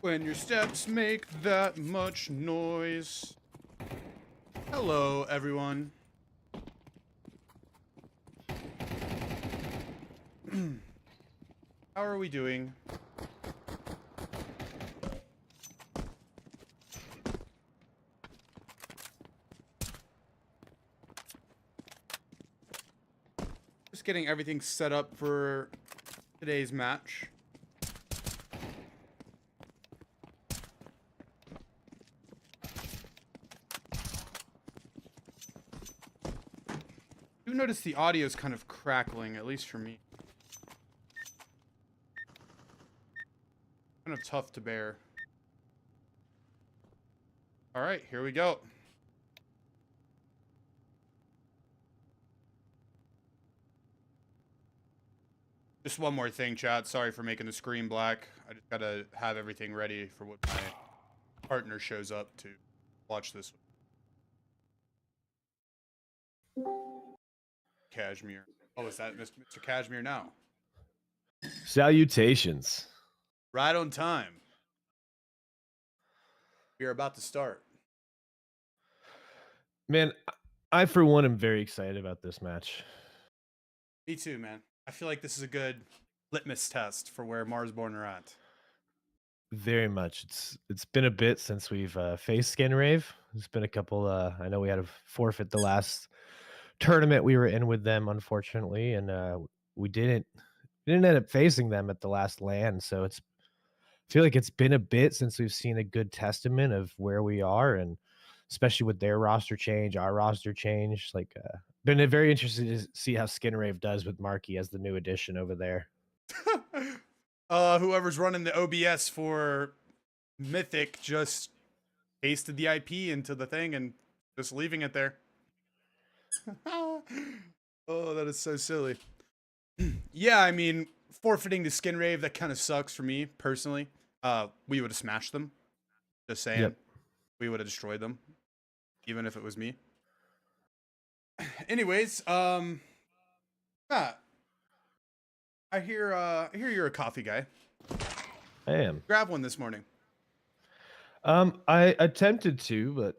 When your steps make that much noise. Hello, everyone. How are we doing? Just getting everything set up for today's match. You notice the audio is kind of crackling, at least for me. Kind of tough to bear. All right, here we go. Just one more thing, chat. Sorry for making the screen black. I just gotta have everything ready for when my partner shows up to watch this. Cashmere. Oh, is that Mr. Cashmere now? Salutations. Right on time. We are about to start. Man, I for one am very excited about this match. Me too, man. I feel like this is a good litmus test for where Marsborne are at. Very much. It's been a bit since we've faced Skinrave. It's been a couple. I know we had to forfeit the last tournament we were in with them, unfortunately, and we didn't end up facing them at the last LAN. So I feel like it's been a bit since we've seen a good testament of where we are, and especially with their roster change, our roster change. Like, been very interested to see how Skinrave does with Marky as the new addition over there. Whoever's running the OBS for Mythic just pasted the IP into the thing and just leaving it there. Oh, that is so silly. Yeah, I mean, forfeiting to Skinrave, that kind of sucks for me personally. We would have smashed them. Just saying. Yep. We would have destroyed them, even if it was me. Anyways, yeah. I hear you're a coffee guy. I am. Grab one this morning. I attempted to, but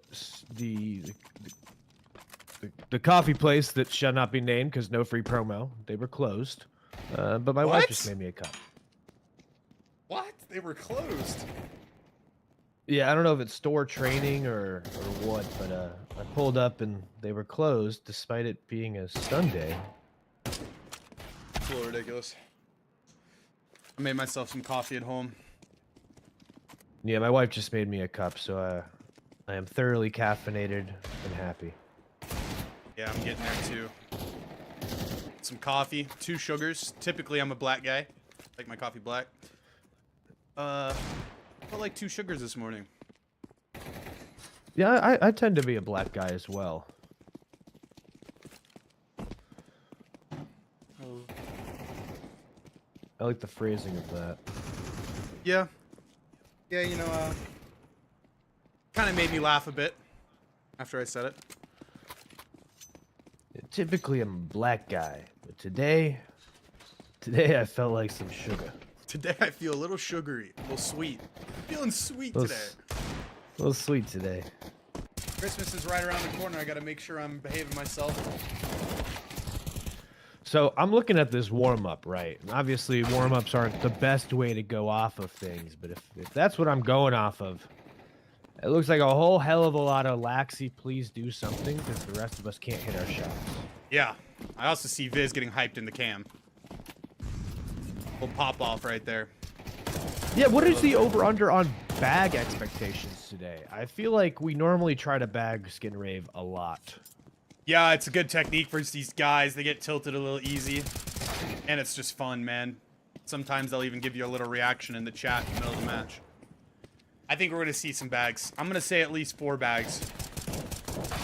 the coffee place that shall not be named because no free promo, they were closed. But my wife just made me a cup. What? They were closed? Yeah, I don't know if it's store training or what, but I pulled up and they were closed despite it being a Sunday. It's a little ridiculous. I made myself some coffee at home. Yeah, my wife just made me a cup, so I am thoroughly caffeinated and happy. Yeah, I'm getting there too. Some coffee, 2 sugars. Typically, I'm a black guy. Like my coffee black. Felt like 2 sugars this morning. Yeah, I tend to be a black guy as well. Oh. I like the phrasing of that. Yeah. Yeah, you know, kind of made me laugh a bit after I said it. Typically, I'm a black guy, but today I felt like some sugar. Today I feel a little sugary, a little sweet. Feeling sweet today. A little sweet today. Christmas is right around the corner. I gotta make sure I'm behaving myself. So I'm looking at this warm-up, right? And obviously, warm-ups aren't the best way to go off of things, but if that's what I'm going off of, it looks like a whole hell of a lot of Laxi, please do something, because the rest of us can't hit our shots. Yeah. I also see Viz getting hyped in the cam. Little pop-off right there. Yeah, what is the over-under on bag expectations today? I feel like we normally try to bag Skinrave a lot. Yeah, it's a good technique for these guys. They get tilted a little easy. And it's just fun, man. Sometimes they'll even give you a little reaction in the chat in the middle of the match. I think we're going to see some bags. I'm going to say at least 4 bags.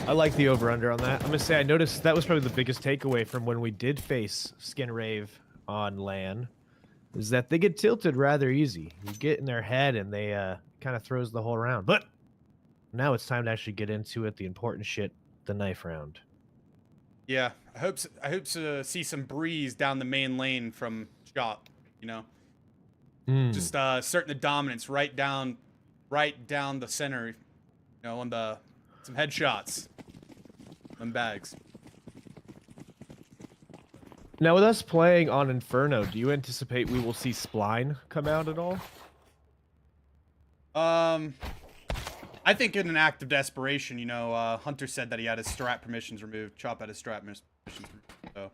I like the over-under on that. I'm going to say I noticed that was probably the biggest takeaway from when we did face Skinrave on LAN, is that they get tilted rather easy. You get in their head and they kind of throws the whole round. But now it's time to actually get into it, the important shit, the knife round. Yeah, I hope to see some breeze down the main lane from shop, you know. Mm. Just asserting the dominance right down the center. You know, on the some headshots, them bags. Now, with us playing on Inferno, do you anticipate we will see Spline come out at all? I think in an act of desperation, you know, Hunter said that he had his strat permissions removed. Chop had his strat permissions removed. So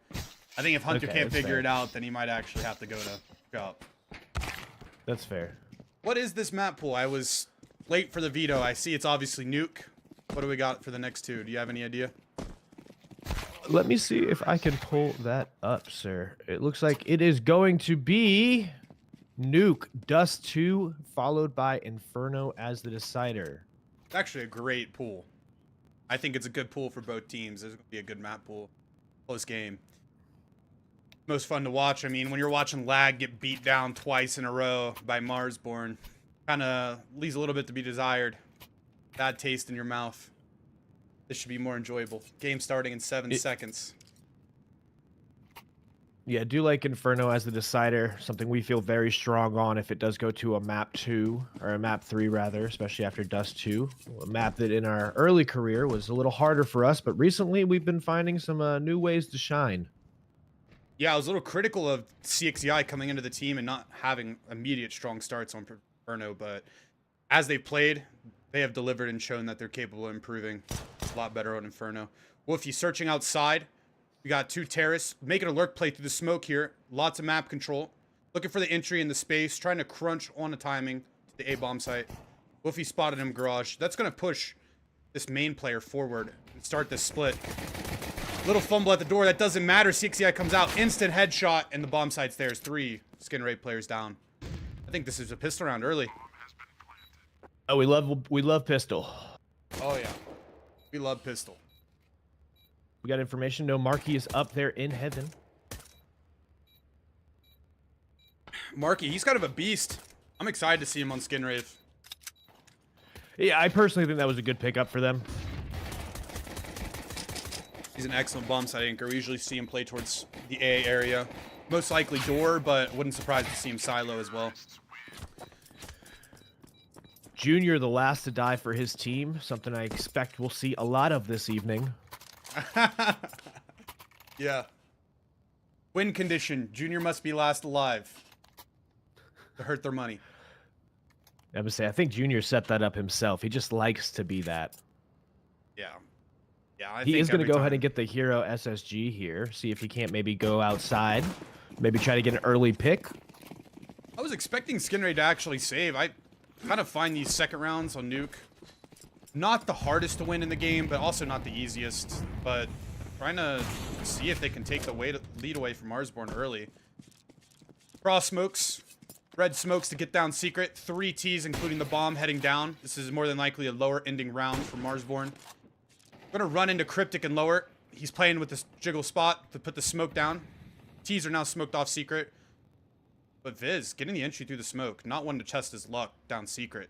I think if Hunter Okay, can't that's figure fair. it out, then he might actually have to go to Chop. That's fair. What is this map pool? I was late for the veto. I see it's obviously Nuke. What do we got for the next two? Do you have any idea? Let me see if I can pull that up, sir. It looks like it is going to be Nuke, Dust 2, followed by Inferno as the decider. It's actually a great pool. I think it's a good pool for both teams. There's going to be a good map pool. Close game. Most fun to watch. I mean, when you're watching Lag get beat down twice in a row by Marsborne, kind of leaves a little bit to be desired. Bad taste in your mouth. This should be more enjoyable. Game starting in 7 seconds. Yeah, I do like Inferno as the decider, something we feel very strong on if it does go to a map 2, or a map 3 rather, especially after Dust 2. A map that in our early career was a little harder for us, but recently we've been finding some new ways to shine. Yeah, I was a little critical of CXEI coming into the team and not having immediate strong starts on Inferno, but as they've played, they have delivered and shown that they're capable of improving. It's a lot better on Inferno. Wolfie searching outside. We got 2 terrorists. Making a lurk play through the smoke here. Lots of map control. Looking for the entry in the space. Trying to crunch on the timing to the A-bomb site. Wolfie spotted him garage. That's going to push this main player forward and start this split. Little fumble at the door. That doesn't matter. CXEI comes out. Instant headshot. And the bomb site's there. 3 Skinrave players down. I think this is a pistol round early. Oh, we love pistol. Oh, yeah. We love pistol. We got information. No, Marky is up there in heaven. Marky, he's kind of a beast. I'm excited to see him on Skinrave. Yeah, I personally think that was a good pickup for them. He's an excellent bomb site anchor. We usually see him play towards the A area. Most likely door, but wouldn't surprise to see him silo as well. Junior, the last to die for his team. Something I expect we'll see a lot of this evening. Yeah. Win condition. Junior must be last alive to hurt their money. I would say, I think Junior set that up himself. He just likes to be that. Yeah. Yeah, He is going to go ahead and get the hero SSG here. See if he can't maybe go outside. Maybe try to get an early pick. I was expecting Skinrave to actually save. I kind of find these second rounds on Nuke not the hardest to win in the game, but also not the easiest. But trying to see if they can take the lead away from Marsborne early. Cross smokes. Red smokes to get down secret. 3 Ts, including the bomb, heading down. This is more than likely a lower ending round for Marsborne. Gonna run into Cryptic and lower. He's playing with this jiggle spot to put the smoke down. Ts are now smoked off secret. But Viz, getting the entry through the smoke. Not one to test his luck down secret.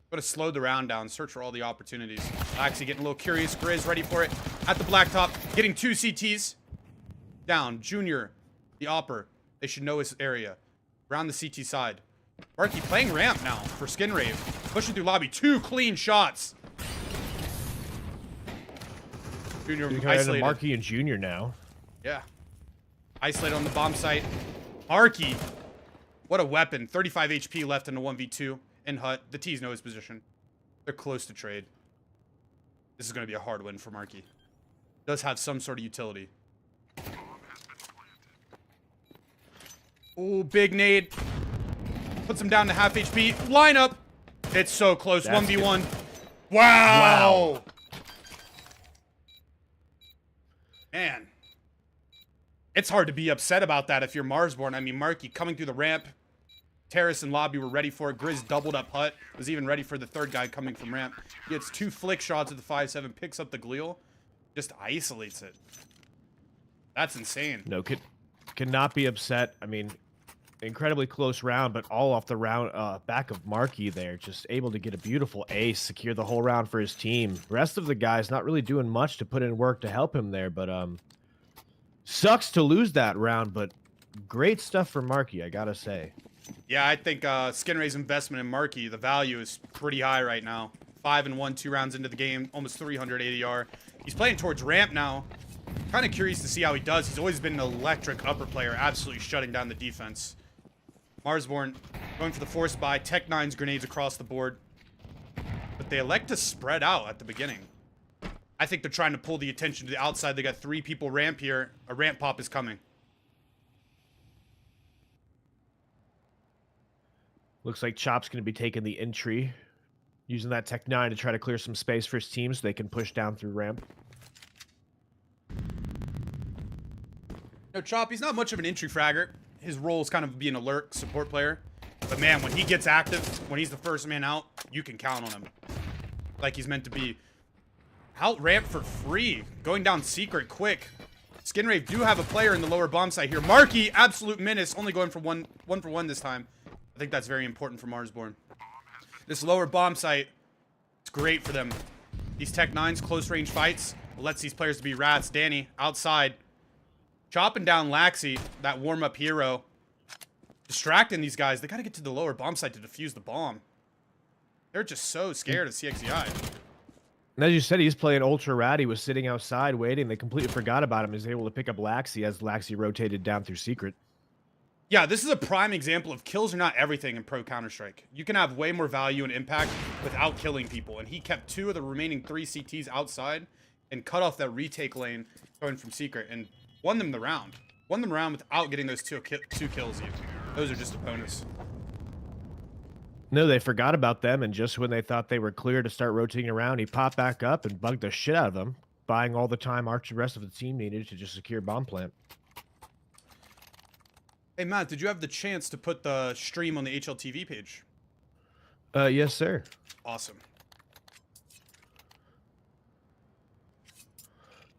Gonna slow the round down, search for all the opportunities. Actually getting a little curious. Grizz ready for it. At the blacktop, getting 2 CTs. Down. Junior, the Opper. They should know his area. Around the CT side. Marky playing ramp now for Skinrave. Pushing through lobby. 2 clean shots. Junior isolated. Marky and Junior now. Yeah. Isolated on the bomb site. Marky. What a weapon. 35 HP left in the 1v2. In hut. The T's know his position. They're close to trade. This is going to be a hard win for Marky. Does have some sort of utility. Oh, big nade. Puts him down to half HP. Lineup. It's so close. That's 1v1. Wow. Man. It's hard to be upset about that if you're Marsborne. I mean, Marky coming through the ramp. Terrace and lobby were ready for it. Grizz doubled up hut. Was even ready for the third guy coming from ramp. He gets 2 flick shots at the 5-7. Picks up the Gleal. Just isolates it. That's insane. No, could not be upset. I mean, incredibly close round, but all off the round back of Marky there. Just able to get a beautiful ace, secure the whole round for his team. Rest of the guys not really doing much to put in work to help him there, but sucks to lose that round, but great stuff for Marky, I gotta say. Yeah, I think Skinrave's investment in Marky, the value is pretty high right now. 5-1, 2 rounds into the game, almost 300 ADR. He's playing towards ramp now. Kind of curious to see how he does. He's always been an electric upper player, absolutely shutting down the defense. Marsborne going for the force buy. Tech 9's grenades across the board. But they elect to spread out at the beginning. I think they're trying to pull the attention to the outside. They got 3 people ramp here. A ramp pop is coming. Looks like Chop's going to be taking the entry, using that Tech 9 to try to clear some space for his team so they can push down through ramp. No, Chop, he's not much of an entry fragger. His role is kind of be an alert support player. But man, when he gets active, when he's the first man out, you can count on him. Like he's meant to be. Out ramp for free. Going down secret quick. Skinrave do have a player in the lower bomb site here. Marky, absolute menace. Only going for one for one this time. I think that's very important for Marsborne. This lower bomb site, it's great for them. These Tech 9s, close range fights, lets these players to be rats. Danny, outside. Chopping down Laxi, that warm-up hero. Distracting these guys. They got to get to the lower bomb site to defuse the bomb. They're just so scared of CXEI. And as you said, he's playing ultra rat. He was sitting outside waiting. They completely forgot about him. He was able to pick up Laxi as Laxi rotated down through secret. Yeah, this is a prime example of kills are not everything in Pro Counter-Strike. You can have way more value and impact without killing people. And he kept 2 of the remaining 3 CTs outside and cut off that retake lane going from secret and won them the round. Won them around without getting those two kills even. Those are just opponents. No, they forgot about them, and just when they thought they were clear to start rotating around, he popped back up and bugged the shit out of them, buying all the time the rest of the team needed to just secure bomb plant. Hey, Matt, did you have the chance to put the stream on the HLTV page? Yes, sir. Awesome.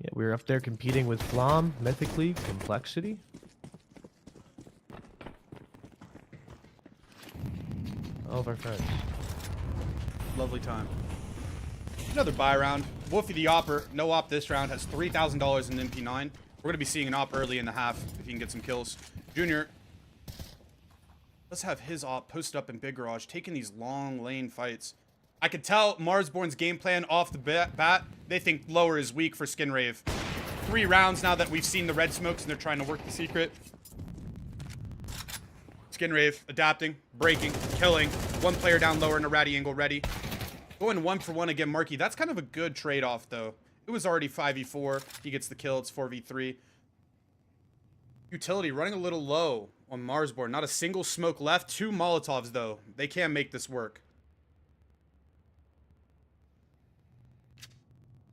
Yeah, we were up there competing with Flom, Mythic League, Complexity. All of our friends. Lovely time. Another buy round. Wolfie the Opper, no op this round, has $3,000 in MP9. We're going to be seeing an op early in the half if he can get some kills. Junior, let's have his op posted up in Big Garage, taking these long lane fights. I could tell Marsborne's game plan off the bat. They think lower is weak for Skinrave. 3 rounds now that we've seen the red smokes and they're trying to work the secret. Skinrave adapting, breaking, killing. 1 player down lower in a ratty angle ready. Going 1 for 1 again, Marky. That's kind of a good trade-off, though. It was already 5v4. He gets the kill. It's 4v3. Utility running a little low on Marsborne. Not a single smoke left. 2 Molotovs, though. They can make this work.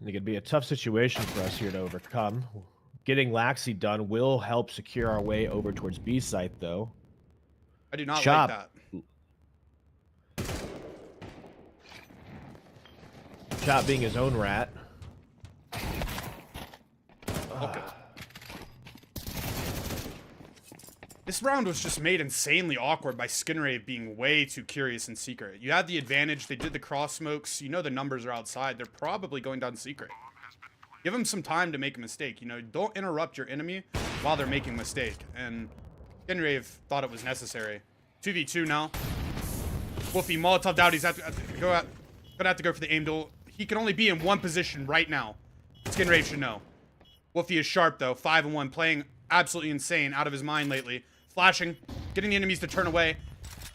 It could be a tough situation for us here to overcome. Getting Laxi done will help secure our way over towards B site, though. I do not Chop. like that. Chop being his own rat. Okay. This round was just made insanely awkward by Skinrave being way too curious in secret. You had the advantage. They did the cross smokes. You know the numbers are outside. They're probably going down secret. Give them some time to make a mistake. You know, don't interrupt your enemy while they're making a mistake. And Skinrave thought it was necessary. 2v2 now. Wolfie Molotov out. He's gonna have to go for the aim duel. He can only be in one position right now. Skinrave should know. Wolfie is sharp though. 5-1, playing absolutely insane, out of his mind lately. Flashing, getting the enemies to turn away.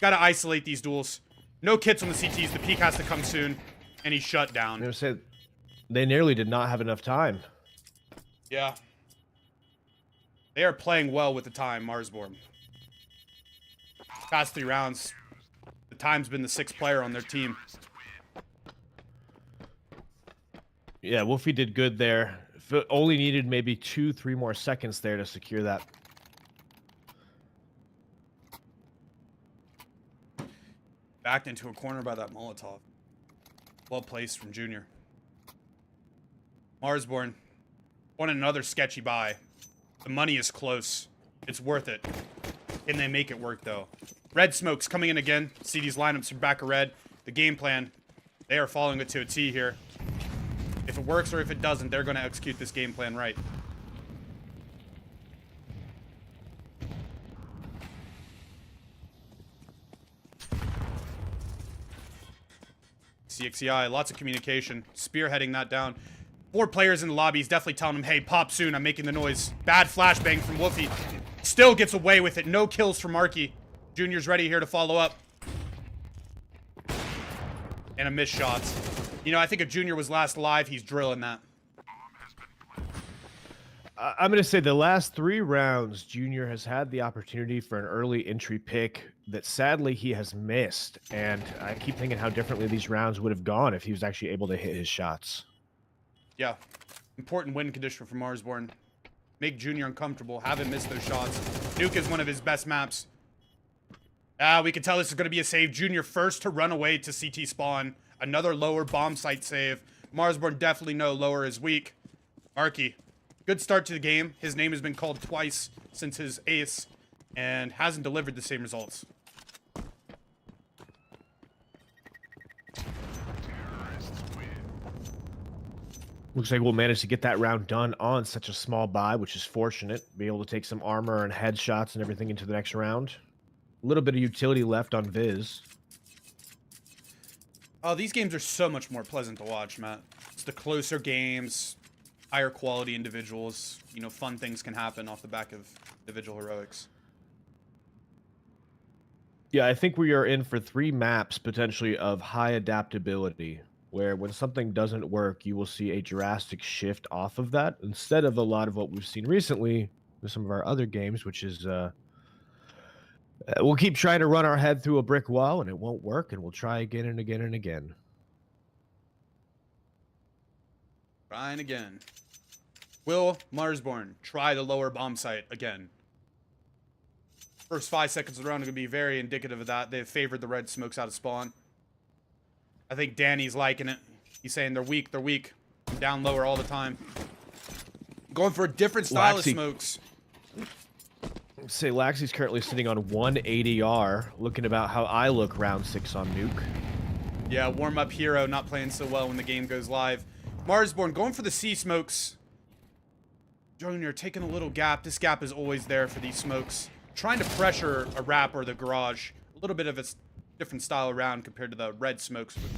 Gotta isolate these duels. No kits on the CTs. The peak has to come soon, and he's shut down. They nearly did not have enough time. Yeah. They are playing well with the time, Marsborne. Past 3 rounds, the time's been the 6th player on their team. Yeah, Wolfie did good there. Only needed maybe 2-3 more seconds there to secure that. Backed into a corner by that Molotov. Well placed from Junior. Marsborne won another sketchy buy. The money is close. It's worth it. Can they make it work, though? Red smoke's coming in again. See these lineups from back of red. The game plan, they are following it to a T here. If it works or if it doesn't, they're going to execute this game plan right. HCI. Lots of communication. Spearheading that down. 4 players in the lobby. He's definitely telling him, hey, pop soon. I'm making the noise. Bad flashbang from Woofy. Still gets away with it. No kills from Marky. Junior's ready here to follow up. And a missed shot. You know, I think if Junior was last alive, he's drilling that. I'm going to say the last 3 rounds, Junior has had the opportunity for an early entry pick that sadly he has missed. And I keep thinking how differently these rounds would have gone if he was actually able to hit his shots. Yeah. Important win condition for Marsborne. Make Junior uncomfortable. Have him miss those shots. Nuke is one of his best maps. We can tell this is going to be a save. Junior first to run away to CT spawn. Another lower bomb site save. Marsborne definitely know lower is weak. Marky. Good start to the game. His name has been called twice since his ace and hasn't delivered the same results. Looks like we'll manage to get that round done on such a small buy, which is fortunate. Be able to take some armor and headshots and everything into the next round. A little bit of utility left on Viz. Oh, these games are so much more pleasant to watch, Matt. It's the closer games, higher quality individuals. You know, fun things can happen off the back of individual heroics. Yeah, I think we are in for 3 maps potentially of high adaptability, where when something doesn't work, you will see a drastic shift off of that, instead of a lot of what we've seen recently with some of our other games, which is we'll keep trying to run our head through a brick wall, and it won't work, and we'll try again and again and again. Trying again. Will Marsborne try the lower bomb site again? First 5 seconds of the round are going to be very indicative of that. They've favored the red smokes out of spawn. I think Danny's liking it. He's saying they're weak, they're weak. Down lower all the time. Going for a different style of smokes. Say Laxy's currently sitting on 1 ADR, looking about how I look round 6 on Nuke. Yeah, warm-up hero, not playing so well when the game goes live. Marsborne going for the C smokes. Junior taking a little gap. This gap is always there for these smokes. Trying to pressure a wrap or the garage. A little bit of a different style around compared to the red smokes. But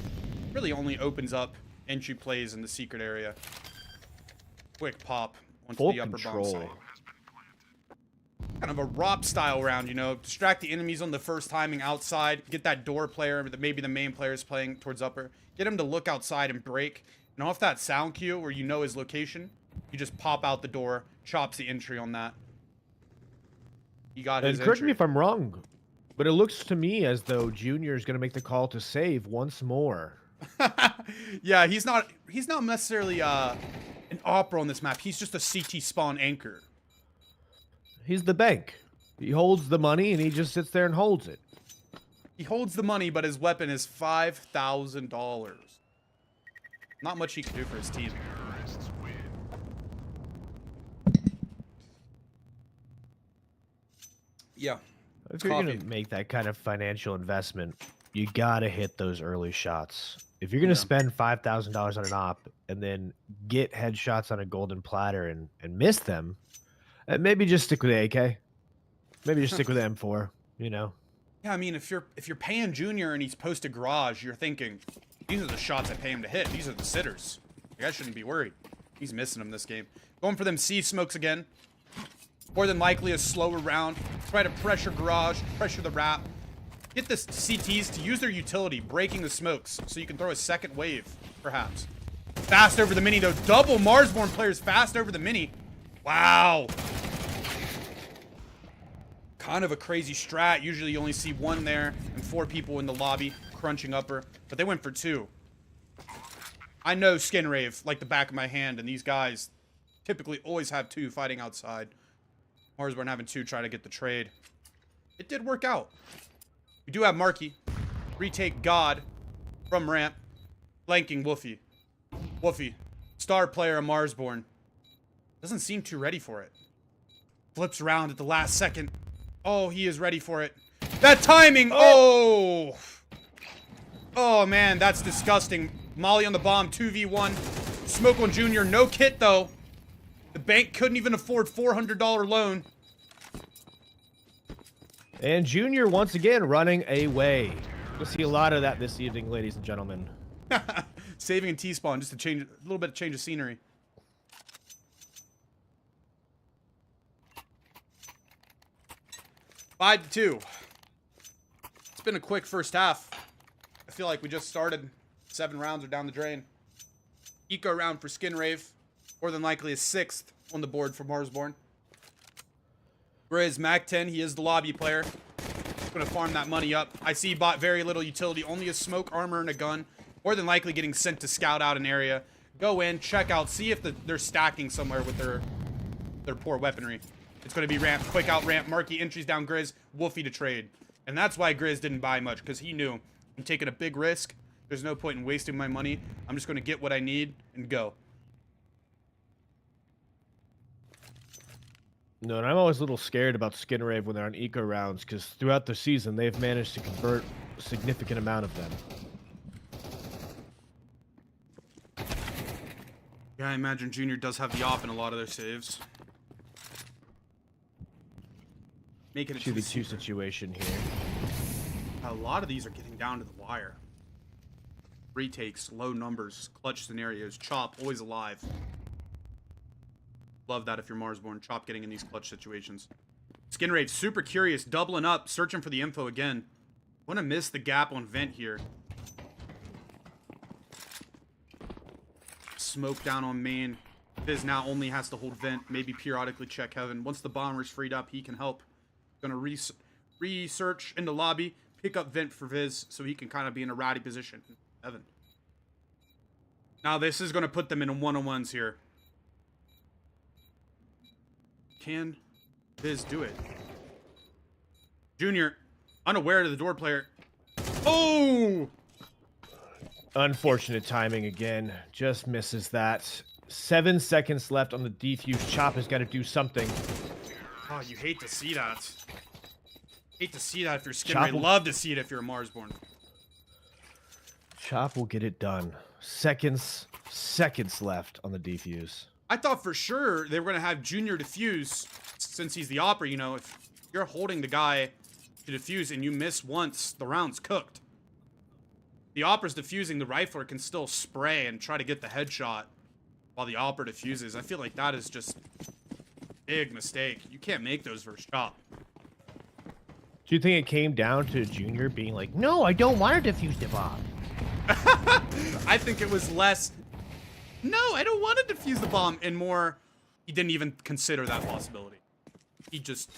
really only opens up entry plays in the secret area. Quick pop onto the upper bomb site. Kind of a ROP style round, you know. Distract the enemies on the first timing outside. Get that door player, maybe the main player is playing towards upper. Get him to look outside and break. And off that sound cue where you know his location, you just pop out the door, chops the entry on that. You got his entry. Correct me if I'm wrong, but it looks to me as though Junior is going to make the call to save once more. Yeah, he's not necessarily an opera on this map. He's just a CT spawn anchor. He's the bank. He holds the money and he just sits there and holds it. He holds the money, but his weapon is $5,000. Not much he can do for his team. Yeah. If you're going to make that kind of financial investment, you got to hit those early shots. If you're going to spend $5,000 on an op and then get headshots on a golden platter and miss them, maybe just stick with the AK. Maybe just stick with the M4, you know? Yeah, I mean, if you're paying Junior and he's posted garage, you're thinking, these are the shots I pay him to hit. These are the sitters. You guys shouldn't be worried. He's missing them this game. Going for them C smokes again. More than likely a slower round. Try to pressure garage, pressure the wrap. Get the CTs to use their utility, breaking the smokes, so you can throw a second wave, perhaps. Fast over the mini, though. Double Marsborne players fast over the mini. Wow. Kind of a crazy strat. Usually you only see 1 there and 4 people in the lobby crunching upper, but they went for 2. I know Skinrave like the back of my hand, and these guys typically always have 2 fighting outside. Marsborne having 2 try to get the trade. It did work out. We do have Marky. Retake God from ramp. Flanking Woofy. Woofy. Star player of Marsborne. Doesn't seem too ready for it. Flips around at the last second. Oh, he is ready for it. That timing! Oh! Oh, man, that's disgusting. Molly on the bomb, 2v1. Smoke on Junior, no kit, though. The bank couldn't even afford $400 loan. And Junior, once again, running away. You'll see a lot of that this evening, ladies and gentlemen. Saving in T-spawn just to change a little bit of change of scenery. Five to 2. It's been a quick first half. I feel like we just started. 7 rounds are down the drain. Eco round for Skinrave. More than likely a 6th on the board for Marsborne. Grizz, Mac 10, he is the lobby player. Gonna farm that money up. I see he bought very little utility, only a smoke, armor, and a gun. More than likely getting sent to scout out an area. Go in, check out, see if they're stacking somewhere with their poor weaponry. It's gonna be ramp, quick out ramp, marquee entries down Grizz, Wolfie to trade. And that's why Grizz didn't buy much, because he knew I'm taking a big risk. There's no point in wasting my money. I'm just gonna get what I need and go. No, and I'm always a little scared about Skinrave when they're on eco rounds, because throughout the season, they've managed to convert a significant amount of them. Yeah, I imagine Junior does have the op in a lot of their saves. Making it 2v2 situation here. A lot of these are getting down to the wire. Retakes, low numbers, clutch scenarios, Chop, always alive. Love that if you're Marsborne. Chop getting in these clutch situations. Skinrave, super curious, doubling up, searching for the info again. Want to miss the gap on vent here. Smoke down on main. Viz now only has to hold vent, maybe periodically check heaven. Once the bomber's freed up, he can help. Gonna research in the lobby, pick up vent for Viz so he can kind of be in a ratty position. Heaven. Now this is gonna put them in one-on-ones here. Can Viz do it? Junior, unaware of the door player. Oh! Unfortunate timing again. Just misses that. 7 seconds left on the defuse. Chop has got to do something. Oh, you hate to see that. Hate to see that if you're Skinrave. Love to see it if you're a Marsborne. Chop will get it done. Seconds left on the defuse. I thought for sure they were going to have Junior defuse since he's the opera. You know, if you're holding the guy to defuse and you miss once, the round's cooked. The opera's defusing, the rifler can still spray and try to get the headshot while the opera defuses. I feel like that is just a big mistake. You can't make those versus Chop. Do you think it came down to Junior being like, no, I don't want to defuse the bomb? I think it was less, no, I don't want to defuse the bomb, and more, he didn't even consider that possibility. He just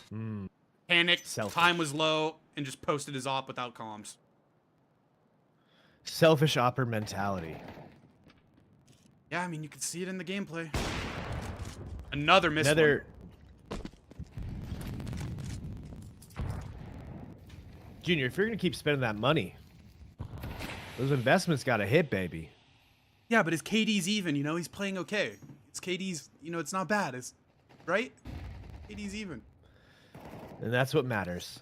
panicked, time was low, and just posted his op without comms. Selfish opera mentality. Yeah, I mean, you can see it in the gameplay. Another miss. Junior, if you're going to keep spending that money, those investments got to hit, baby. Yeah, but his KD's even, you know, he's playing okay. It's KD's, you know, it's not bad. It's right? KD's even. And that's what matters.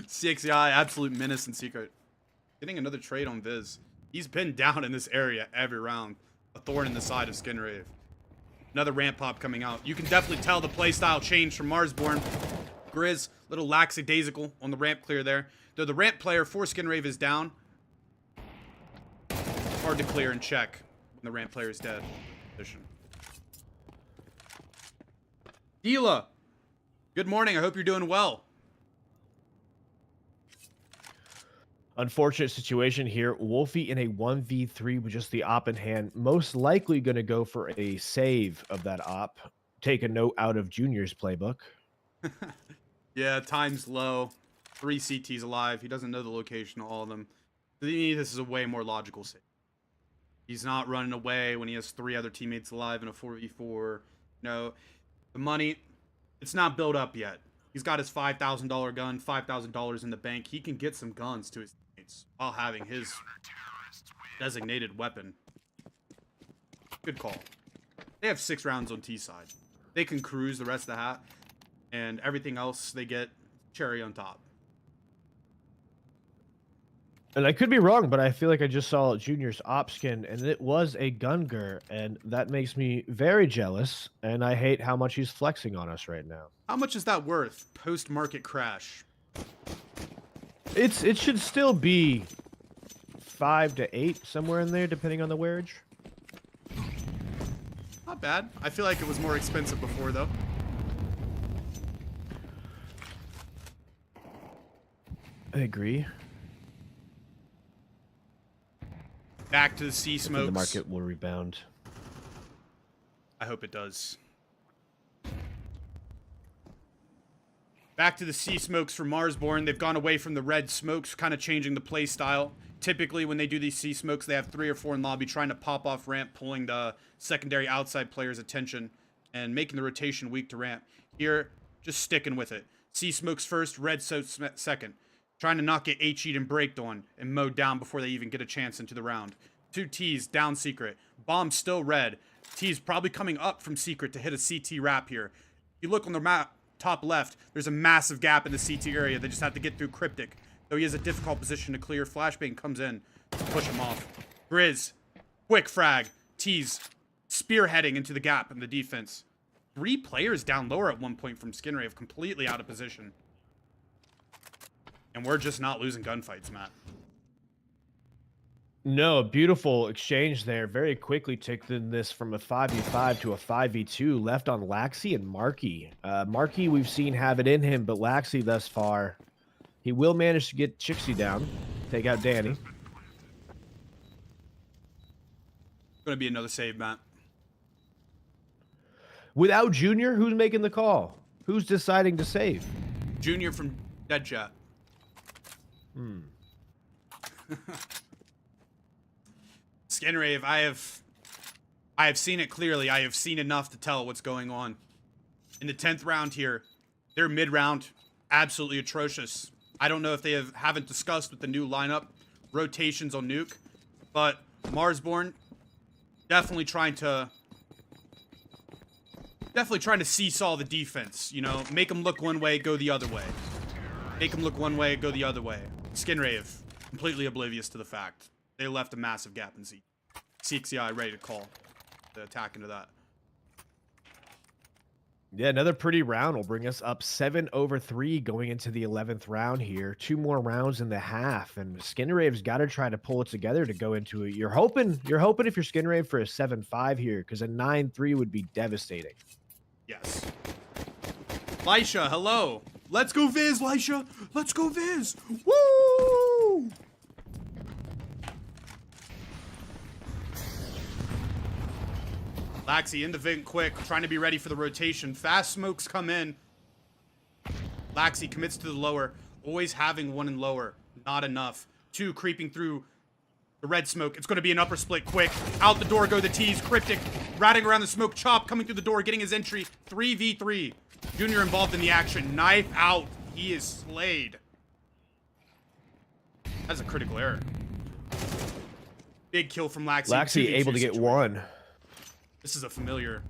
6 yeah, absolute menace and secret. Getting another trade on Viz. He's been down in this area every round. A thorn in the side of Skinrave. Another ramp pop coming out. You can definitely tell the playstyle changed from Marsborne. Grizz, little lackadaisical on the ramp clear there. Though the ramp player for Skinrave is down. Hard to clear and check when the ramp player is dead. Dila, good morning. I hope you're doing well. Unfortunate situation here. Wolfie in a 1v3 with just the op in hand. Most likely going to go for a save of that op. Take a note out of Junior's playbook. Yeah, time's low. 3 CTs alive. He doesn't know the location of all of them. To me, this is a way more logical save. He's not running away when he has 3 other teammates alive in a 4v4. No, the money, it's not built up yet. He's got his $5,000 gun, $5,000 in the bank. He can get some guns to his teammates while having his designated weapon. Good call. They have 6 rounds on T side. They can cruise the rest of the hat, and everything else they get cherry on top. And I could be wrong, but I feel like I just saw Junior's op skin, and it was a Gungur, and that makes me very jealous, and I hate how much he's flexing on us right now. How much is that worth post-market crash? It should still be 5 to 8, somewhere in there, depending on the wearage. Not bad. I feel like it was more expensive before, though. I agree. Back to the sea I think smokes. the market will rebound. I hope it does. Back to the sea smokes for Marsborne. They've gone away from the red smokes, kind of changing the play style. Typically, when they do these sea smokes, they have 3 or 4 in lobby trying to pop off ramp, pulling the secondary outside player's attention and making the rotation weak to ramp. Here, just sticking with it. Sea smokes first, red soaks second. Trying to not get HE'd and braked on and mowed down before they even get a chance into the round. 2 T's down secret. Bomb still red. T's probably coming up from secret to hit a CT wrap here. You look on the map, top left, there's a massive gap in the CT area. They just have to get through Cryptic. Though he has a difficult position to clear, Flashbang comes in to push him off. Grizz, quick frag. T's spearheading into the gap in the defense. 3 players down lower at one point from Skinrave, completely out of position. And we're just not losing gunfights, Matt. No, a beautiful exchange there. Very quickly taking this from a 5v5 to a 5v2 left on Laxi and Marky. Marky we've seen have it in him, but Laxi thus far, he will manage to get Chixie down, take out Danny. Gonna be another save, Matt. Without Junior, who's making the call? Who's deciding to save? Junior from Dead Chat. Skinrave, I have seen it clearly. I have seen enough to tell what's going on. In the 10th round here, their mid-round, absolutely atrocious. I don't know if they haven't discussed with the new lineup rotations on Nuke, but Marsborne definitely trying to seesaw the defense. You know, make them look one way, go the other way. Make them look one way, go the other way. Skinrave, completely oblivious to the fact they left a massive gap in Z. CXCI ready to call the attack into that. Yeah, another pretty round will bring us up 7-3 going into the 11th round here. 2 more rounds in the half, and Skinrave's got to try to pull it together to go into it. You're hoping if you're Skinrave for a 7-5 here, because a 9-3 would be devastating. Yes. Lisha, hello. Let's go Viz, Lisha. Let's go Viz. Woo! Laxi in the vent quick, trying to be ready for the rotation. Fast smokes come in. Laxi commits to the lower. Always having 1 in lower. Not enough. 2 creeping through the red smoke. It's going to be an upper split quick. Out the door go the T's. Cryptic ratting around the smoke. Chop coming through the door, getting his entry. 3v3. Junior involved in the action. Knife out. He is slayed. That's a critical error. Big kill from Laxi. Laxi able to get 1. This is a familiar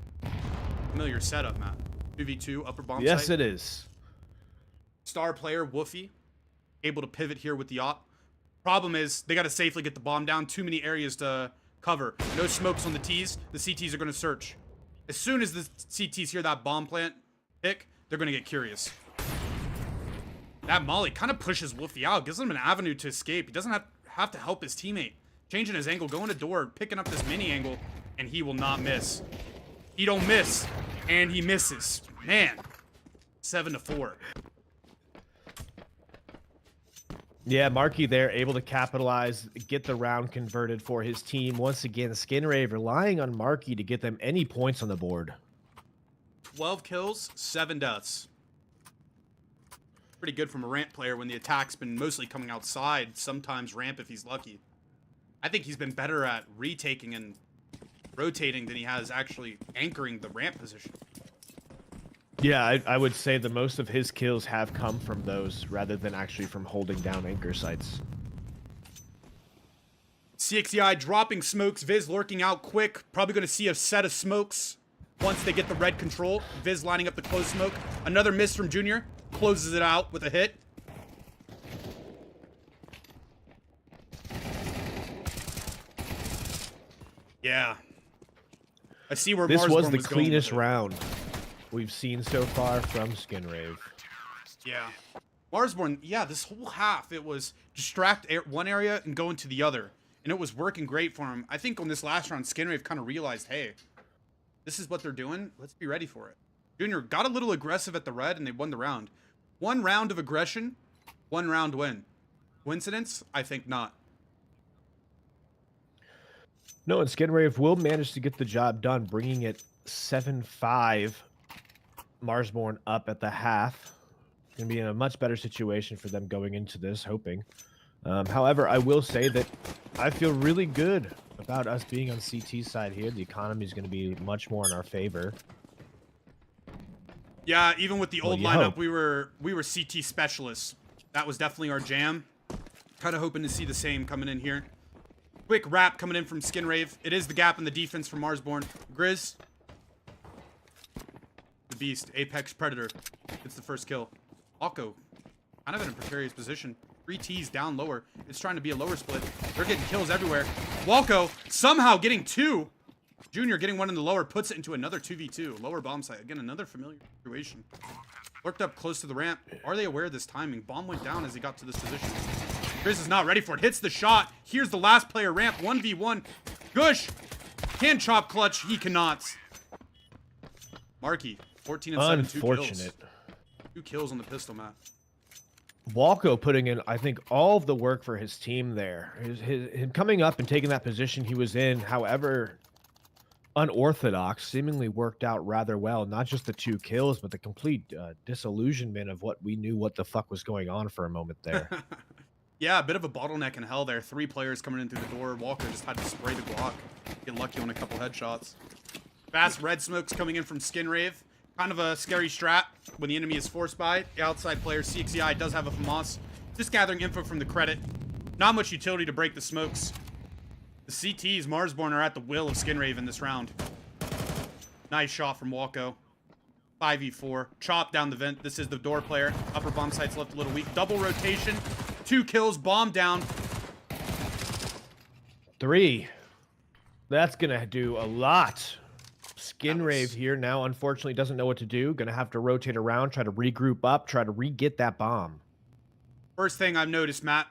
setup, Matt. 2v2, upper bomb Yes, site. it is. Star player, Woofy, able to pivot here with the op. Problem is, they got to safely get the bomb down. Too many areas to cover. No smokes on the T's. The CTs are going to search. As soon as the CTs hear that bomb plant pick, they're going to get curious. That Molly kind of pushes Woofy out, gives him an avenue to escape. He doesn't have to help his teammate. Changing his angle, going to door, picking up this mini angle, and he will not miss. He don't miss, and he misses. Man, 7-4. Yeah, Marky there able to capitalize, get the round converted for his team. Once again, Skinrave relying on Marky to get them any points on the board. 12 kills, 7 deaths. Pretty good from a ramp player when the attack's been mostly coming outside, sometimes ramp if he's lucky. I think he's been better at retaking and rotating than he has actually anchoring the ramp position. Yeah, I would say the most of his kills have come from those rather than actually from holding down anchor sites. CXCI dropping smokes, Viz lurking out quick. Probably going to see a set of smokes once they get the red control. Viz lining up the close smoke. Another miss from Junior. Closes it out with a hit. Yeah. I see where this Marsborne was the going cleanest with it. round we've seen so far from Skinrave. Yeah. Marsborne, yeah, this whole half, it was distract one area and go into the other. and it was working great for him. I think on this last round, Skinrave kind of realized, hey, this is what they're doing. Let's be ready for it. Junior got a little aggressive at the red, and they won the round. 1 round of aggression, 1 round win. Coincidence? I think not. No, and Skinrave will manage to get the job done, bringing it 7-5. Marsborne up at the half. Going to be in a much better situation for them going into this, hoping. However, I will say that I feel really good about us being on CT side here. The economy is going to be much more in our favor. Yeah, even with the old you lineup, hope. we were CT specialists. That was definitely our jam. Kind of hoping to see the same coming in here. Quick wrap coming in from Skinrave. It is the gap in the defense from Marsborne. Grizz. The beast. Apex Predator. It's the first kill. Alco. Kind of in a precarious position. 3 T's down lower. It's trying to be a lower split. They're getting kills everywhere. Walco somehow getting 2. Junior getting 1 in the lower. Puts it into another 2v2. Lower bomb site. Again, another familiar situation. Lurked up close to the ramp. Are they aware of this timing? Bomb went down as he got to this position. Grizz is not ready for it. Hits the shot. Here's the last player ramp. 1v1. Gush can chop clutch. He cannot. Marky, 14 and 7, 2 kills. Unfortunate. 2 kills on the pistol map. Walco putting in, I think, all of the work for his team there. Him coming up and taking that position he was in, however unorthodox, seemingly worked out rather well. Not just the 2 kills, but the complete disillusionment of what we knew what the fuck was going on for a moment there. Yeah, a bit of a bottleneck in hell there. 3 players coming in through the door. Walker just had to spray the Glock. Get lucky on a couple headshots. Fast red smokes coming in from Skinrave. Kind of a scary strat when the enemy is forced by. The outside player, CXEI, does have a FAMAS. Just gathering info from the credit. Not much utility to break the smokes. The CTs, Marsborne, are at the will of Skinrave in this round. Nice shot from Walco. 5v4. Chop down the vent. This is the door player. Upper bomb site's left a little weak. Double rotation. 2 kills. Bomb down. 3. That's going to do a lot. Skinrave here now, unfortunately, doesn't know what to do. Going to have to rotate around, try to regroup up, try to re-get that bomb. First thing I've noticed, Matt,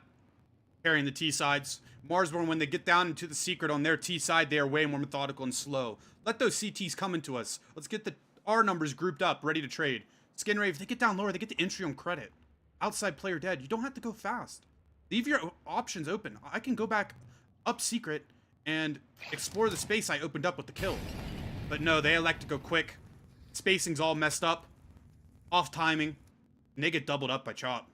carrying the T sides. Marsborne, when they get down into the secret on their T side, they are way more methodical and slow. Let those CTs come into us. Let's get the R numbers grouped up, ready to trade. Skinrave, they get down lower, they get the entry on credit. Outside player dead. You don't have to go fast. Leave your options open. I can go back up secret and explore the space I opened up with the kill. But no, they elect to go quick. Spacing's all messed up. Off timing. And they get doubled up by Chop.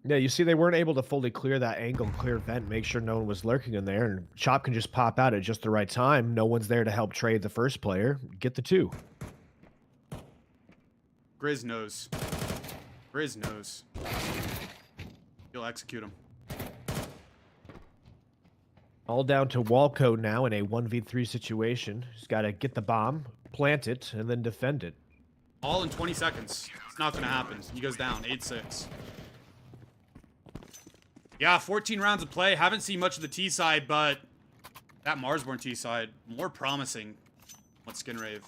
Yeah, you see, they weren't able to fully clear that angle, clear vent, make sure no one was lurking in there, and Chop can just pop out at just the right time. No one's there to help trade the first player. Get the 2. Grizz knows. Grizz knows. He'll execute him. All down to Walco now in a 1v3 situation. He's got to get the bomb, plant it, and then defend it. All in 20 seconds. It's not going to happen. He goes down. 8-6. Yeah, 14 rounds of play. Haven't seen much of the T side, but that Marsborne T side, more promising. What Skinrave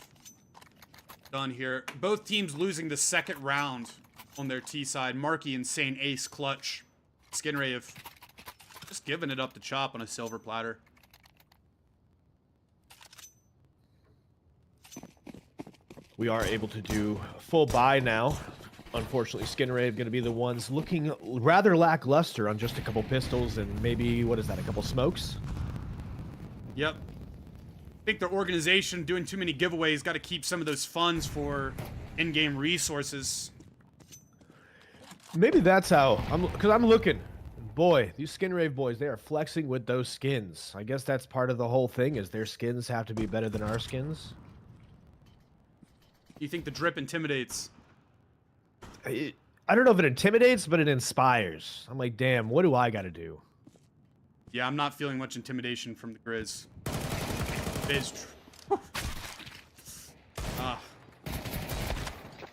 done here. Both teams losing the second round on their T side. Marky, insane ace clutch. Skinrave just giving it up to Chop on a silver platter. We are able to do full buy now. Unfortunately, Skinrave going to be the ones looking rather lackluster on just a couple pistols and maybe, what is that, a couple smokes? Yep. I think their organization doing too many giveaways. Got to keep some of those funds for in-game resources. Maybe that's how, because I'm looking. Boy, these Skinrave boys, they are flexing with those skins. I guess that's part of the whole thing, is their skins have to be better than our skins. You think the drip intimidates? I don't know if it intimidates, but it inspires. I'm like, damn, what do I got to do? Yeah, I'm not feeling much intimidation from the Grizz.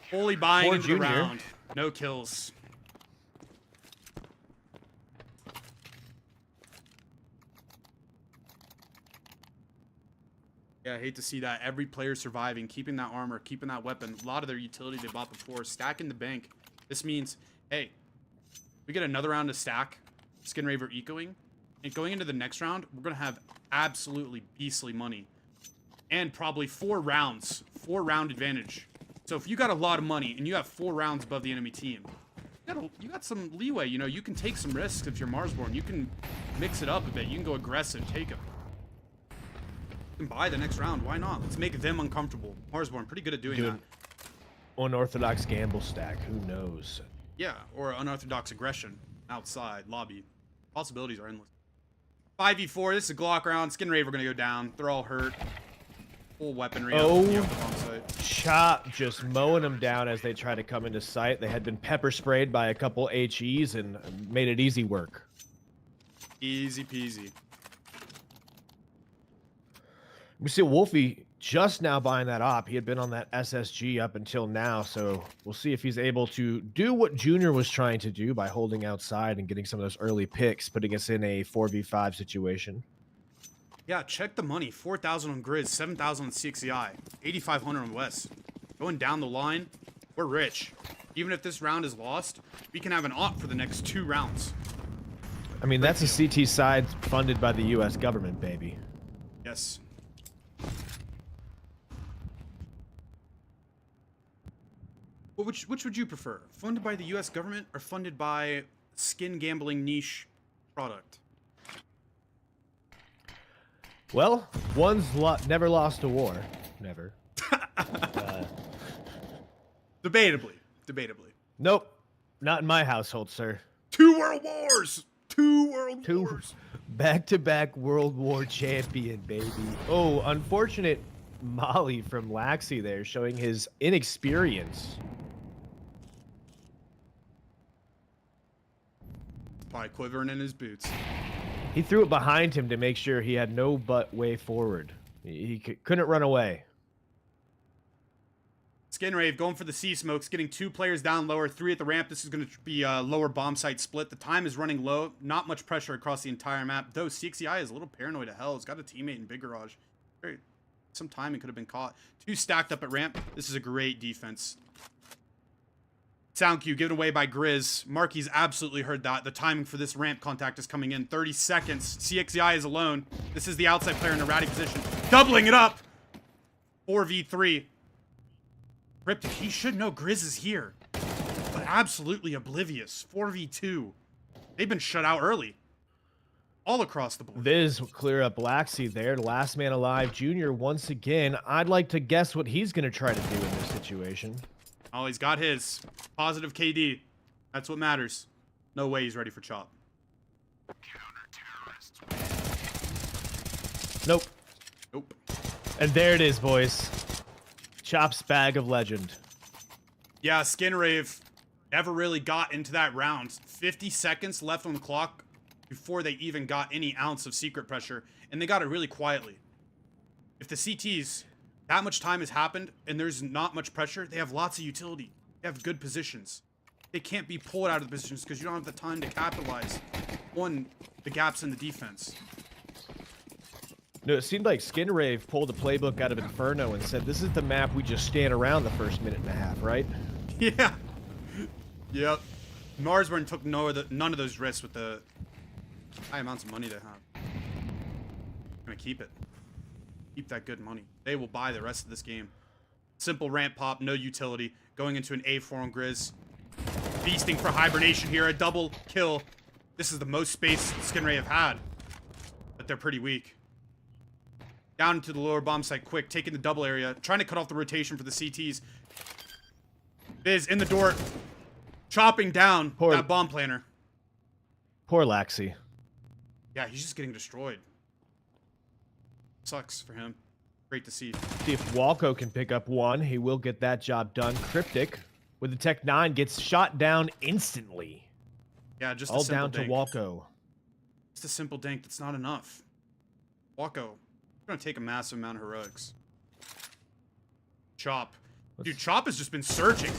Fully buying Poor into Junior. the round. No kills. Yeah, I hate to see that. Every player surviving, keeping that armor, keeping that weapon. A lot of their utility they bought before. Stacking the bank. This means, hey, we get another round to stack. Skinrave are ecoing. And going into the next round, we're going to have absolutely beastly money. And probably 4 rounds. 4-round advantage. So if you got a lot of money and you have 4 rounds above the enemy team, you got some leeway. You know, you can take some risks if you're Marsborne. You can mix it up a bit. You can go aggressive. Take them. You can buy the next round. Why not? Let's make them uncomfortable. Marsborne, pretty good at doing that. Unorthodox gamble stack. Who knows? Yeah, or unorthodox aggression outside lobby. Possibilities are endless. 5v4. This is a Glock round. Skinrave are gonna go down. They're all hurt. Full weaponry. Oh, the bomb site. Chop just mowing them down as they try to come into sight. They had been pepper sprayed by a couple HEs and made it easy work. Easy peasy. We see Wolfie just now buying that op. He had been on that SSG up until now, so we'll see if he's able to do what Junior was trying to do by holding outside and getting some of those early picks, putting us in a 4v5 situation. Yeah, check the money. 4,000 on Grizz, 7,000 on CXCI, 8,500 on West. Going down the line, we're rich. Even if this round is lost, we can have an op for the next 2 rounds. I mean, that's a CT side funded by the U.S. government, baby. Yes. Well, which would you prefer? Funded by the U.S. government or funded by skin gambling niche product? Well, one's never lost a war. Never. Debatably. Nope. Not in my household, sir. 2 world wars! 2 world wars! Back-to-back World War champion, baby. Oh, unfortunate Molly from Laxi there, showing his inexperience. Probably quivering in his boots. He threw it behind him to make sure he had no way forward. He couldn't run away. Skinrave going for the sea smokes, getting 2 players down lower, 3 at the ramp. This is going to be a lower bomb site split. The time is running low. Not much pressure across the entire map. Though CXCI is a little paranoid to hell. It's got a teammate in Big Garage. Some timing could have been caught. 2 stacked up at ramp. This is a great defense. Sound cue given away by Grizz. Marky's absolutely heard that. The timing for this ramp contact is coming in. 30 seconds. CXCI is alone. This is the outside player in a erratic position. Doubling it up. 4v3. Cryptic, he should know Grizz is here. But absolutely oblivious. 4v2. They've been shut out early. All across the board. Viz will clear up Laxi there. Last man alive. Junior once again. I'd like to guess what he's going to try to do in this situation. Oh, he's got his. Positive KD. That's what matters. No way he's ready for Chop. Nope. Nope. And there it is, boys. Chop's bag of legend. Yeah, Skinrave never really got into that round. 50 seconds left on the clock before they even got any ounce of secret pressure. And they got it really quietly. If the CTs... that much time has happened, and there's not much pressure. They have lots of utility. They have good positions. They can't be pulled out of the positions because you don't have the time to capitalize on the gaps in the defense. No, it seemed like Skinrave pulled a playbook out of Inferno and said, this is the map we just stand around the first minute and a half, right? Yeah. Yep. Marsborne took none of those risks with the high amounts of money they have. I'm gonna keep it. Keep that good money. They will buy the rest of this game. Simple ramp pop, no utility. Going into an A4 on Grizz. Beasting for hibernation here, a double kill. This is the most space Skinrave have had. But they're pretty weak. Down into the lower bomb site quick, taking the double area. Trying to cut off the rotation for the CTs. Viz in the door. Chopping down that bomb planner. Poor Laxi. Yeah, he's just getting destroyed. Sucks for him. Great to see. See if Walco can pick up one. He will get that job done. Cryptic with the Tech 9 gets shot down instantly. Yeah, just all a simple down to dink. Walco. Just a simple dink. That's not enough. Walco, going to take a massive amount of heroics. Chop. Dude, Chop has just been searching.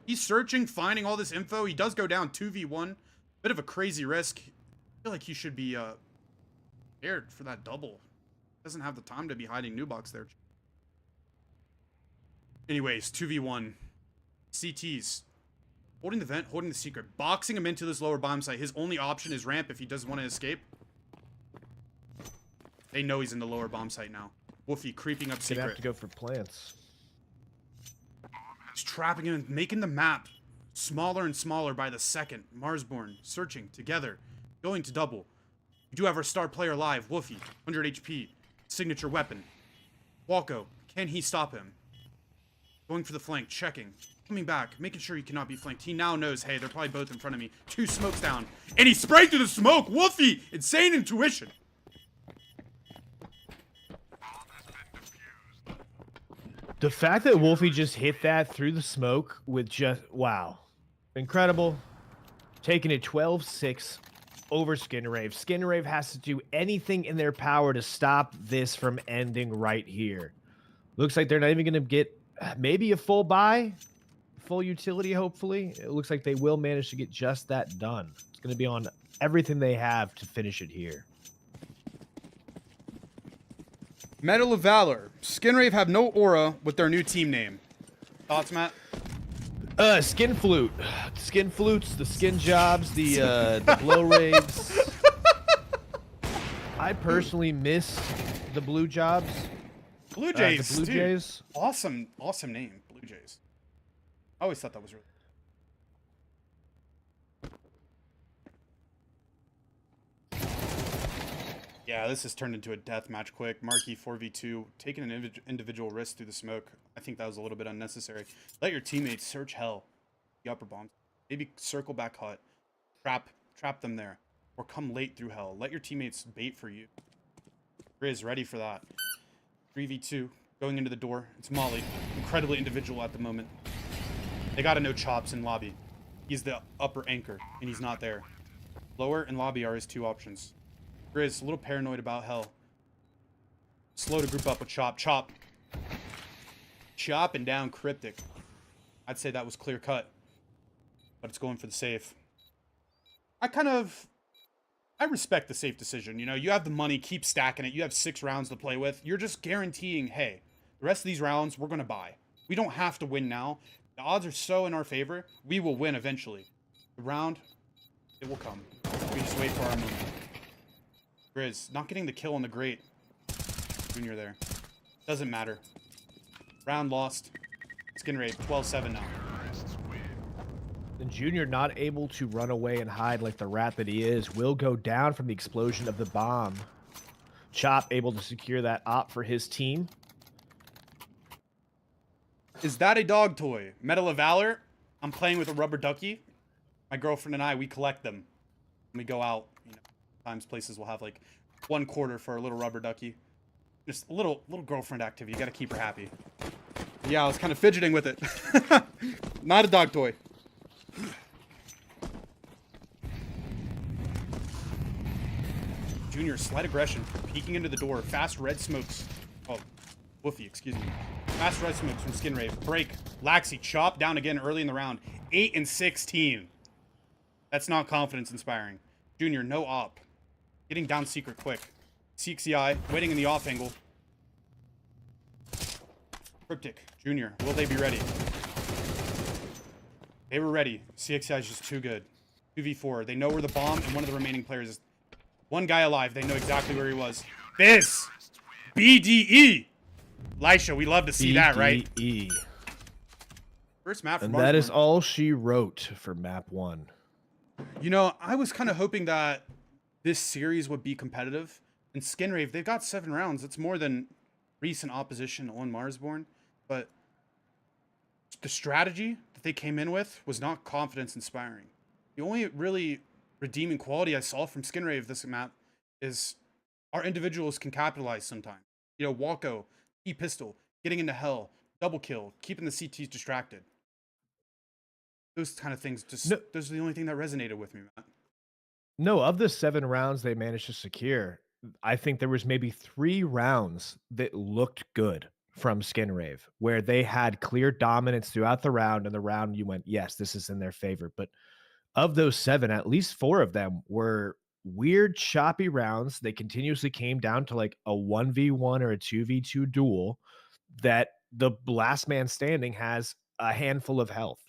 He's searching, finding all this info. He does go down 2v1. Bit of a crazy risk. I feel like he should be prepared for that double. Doesn't have the time to be hiding new box there. Anyways, 2v1. CTs. Holding the vent, holding the secret. Boxing him into this lower bomb site. His only option is ramp if he doesn't want to escape. They know he's in the lower bomb site now. Wolfie creeping up Gonna have secret. to go for plants. He's trapping him and making the map smaller and smaller by the second. Marsborne searching together, going to double. We do have our star player live. Wolfie, 100 HP, signature weapon. Walko, can he stop him? Going for the flank, checking. Coming back, making sure he cannot be flanked. He now knows, hey, they're probably both in front of me. 2 smokes down. And he sprayed through the smoke! Wolfie! Insane intuition! The fact that Wolfie just hit that through the smoke with just, wow. Incredible. Taking it 12-6 over Skinrave. Skinrave has to do anything in their power to stop this from ending right here. Looks like they're not even going to get maybe a full buy, full utility, hopefully. It looks like they will manage to get just that done. It's going to be on everything they have to finish it here. Medal of Valor. Skinrave have no aura with their new team name. Thoughts, Matt? Skin flute. Skin flutes, the skin jobs, the blow raids. I personally miss the blue jobs. Blue Jays. The Blue dude. Jays. Awesome name. Blue Jays. I always thought that was really. Yeah, this has turned into a death match quick. Marquee 4v2, taking an individual risk through the smoke. I think that was a little bit unnecessary. Let your teammates search hell. The upper bombs. Maybe circle back hut. Trap them there. Or come late through hell. Let your teammates bait for you. Grizz ready for that. 3v2. Going into the door. It's Molly. Incredibly individual at the moment. They gotta know Chops in lobby. He's the upper anchor, and he's not there. Lower and lobby are his 2 options. Grizz, a little paranoid about hell. Slow to group up with Chop. Chopping down Cryptic. I'd say that was clear cut. But it's going for the safe. I respect the safe decision. You know, you have the money, keep stacking it. You have 6 rounds to play with. You're just guaranteeing, hey, the rest of these rounds, we're going to buy. We don't have to win now. The odds are so in our favor. We will win eventually. The round, it will come. We just wait for our moment. Grizz, not getting the kill on the Great. Junior there. Doesn't matter. Round lost. Skinrave, 12-7 now. And Junior, not able to run away and hide like the rat that he is, will go down from the explosion of the bomb. Chop able to secure that op for his team. Is that a dog toy? Medal of Valor? I'm playing with a rubber ducky. My girlfriend and I, we collect them. When we go out, you know, sometimes places will have like 1/4 for a little rubber ducky. Just a little girlfriend activity. You gotta keep her happy. Yeah, I was kind of fidgeting with it. Not a dog toy. Junior, slight aggression, peeking into the door. Fast red smokes. Oh, Woofy, excuse me. Fast red smokes from Skinrave. Break. Laxi, chop down again early in the round. 8-16. That's not confidence inspiring. Junior, no op. Getting down secret quick. CXCI, waiting in the off angle. Cryptic, Junior, will they be ready? They were ready. CXCI is just too good. 2v4. They know where the bomb and one of the remaining players is. One guy alive. They know exactly where he was. This! BDE! Lisha, we love to see that, right? BDE. First map from And that is Marsborne. all she wrote for map 1. You know, I was kind of hoping that this series would be competitive. And Skinrave, they've got 7 rounds. It's more than recent opposition on Marsborne. But the strategy that they came in with was not confidence inspiring. The only really redeeming quality I saw from Skinrave this map is our individuals can capitalize sometimes. You know, Walko, E-Pistol, getting into hell, double kill, keeping the CTs distracted. Those kind of things, those are the only thing that resonated with me, Matt. No, of the 7 rounds they managed to secure, I think there was maybe 3 rounds that looked good from Skinrave, where they had clear dominance throughout the round, and the round you went, yes, this is in their favor. But of those 7, at least 4 of them were weird, choppy rounds. They continuously came down to like a 1v1 or a 2v2 duel that the last man standing has a handful of health.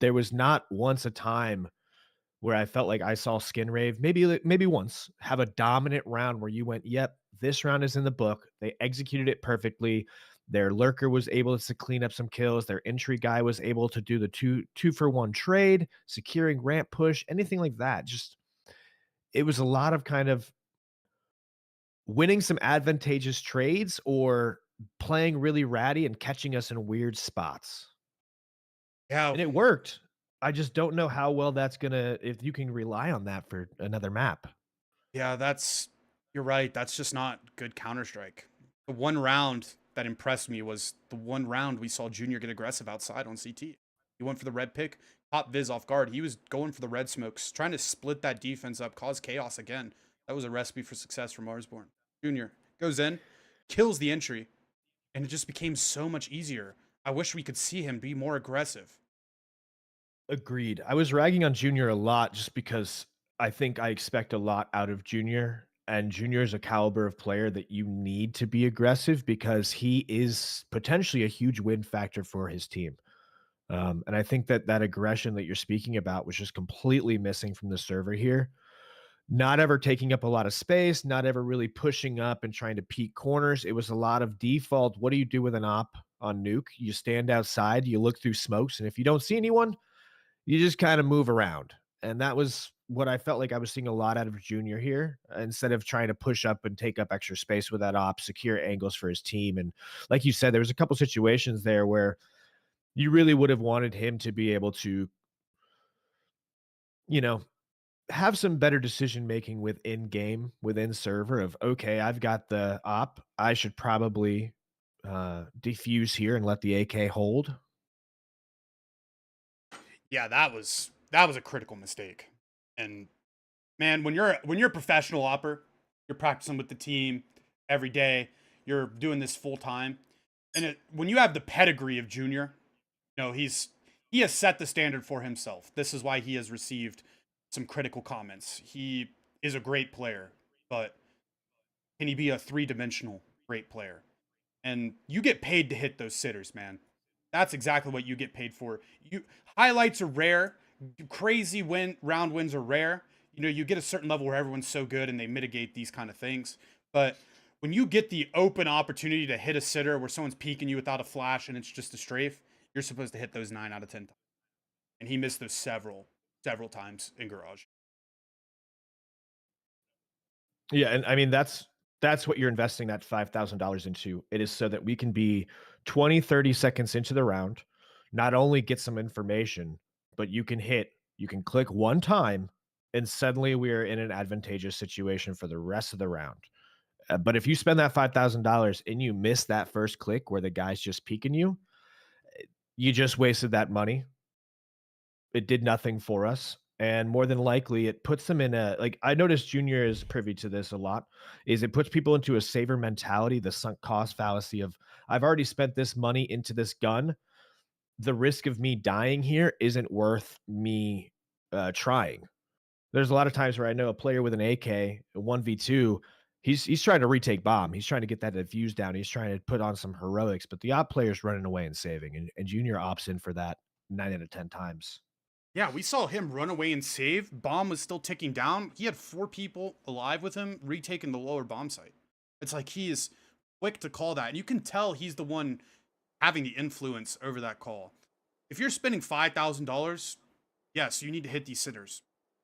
There was not once a time where I felt like I saw Skinrave maybe once have a dominant round where you went, "Yep, this round is in the book." They executed it perfectly. Their lurker was able to clean up some kills. Their entry guy was able to do the two for one trade, securing ramp push, anything like that. Just it was a lot of kind of winning some advantageous trades or playing really ratty and catching us in weird spots. Yeah, And it worked. I just don't know how well that's gonna if you can rely on that for another map. yeah, you're right. That's just not good Counter Strike. The one round that impressed me was the one round we saw Junior get aggressive outside on CT. He went for the red pick, caught Viz off guard. He was going for the red smokes, trying to split that defense up, cause chaos again. That was a recipe for success for Marsborne. Junior goes in, kills the entry, and it just became so much easier. I wish we could see him be more aggressive. Agreed. I was ragging on Junior a lot just because I think I expect a lot out of Junior, and Junior is a caliber of player that you need to be aggressive because he is potentially a huge win factor for his team. And I think that that aggression that you're speaking about was just completely missing from the server here. Not ever taking up a lot of space, not ever really pushing up and trying to peek corners. It was a lot of default. What do you do with an op on nuke? You stand outside, you look through smokes, and if you don't see anyone, you just kind of move around. And that was what I felt like I was seeing a lot out of Junior here, instead of trying to push up and take up extra space with that op, secure angles for his team. And like you said, there was a couple situations there where you really would have wanted him to be able to, you know, have some better decision making within game, within server of, okay, I've got the op. I should probably defuse here and let the AK hold. Yeah, that was a critical mistake. And man, when you're a professional opper, you're practicing with the team every day. You're doing this full time, and when you have the pedigree of Junior, he has set the standard for himself. This is why he has received some critical comments. He is a great player, but can he be a three-dimensional great player? And you get paid to hit those sitters, man. That's exactly what you get paid for. You highlights are rare, crazy round wins are rare. You get a certain level where everyone's so good and they mitigate these kind of things. But when you get the open opportunity to hit a sitter where someone's peeking you without a flash and it's just a strafe, you're supposed to hit those 9 out of 10 times. And he missed those several times in garage. Yeah, and I mean that's what you're investing that $5,000 into. It is so that we can be 20, 30 seconds into the round, not only get some information, but you can click one time and suddenly we're in an advantageous situation for the rest of the round. But if you spend that $5,000 and you miss that first click where the guy's just peeking you, you just wasted that money. It did nothing for us, and more than likely, it puts them in a like, I noticed Junior is privy to this a lot, is it puts people into a saver mentality, the sunk cost fallacy of, "I've already spent this money into this gun. The risk of me dying here isn't worth me, trying." There's a lot of times where I know a player with an AK, a 1v2, he's trying to retake bomb, he's trying to get that defuse down, he's trying to put on some heroics, but the op player's running away and saving, and Junior opts in for that 9 out of 10 times. Yeah, we saw him run away and save. Bomb was still ticking down. He had 4 people alive with him, retaking the lower bomb site. It's like he is quick to call that. And you can tell he's the one having the influence over that call. If you're spending $5,000, yes, you need to hit these sitters.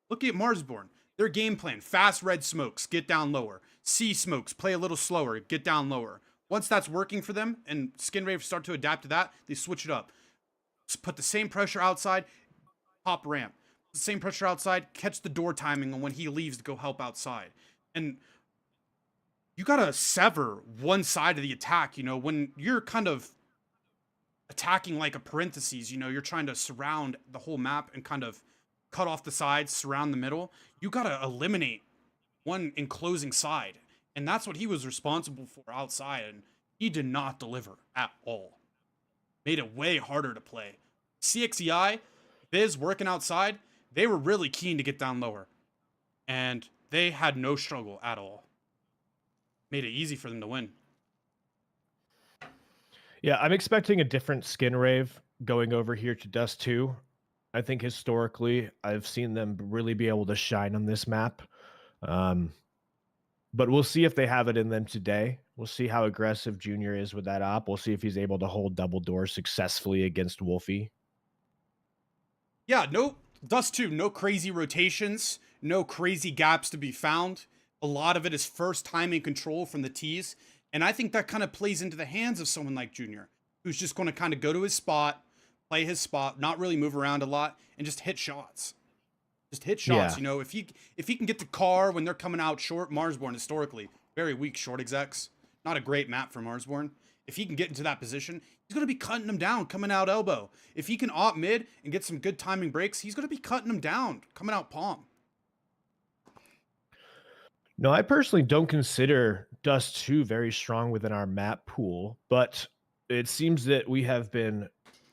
Look at Marsborne. Their game plan: fast red smokes, get down lower. C smokes, play a little slower, get down lower. Once that's working for them and Skinrave start to adapt to that, they switch it up. Just put the same pressure outside, pop ramp. The same pressure outside, catch the door timing on when he leaves to go help outside. And you gotta sever one side of the attack, when you're kind of attacking like a parentheses, you're trying to surround the whole map and kind of cut off the sides, surround the middle. You gotta eliminate one enclosing side. And that's what he was responsible for outside. And he did not deliver at all. Made it way harder to play. CXEI, Biz working outside, they were really keen to get down lower. And they had no struggle at all. Made it easy for them to win. Yeah, I'm expecting a different skin rave going over here to Dust 2. I think historically, I've seen them really be able to shine on this map. Um, but we'll see if they have it in them today. We'll see how aggressive Junior is with that op. We'll see if he's able to hold double doors successfully against Wolfie. Yeah, no Dust 2, no crazy rotations, no crazy gaps to be found. A lot of it is first timing control from the tees. And I think that kind of plays into the hands of someone like Junior, who's just going to kind of go to his spot, play his spot, not really move around a lot, and just hit shots. Just hit shots. Yeah. You know, if he can get the car when they're coming out short, Marsborne historically very weak short execs. Not a great map for Marsborne. If he can get into that position, he's going to be cutting them down coming out elbow. If he can op mid and get some good timing breaks, he's going to be cutting them down coming out palm. No, I personally don't consider Dust 2 very strong within our map pool, but it seems that we have been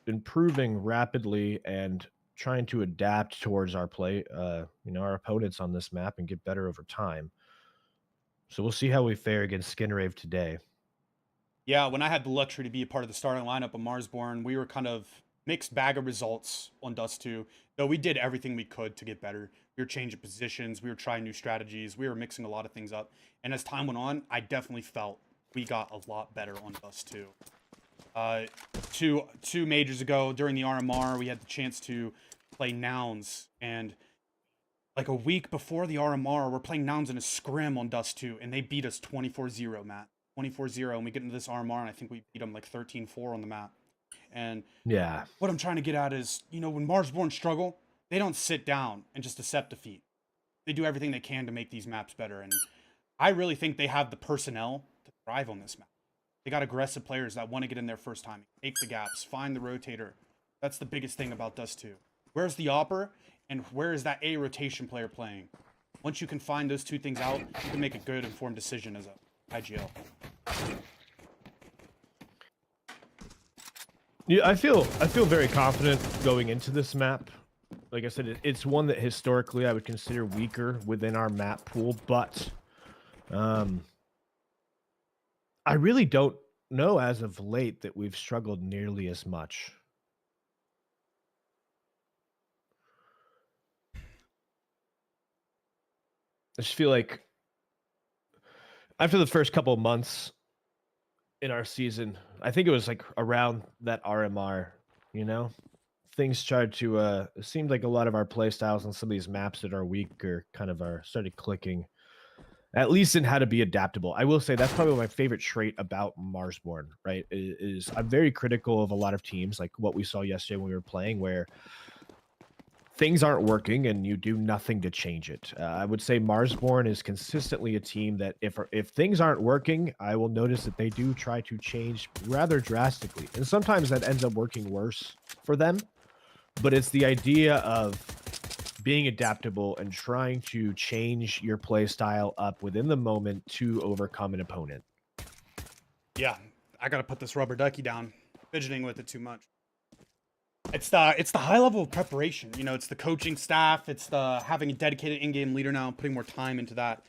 improving rapidly and trying to adapt towards our play, our opponents on this map and get better over time. So we'll see how we fare against Skinrave today. Yeah, when I had the luxury to be a part of the starting lineup of Marsborne, we were kind of mixed bag of results on Dust 2. Though we did everything we could to get better. We were changing positions, we were trying new strategies, we were mixing a lot of things up. And as time went on, I definitely felt we got a lot better on Dust 2. Two majors ago during the RMR, we had the chance to play Nouns, and like a week before the RMR, we're playing Nouns in a scrim on Dust 2, and they beat us 24-0, Matt. 24-0, and we get into this RMR, and I think we beat them like 13-4 on the map. And Yeah. what I'm trying to get at is, you know, when Marsborne struggle, they don't sit down and just accept defeat. They do everything they can to make these maps better, and I really think they have the personnel to thrive on this map. They got aggressive players that want to get in there first time, take the gaps, find the rotator. That's the biggest thing about Dust 2. Where's the opper, and where is that A rotation player playing? Once you can find those two things out, you can make a good informed decision as a IGL. Yeah, I feel very confident going into this map. Like I said, it's one that historically I would consider weaker within our map pool, but I really don't know as of late that we've struggled nearly as much. I just feel like after the first couple of months in our season, I think it was like around that RMR, you know, things started to it seemed like a lot of our play styles on some of these maps that are weaker kind of are started clicking, at least in how to be adaptable. I will say that's probably my favorite trait about Marsborne, right? Is I'm very critical of a lot of teams, like what we saw yesterday when we were playing, where things aren't working and you do nothing to change it. I would say Marsborne is consistently a team that if things aren't working, I will notice that they do try to change rather drastically. And sometimes that ends up working worse for them. But it's the idea of being adaptable and trying to change your play style up within the moment to overcome an opponent. Yeah, I gotta put this rubber ducky down. Fidgeting with it too much. It's the high level of preparation. You know, it's the coaching staff. It's the having a dedicated in-game leader now, putting more time into that.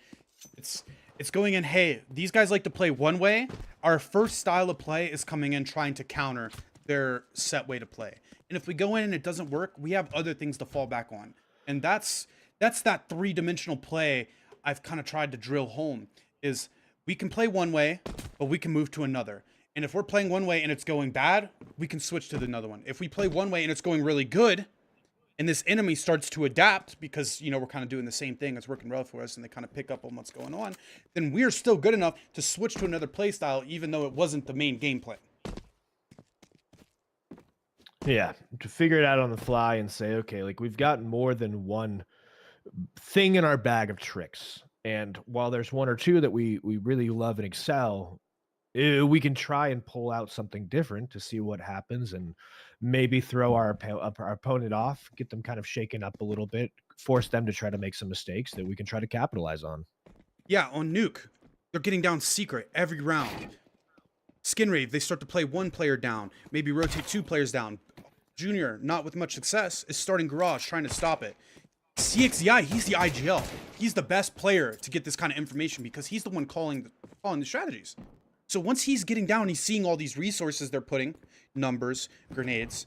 It's going in. Hey, these guys like to play one way. Our first style of play is coming in trying to counter their set way to play. And if we go in and it doesn't work, we have other things to fall back on. And that's that three-dimensional play I've kind of tried to drill home. Is we can play one way, but we can move to another. And if we're playing one way and it's going bad, we can switch to another one. If we play one way and it's going really good, and this enemy starts to adapt because, you know, we're kind of doing the same thing, it's working well for us, and they kind of pick up on what's going on, then we're still good enough to switch to another play style, even though it wasn't the main gameplay. Yeah, to figure it out on the fly and say, okay, like we've got more than one thing in our bag of tricks. And while there's one or two that we really love and excel, we can try and pull out something different to see what happens and maybe throw our opponent off, get them kind of shaken up a little bit, force them to try to make some mistakes that we can try to capitalize on. Yeah, on Nuke, they're getting down secret every round. Skinrave, they start to play one player down, maybe rotate two players down. Junior, not with much success, is starting Garage, trying to stop it. CXEI, he's the IGL. He's the best player to get this kind of information because he's the one calling the strategies. So once he's getting down, he's seeing all these resources they're putting, numbers, grenades.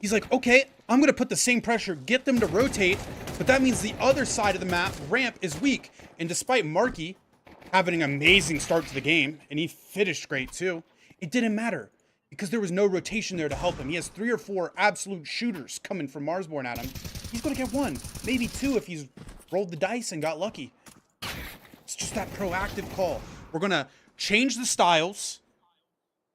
He's like, okay, I'm going to put the same pressure, get them to rotate, but that means the other side of the map, ramp, is weak. And despite Marky having an amazing start to the game, and he finished great too, it didn't matter because there was no rotation there to help him. He has 3 or 4 absolute shooters coming from Marsborne at him. He's going to get 1, maybe 2 if he's rolled the dice and got lucky. It's just that proactive call. We're going to change the styles.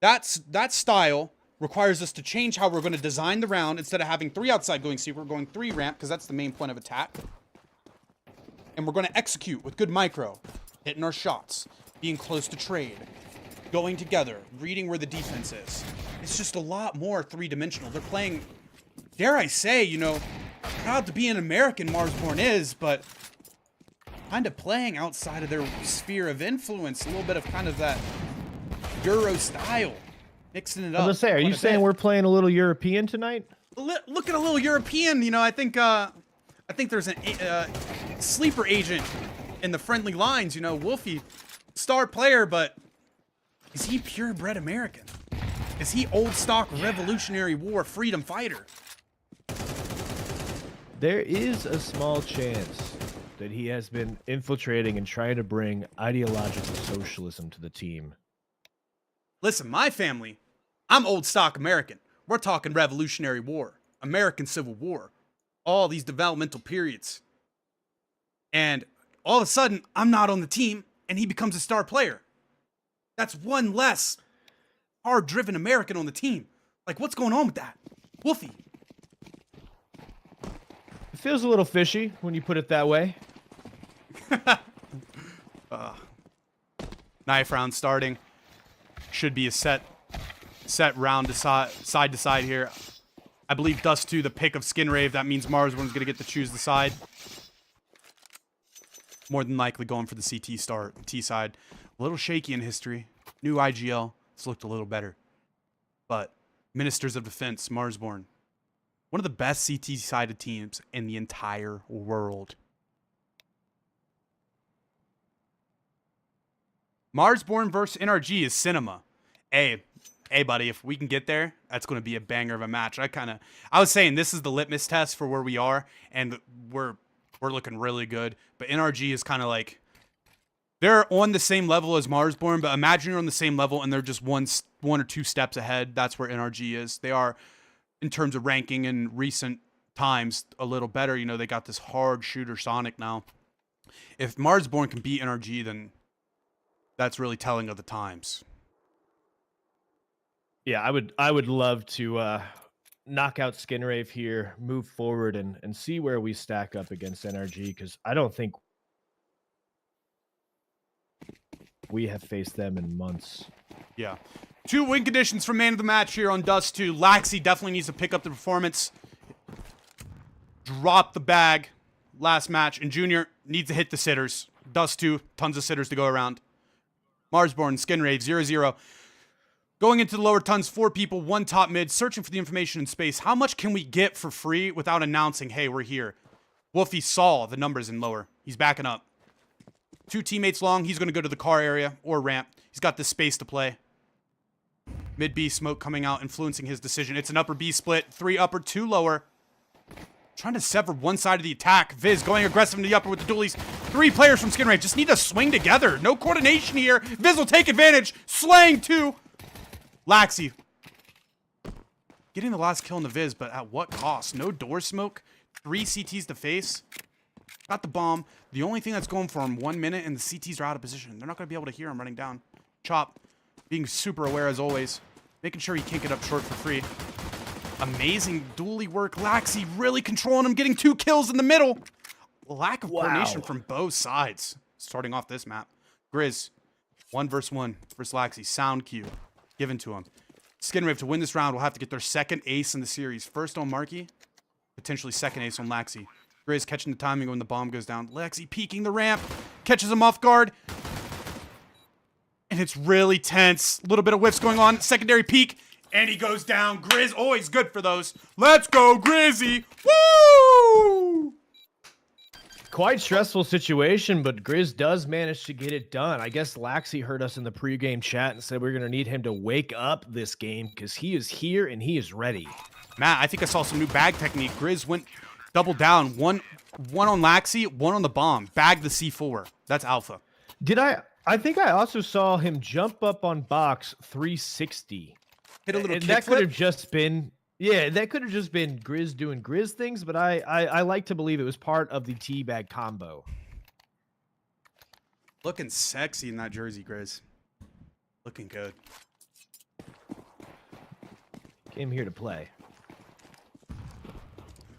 That style requires us to change how we're going to design the round. Instead of having 3 outside going C, we're going 3 ramp because that's the main point of attack. And we're going to execute with good micro, hitting our shots, being close to trade, going together, reading where the defense is. It's just a lot more 3-dimensional. They're playing, dare I say, you know, proud to be an American Marsborne is, but kind of playing outside of their sphere of influence. A little bit of kind of that Euro style. Mixing it up. I was gonna say, are you saying we're playing a little European tonight? Look at a little European. You know, I think there's a sleeper agent in the friendly lines. You know, Wolfie, star player, but is he purebred American? Is he old stock Revolutionary War freedom fighter? There is a small chance that he has been infiltrating and trying to bring ideological socialism to the team. Listen, my family, I'm old stock American. We're talking Revolutionary War, American Civil War, all these developmental periods. And all of a sudden, I'm not on the team, and he becomes a star player. That's one less hard-driven American on the team. Like, what's going on with that? Wolfie. It feels a little fishy when you put it that way. Knife round starting. Should be a set round to side to side here. I believe Dust 2, the pick of Skinrave. That means Marsborne's going to get to choose the side. More than likely going for the CT start, T side. A little shaky in history. New IGL. It's looked a little better. But Ministers of Defense, Marsborne. One of the best CT-sided teams in the entire world. Marsborne versus NRG is cinema. Hey, buddy, if we can get there, that's going to be a banger of a match. I was saying this is the litmus test for where we are, and we're looking really good. But NRG is kind of like, they're on the same level as Marsborne, but imagine you're on the same level and they're just one or 2 steps ahead. That's where NRG is. They are, in terms of ranking in recent times, a little better. You know, they got this hard shooter Sonic now. If Marsborne can beat NRG, then that's really telling of the times. Yeah, I would love to knock out Skinrave here, move forward, and see where we stack up against NRG, because I don't think we have faced them in months. Yeah. 2 win conditions for man of the match here on Dust 2. Laxi definitely needs to pick up the performance. Drop the bag last match. And Junior needs to hit the sitters. Dust 2, tons of sitters to go around. Marsborne, Skinrave, 0-0. Going into the lower tons, 4 people, 1 top mid, searching for the information in space. How much can we get for free without announcing, hey, we're here? Wolfie saw the numbers in lower. He's backing up. 2 teammates long. He's going to go to the car area or ramp. He's got this space to play. Mid B smoke coming out, influencing his decision. It's an upper B split. 3 upper, 2 lower. Trying to sever one side of the attack. Viz going aggressive into the upper with the dualies. 3 players from Skinrave just need to swing together. No coordination here. Viz will take advantage. Slaying 2. Laxi getting the last kill in the Viz, but at what cost? No door smoke. 3 CTs to face. Got the bomb. The only thing that's going for him, 1 minute, and the CTs are out of position. They're not going to be able to hear him running down. Chop, being super aware as always. Making sure he can't get up short for free. Amazing dually work. Laxi really controlling him, getting 2 kills in the middle. Lack of coordination from both sides. Starting off this map. Grizz, 1 versus 1 versus Laxi. Sound cue given to him. Skinrave to win this round will have to get their 2nd ace in the series. First on Marky, potentially 2nd ace on Laxi. Grizz catching the timing when the bomb goes down. Laxi peeking the ramp, catches him off guard. And it's really tense. A little bit of whiffs going on. Secondary peek. And he goes down. Grizz, always good for those. Let's go, Grizzy. Woo! Quite stressful situation, but Grizz does manage to get it done. I guess Laxi heard us in the pregame chat and said we're going to need him to wake up this game because he is here and he is ready. Matt, I think I saw some new bag technique. Grizz went double down. One on Laxi, one on the bomb. Bag the C4. That's alpha. Did I think I also saw him jump up on box 360. Hit a little And that could kickflip. have just been, yeah, that could have just been Grizz doing Grizz things, but I like to believe it was part of the teabag combo. Looking sexy in that jersey, Grizz. Looking good. Came here to play.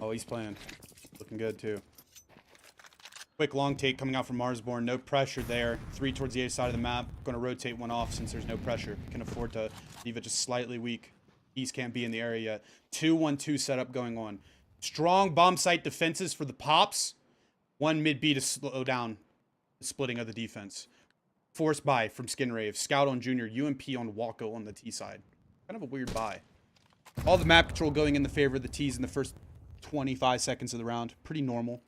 Oh, he's playing. Looking good, too. Quick long take coming out from Marsborne. No pressure there. 3 towards the A side of the map. Going to rotate one off since there's no pressure. Can afford to leave it just slightly weak. East can't be in the area yet. 2-1-2 setup going on. Strong bomb site defenses for the pops. One mid B to slow down the splitting of the defense. Forced buy from Skinrave. Scout on Junior. UMP on Walko on the T side. Kind of a weird buy. All the map control going in the favor of the T's in the first 25 seconds of the round. Pretty normal.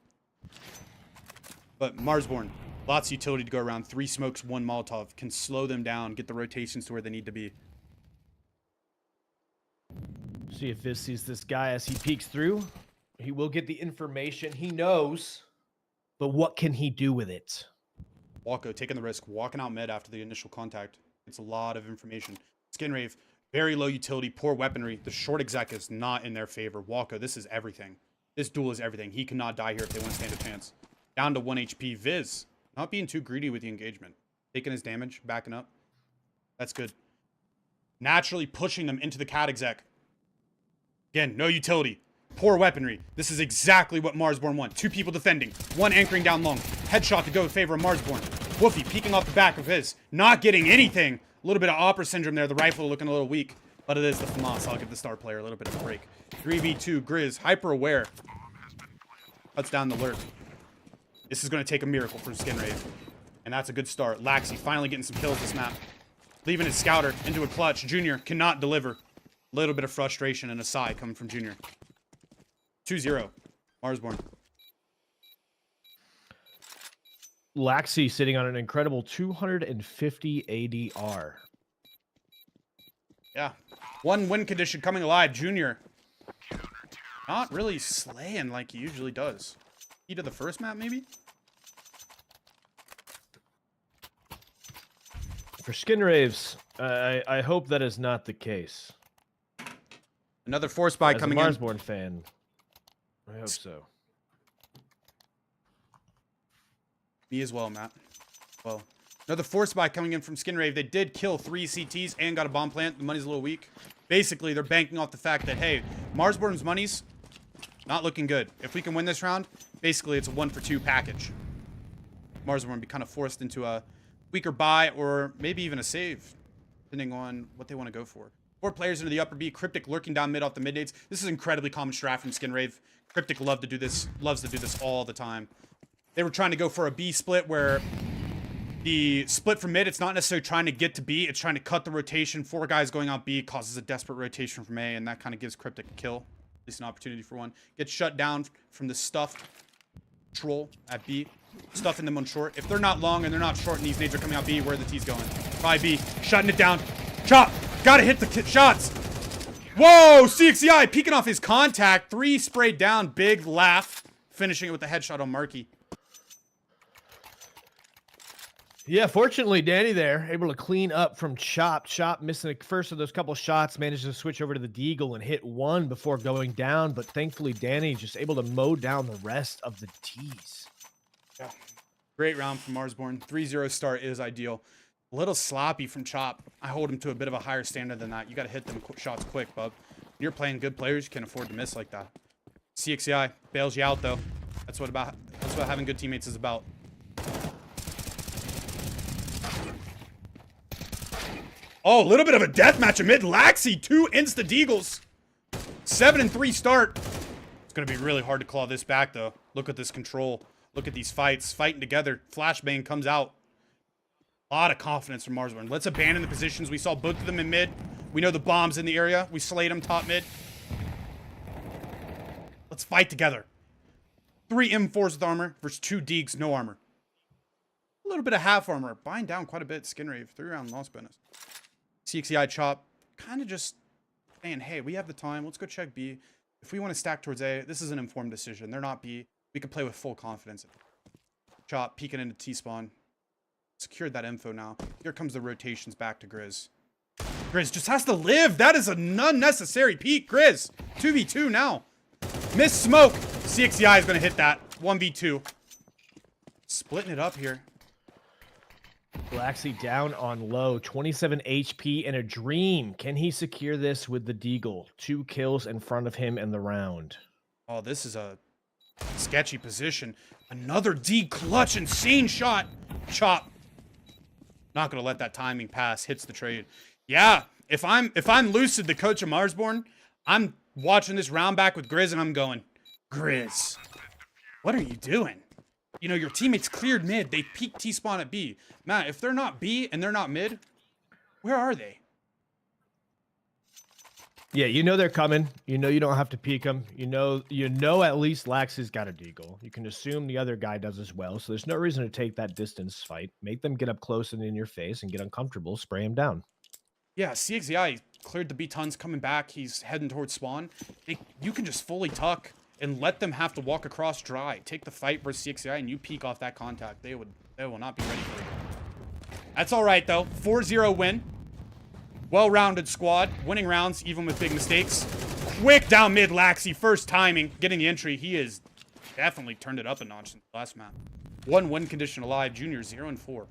But Marsborne, lots of utility to go around. 3 smokes, 1 Molotov. Can slow them down, get the rotations to where they need to be. See if this sees this guy as he peeks through. He will get the information he knows, but what can he do with it? Walko taking the risk, walking out mid after the initial contact. It's a lot of information. Skinrave, very low utility, poor weaponry. The short exec is not in their favor. Walko, this is everything. This duel is everything. He cannot die here if they want to stand a chance. Down to 1 HP. Viz, not being too greedy with the engagement. Taking his damage, backing up. That's good. Naturally pushing them into the cat exec. Again, no utility. Poor weaponry. This is exactly what Marsborne wants. 2 people defending. 1 anchoring down long. Headshot to go in favor of Marsborne. Woofy peeking off the back of his. Not getting anything. A little bit of opera syndrome there. The rifle looking a little weak. But it is the FAMAS. I'll give the star player a little bit of a break. 3v2. Grizz. Hyper aware. Cuts down the lurk. This is going to take a miracle from Skinrave. And that's a good start. Laxi finally getting some kills this map. Leaving his scouter into a clutch. Junior cannot deliver. A little bit of frustration and a sigh coming from Junior. 2-0. Marsborne. Laxi sitting on an incredible 250 ADR. Yeah. 1 win condition coming alive. Junior. Not really slaying like he usually does. Key to the first map, maybe? For Skinraves, I hope that is not the case. Another force buy As coming a in. Marsborne fan, I hope so. Me as well, Matt. Well, another force buy coming in from Skinrave. They did kill 3 CTs and got a bomb plant. The money's a little weak. Basically, they're banking off the fact that, hey, Marsborne's money's not looking good. If we can win this round, basically it's a 1-for-2 package. Marsborne be kind of forced into a weaker buy or maybe even a save, depending on what they want to go for. 4 players into the upper B. Cryptic lurking down mid off the mid nades. This is incredibly common strat from Skinrave. Cryptic loves to do this all the time. They were trying to go for a B split where the split from mid, it's not necessarily trying to get to B, it's trying to cut the rotation. 4 guys going out B causes a desperate rotation from A, and that kind of gives Cryptic a kill. At least an opportunity for one. Gets shut down from the stuffed troll at B. Stuffing them on short. If they're not long and they're not short and these nades are coming out B, where are the T's going? Probably B. Shutting it down. Chop! Gotta hit the shots! Whoa! CXCI peeking off his contact. 3 sprayed down. Big laugh. Finishing it with a headshot on Markey. Yeah, fortunately, Danny there, able to clean up from Chop. Chop missing the first of those couple shots, managed to switch over to the Deagle and hit 1 before going down, but thankfully Danny just able to mow down the rest of the T's. Yeah. Great round from Marsborne. 3-0 start is ideal. A little sloppy from Chop. I hold him to a bit of a higher standard than that. You got to hit them shots quick, bub. When you're playing good players, you can't afford to miss like that. CXCI bails you out, though. That's what having good teammates is about. Oh, a little bit of a death match amid Laxi. 2 insta deagles. 7-3 start. It's going to be really hard to claw this back, though. Look at this control. Look at these fights. Fighting together. Flashbang comes out. A lot of confidence from Marsborne. Let's abandon the positions. We saw both of them in mid. We know the bomb's in the area. We slayed them top mid. Let's fight together. 3 M4s with armor versus 2 Deags, no armor. A little bit of half armor. Buying down quite a bit. Skinrave. 3-round loss bonus. CXCI Chop. Kind of just saying, hey, we have the time. Let's go check B. If we want to stack towards A, this is an informed decision. They're not B. We can play with full confidence. Chop, peeking into T-spawn. Secured that info now. Here comes the rotations back to Grizz. Grizz just has to live. That is an unnecessary peek. Grizz, 2v2 now. Miss smoke. CXCI is going to hit that. 1v2. Splitting it up here. Laxi down on low, 27 HP and a dream. Can he secure this with the Deagle? 2 kills in front of him in the round. Oh, this is a sketchy position. Another D clutch, insane shot. Chop. Not gonna let that timing pass. Hits the trade. Yeah, if I'm Lucid, the coach of Marsborne, I'm watching this round back with Grizz and I'm going, Grizz, what are you doing? You know, your teammates cleared mid. They peeked T-spawn at B. Matt, if they're not B and they're not mid, where are they? Yeah, you know they're coming. You know you don't have to peek them. You know at least Laxi's got a deagle. You can assume the other guy does as well. So there's no reason to take that distance fight. Make them get up close and in your face and get uncomfortable. Spray him down. Yeah, CXCI cleared the B tons coming back. He's heading towards spawn. You can just fully tuck and let them have to walk across dry. Take the fight versus CXCI and you peek off that contact. They will not be ready for you. That's all right though. 4-0 win. Well-rounded squad, winning rounds even with big mistakes. Quick down mid Laxi, first timing, getting the entry. He has definitely turned it up a notch since the last map. 1 win condition alive, Junior 0-4.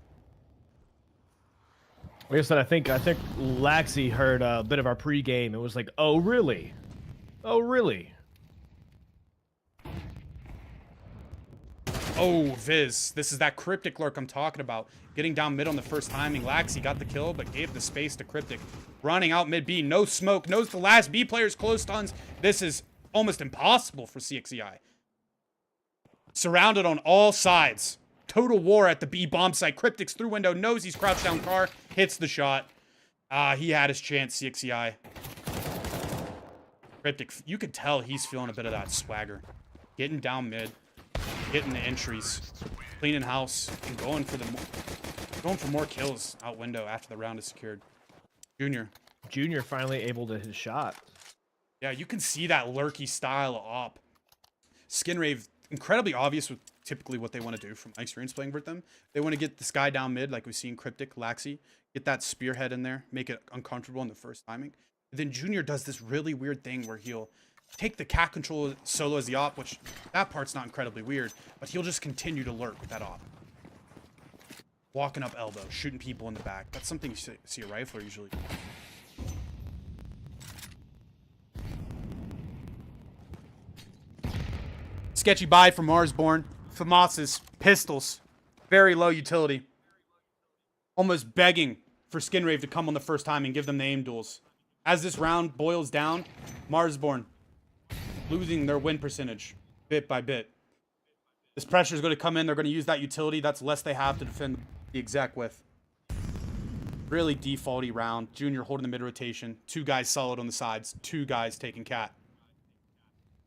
Like I said, I think Laxi heard a bit of our pregame. It was like, oh really? Oh really? Oh, Viz. This is that Cryptic lurk I'm talking about. Getting down mid on the first timing. Laxi got the kill, but gave the space to Cryptic. Running out mid B. No smoke. Knows the last B player's close stuns. This is almost impossible for CXCI. Surrounded on all sides. Total war at the B bomb site. Cryptic's through window. Knows he's crouched down car. Hits the shot. He had his chance, CXCI. Cryptic, you could tell he's feeling a bit of that swagger. Getting down mid. Getting the entries, cleaning house, and going for more kills out window after the round is secured. Junior Finally able to his shot. Yeah, you can see that lurky style of op. Skinrave, incredibly obvious with typically what they want to do from my experience playing with them. They want to get this guy down mid, like we've seen Cryptic, Laxi, get that spearhead in there, make it uncomfortable in the first timing. And then Junior does this really weird thing where he'll take the cat control solo as the op, which that part's not incredibly weird, but he'll just continue to lurk with that op. Walking up elbow, shooting people in the back. That's something you see a rifler usually do. Sketchy buy from Marsborne. Famas's pistols. Very low utility. Almost begging for Skinrave to come on the first time and give them the aim duels. As this round boils down, Marsborne losing their win percentage bit by bit. This pressure is going to come in. They're going to use that utility. That's less they have to defend the exec with. Really defaulty round. Junior holding the mid rotation. 2 guys solid on the sides. 2 guys taking cat.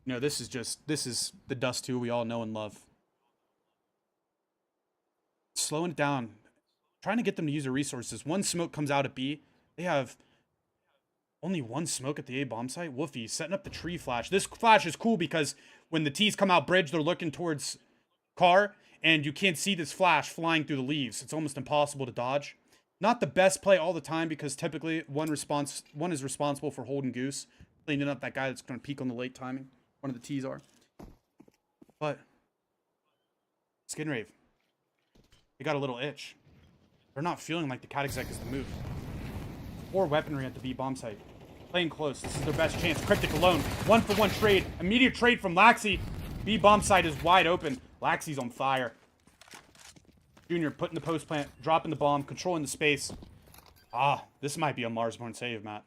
You know, this is the Dust 2 we all know and love. Slowing it down. Trying to get them to use their resources. 1 smoke comes out at B. They have only 1 smoke at the A bomb site. Woofy setting up the tree flash. This flash is cool because when the T's come out bridge, they're looking towards car, and you can't see this flash flying through the leaves. It's almost impossible to dodge. Not the best play all the time because typically one is responsible for holding goose, cleaning up that guy that's going to peek on the late timing. One of the T's are. But Skinrave, they got a little itch. They're not feeling like the cat exec is the move. Or weaponry at the B bomb site. Playing close. This is their best chance. Cryptic alone. 1-for-1 trade. Immediate trade from Laxi. B bomb site is wide open. Laxi's on fire. Junior putting the post plant, dropping the bomb, controlling the space. This might be a Marsborne save, Matt.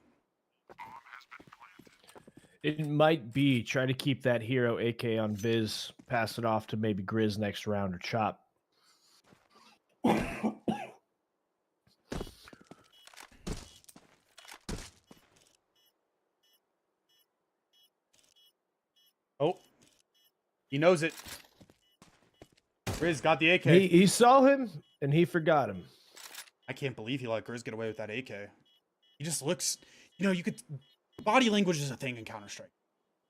It might be. Try to keep that hero AK on Viz. Pass it off to maybe Grizz next round or Chop. Oh, he knows it. Grizz got the AK. He saw him and he forgot him. I can't believe he let Grizz get away with that AK. He just looks, you know, you could Body language is a thing in Counter-Strike,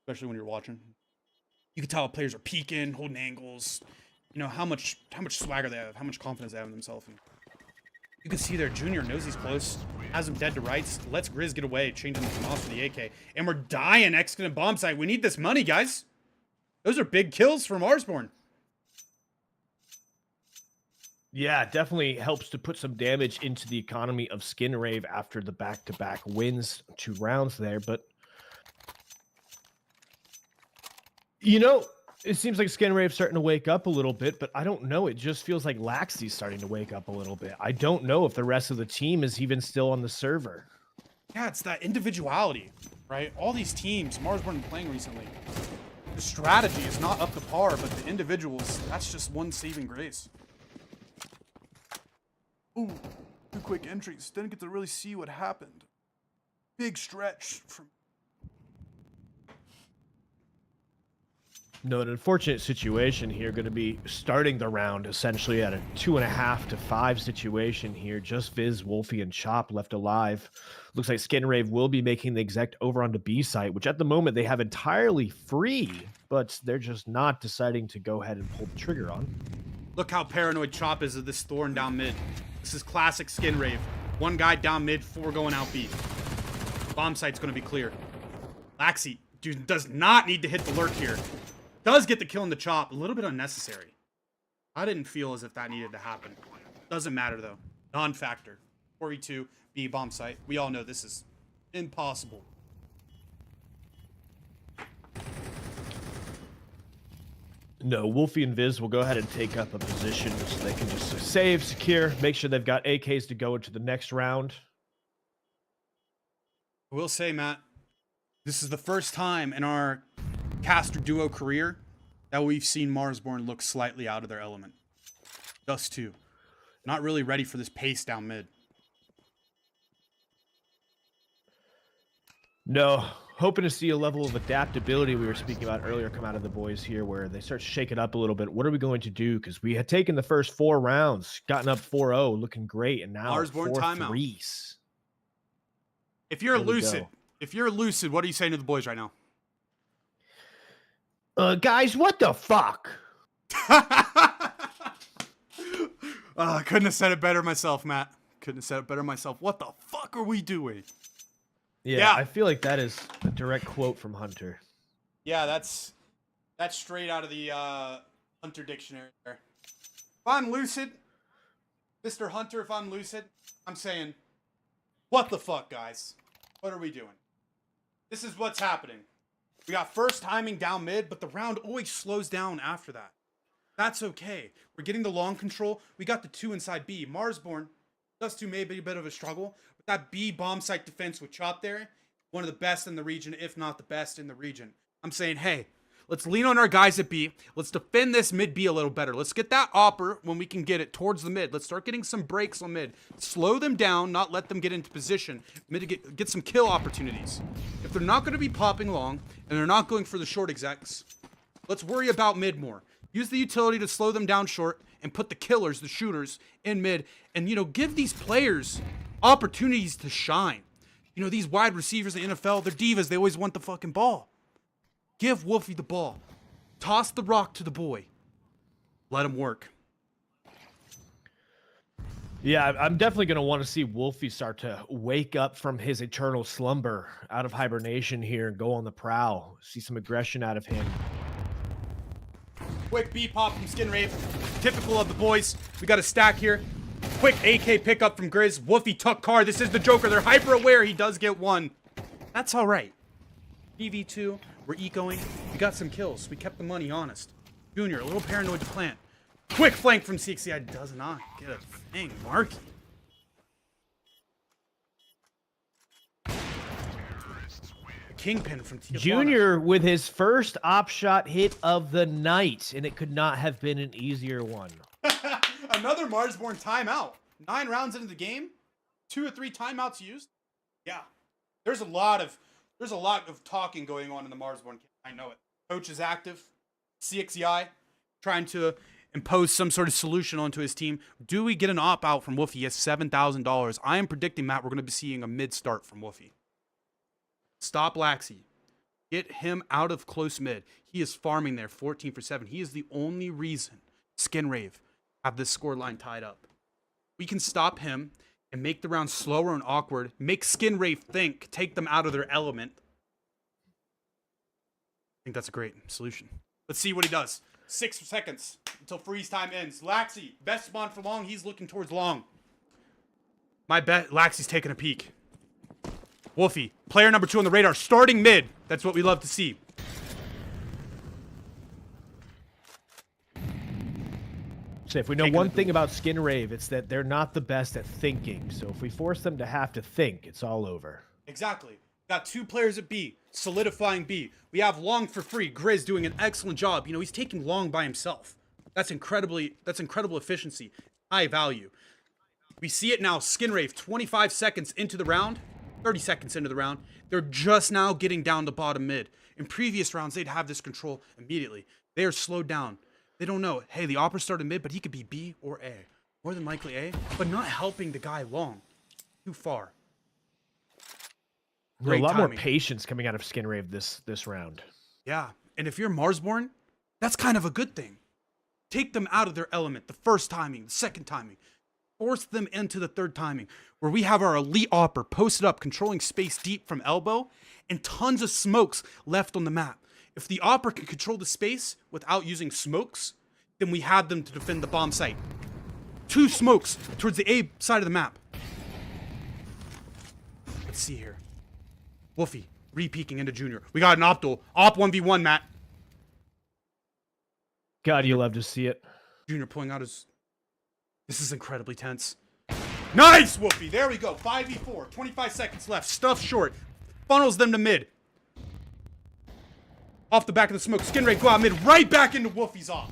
especially when you're watching. You can tell players are peeking, holding angles. You know how much swagger they have, how much confidence they have in themselves. And you can see their Junior knows he's close, has him dead to rights, lets Grizz get away, changing the mouse for the AK, and we're dying exiting bomb site. We need this money, guys. Those are big kills for Marsborne. Yeah, it definitely helps to put some damage into the economy of Skinrave after the back-to-back wins, 2 rounds there. But, you know, it seems like Skinrave's starting to wake up a little bit, but I don't know. It just feels like Laxey's starting to wake up a little bit. I don't know if the rest of the team is even still on the server. Yeah, it's that individuality, right? All these teams, Marsborne been playing recently, the strategy is not up to par, but the individuals, that's just one saving grace. Ooh, 2 quick entries. Didn't get to really see what happened. Big stretch from... No, an unfortunate situation here. Going to be starting the round essentially at a 2.5 to 5 situation here. Just Viz, Wolfie, and Chop left alive. Looks like Skinrave will be making the exec over onto B site, which at the moment they have entirely free, but they're just not deciding to go ahead and pull the trigger on. Look how paranoid Chop is of this Thorn down mid. This is classic Skinrave. 1 guy down mid, 4 going out B. Bomb site's going to be clear. Laxey, dude, does not need to hit the lurk here. Does get the kill in the Chop. A little bit unnecessary. I didn't feel as if that needed to happen. Doesn't matter, though. Non-factor. 4v2, B bomb site. We all know this is impossible. No, Wolfie and Viz will go ahead and take up a position so they can just save, secure, make sure they've got AKs to go into the next round. I will say, Matt, this is the first time in our caster duo career that we've seen Marsborne look slightly out of their element. Just 2. Not really ready for this pace down mid. No, hoping to see a level of adaptability we were speaking about earlier come out of the boys here where they start to shake it up a little bit. What are we going to do? Because we had taken the first 4 rounds, gotten up 4-0, looking great, and now Marsborne 4 timeout. threes. If you're lucid, what are you saying to the boys right now? Guys, what the fuck? I couldn't have said it better myself, Matt. Couldn't have said it better myself. What the fuck are we doing? Yeah, I feel like that is a direct quote from Hunter. Yeah, that's straight out of the Hunter dictionary there. If I'm lucid, Mr. Hunter, if I'm lucid, I'm saying, what the fuck, guys? What are we doing? This is what's happening. We got first timing down mid, but the round always slows down after that. That's okay. We're getting the long control. We got the 2 inside B. Marsborne, Dust 2 may be a bit of a struggle. But that B bomb site defense with Chop there, one of the best in the region, if not the best in the region. I'm saying, hey, let's lean on our guys at B. Let's defend this mid B a little better. Let's get that opper when we can get it towards the mid. Let's start getting some breaks on mid. Slow them down, not let them get into position. Get some kill opportunities. If they're not going to be popping long and they're not going for the short execs, let's worry about mid more. Use the utility to slow them down short and put the killers, the shooters, in mid. And, you know, give these players opportunities to shine. You know, these wide receivers in the NFL, they're divas. They always want the fucking ball. Give Wolfie the ball. Toss the rock to the boy. Let him work. Yeah, I'm definitely going to want to see Wolfie start to wake up from his eternal slumber out of hibernation here and go on the prowl. See some aggression out of him. Quick B pop from Skinrave. Typical of the boys. We got a stack here. Quick AK pickup from Grizz. Wolfie tuck car. This is the Joker. They're hyper aware. He does get 1. That's all right. PV2. We're ecoing. We got some kills. We kept the money honest. Junior, a little paranoid to plant. Quick flank from CXCI. Does not get a thing. Marky. Kingpin from Tijuana. Junior with his first op shot hit of the night, and it could not have been an easier one. Another Marsborne timeout. 9 rounds into the game. 2 or 3 timeouts used. Yeah. There's a lot of talking going on in the Marsborne. I know it. Coach is active. CXEI trying to impose some sort of solution onto his team. Do we get an op out from Wolfie? He has $7,000. I am predicting, Matt, we're going to be seeing a mid start from Wolfie. Stop Laxi. Get him out of close mid. He is farming there, 14 for 7. He is the only reason Skinrave have this score line tied up. We can stop him and make the round slower and awkward. Make Skinrave think. Take them out of their element. I think that's a great solution. Let's see what he does. 6 seconds until freeze time ends. Laxi, best spawn for long. He's looking towards long. My bet, Laxi's taking a peek. Wolfie, player number 2 on the radar, starting mid. That's what we love to see. So if we know one thing about Skinrave, it's that they're not the best at thinking. So if we force them to have to think, it's all over. Exactly. Got 2 players at B, solidifying B. We have long for free. Grizz doing an excellent job. You know, he's taking long by himself. That's incredible efficiency. High value. We see it now. Skinrave, 25 seconds into the round. 30 seconds into the round. They're just now getting down to bottom mid. In previous rounds, they'd have this control immediately. They are slowed down. They don't know. Hey, the Opera started mid, but he could be B or A. More than likely A, but not helping the guy long. Too far. A lot more patience coming out of Skinrave this round. Yeah, and if you're Marsborne, that's kind of a good thing. Take them out of their element. The first timing, the second timing. Force them into the third timing, where we have our elite Opera posted up, controlling space deep from elbow, and tons of smokes left on the map. If the Opera can control the space without using smokes, then we have them to defend the bomb site. 2 smokes towards the A side of the map. Let's see here. Wolfie, re-peeking into Junior. We got an Optal. Op 1v1, Matt. God, you love to see it. Junior pulling out his... This is incredibly tense. Nice, Wolfie. There we go. 5v4. 25 seconds left. Stuff short. Funnels them to mid. Off the back of the smoke. Skinrave go out mid. Right back into Wolfie's off.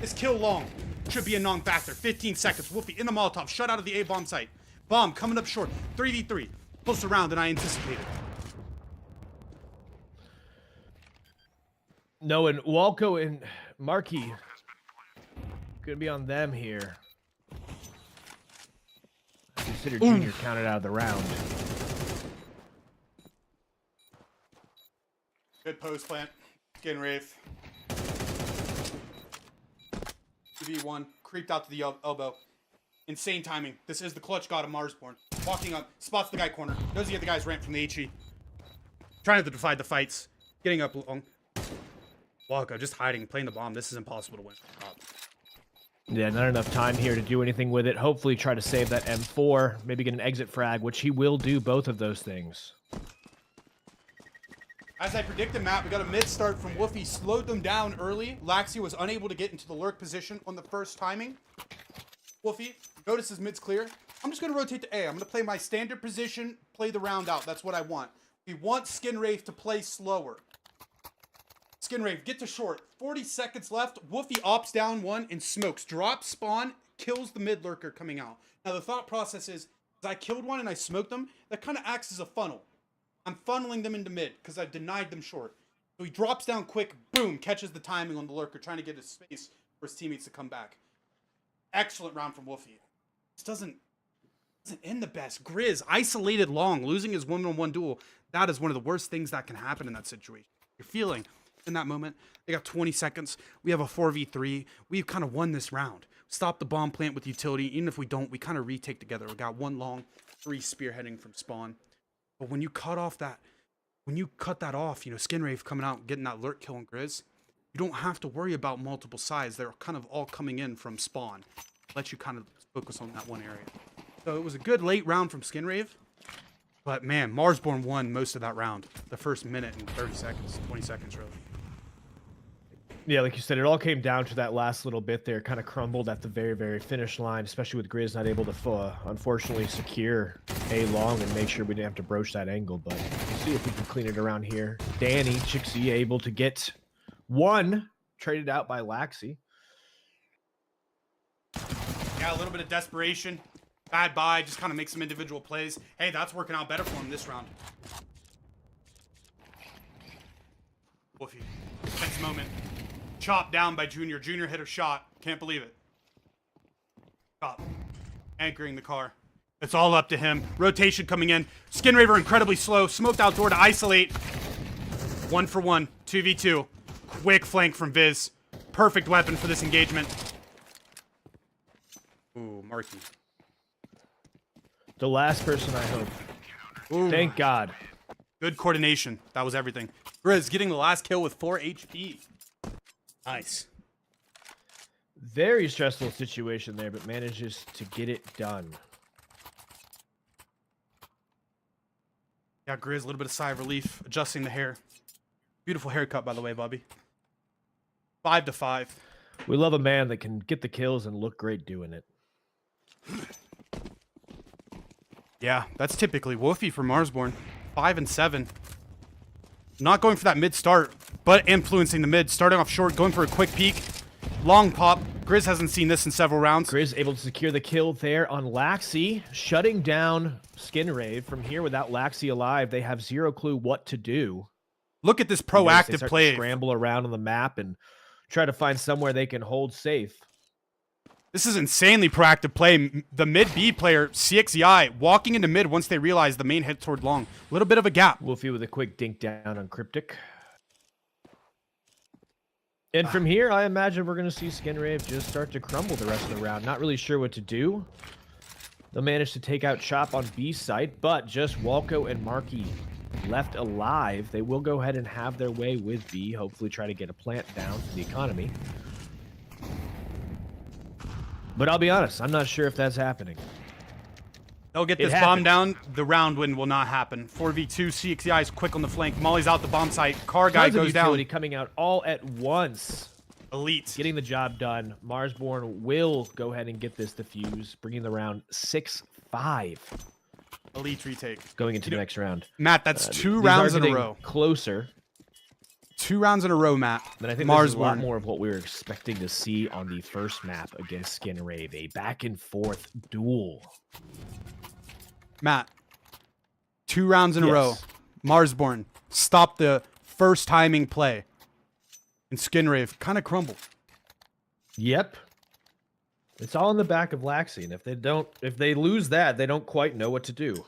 This kill long. Should be a non-factor. 15 seconds. Wolfie in the Molotov. Shut out of the A bomb site. Bomb coming up short. 3v3. Closer round than I anticipated. No, and Walco and Markey gonna be on them here. Consider Junior counted out of the round. Good post plant. Skinrave. 2v1. Creeped out to the elbow. Insane timing. This is the clutch god of Marsborne. Walking up. Spots the guy corner. Knows the other guy's ramp from the HE. Trying to divide the fights. Getting up long. Walko just hiding. Playing the bomb. This is impossible to win. Yeah, not enough time here to do anything with it. Hopefully try to save that M4. Maybe get an exit frag, which he will do both of those things. As I predicted, Matt, we got a mid start from Wolfie. Slowed them down early. Laxi was unable to get into the lurk position on the first timing. Wolfie, notice his mid's clear. I'm just going to rotate to A. I'm going to play my standard position, play the round out. That's what I want. We want Skinrave to play slower. Skinrave, get to short. 40 seconds left. Wolfie ops down 1 and smokes. Drops spawn, kills the mid lurker coming out. Now, the thought process is I killed one and I smoked them. That kind of acts as a funnel. I'm funneling them into mid because I've denied them short. So he drops down quick, boom, catches the timing on the lurker, trying to get his space for his teammates to come back. Excellent round from Wolfie. This doesn't end the best. Grizz, isolated long, losing his one-on-one duel. That is one of the worst things that can happen in that situation. You're feeling in that moment. They got 20 seconds. We have a 4v3. We've kind of won this round. Stop the bomb plant with utility. Even if we don't, we kind of retake together. We got 1 long, 3 spearheading from spawn. But when you cut that off, you know, Skinrave coming out, getting that lurk kill on Grizz, you don't have to worry about multiple sides. They're kind of all coming in from spawn. Let you kind of focus on that one area. So it was a good late round from Skinrave. But man, Marsborne won most of that round. The first minute and 30 seconds, 20 seconds really. Yeah, like you said, it all came down to that last little bit there. Kind of crumbled at the very, very finish line, especially with Grizz not able to, unfortunately, secure A long and make sure we didn't have to broach that angle. But we'll see if we can clean it around here. Danny, Chixie able to get 1 traded out by Laxi. Yeah, a little bit of desperation. Bad buy, just kind of make some individual plays. Hey, that's working out better for him this round. Wolfie, tense moment. Chopped down by Junior. Junior hit a shot. Can't believe it. Chop. Anchoring the car. It's all up to him. Rotation coming in. Skinrave incredibly slow. Smoked outdoor to isolate. 1 for 1. 2v2. Quick flank from Viz. Perfect weapon for this engagement. Ooh, Marky. The last person, I hope. Ooh. Thank God. Good coordination. That was everything. Grizz getting the last kill with 4 HP. Nice. Very stressful situation there, but manages to get it done. Yeah, Grizz, a little bit of sigh of relief, adjusting the hair. Beautiful haircut, by the way, Bobby. 5 to 5. We love a man that can get the kills and look great doing it. Yeah, that's typically Wolfie for Marsborne. 5 and 7. Not going for that mid start, but influencing the mid. Starting off short, going for a quick peek. Long pop. Grizz hasn't seen this in several rounds. Grizz able to secure the kill there on Laxi, shutting down Skinrave. From here, without Laxi alive, they have zero clue what to do. Look at this They proactive start play. to scramble around on the map and try to find somewhere they can hold safe. This is insanely proactive play. The mid B player, CXEI, walking into mid once they realize the main hit toward long. A little bit of a gap. Wolfie with a quick dink down on Cryptic. And from here, I imagine we're going to see Skinrave just start to crumble the rest of the round. Not really sure what to do. They'll manage to take out Chop on B site, but just Walco and Marky left alive. They will go ahead and have their way with B, hopefully try to get a plant down for the economy. But I'll be honest, I'm not sure if that's happening. They'll get this bomb down. The round win will not happen. 4v2, CXEI is quick on the flank. Molly's out the bomb site. Car guy goes down. Coming out all at once. Elite. Getting the job done. Marsborne will go ahead and get this defuse, bringing the round 6-5. Elite retake. Going into the next round. Matt, that's 2 rounds in a row. Closer. 2 rounds in a row, Matt. But I think this is a lot more of what we were expecting to see on the first map against Skinrave. A back and forth duel. Matt, 2 rounds in a row. Marsborne stopped the first timing play. And Skinrave kind of crumbled. Yep. It's all in the back of Laxi, and if they lose that, they don't quite know what to do.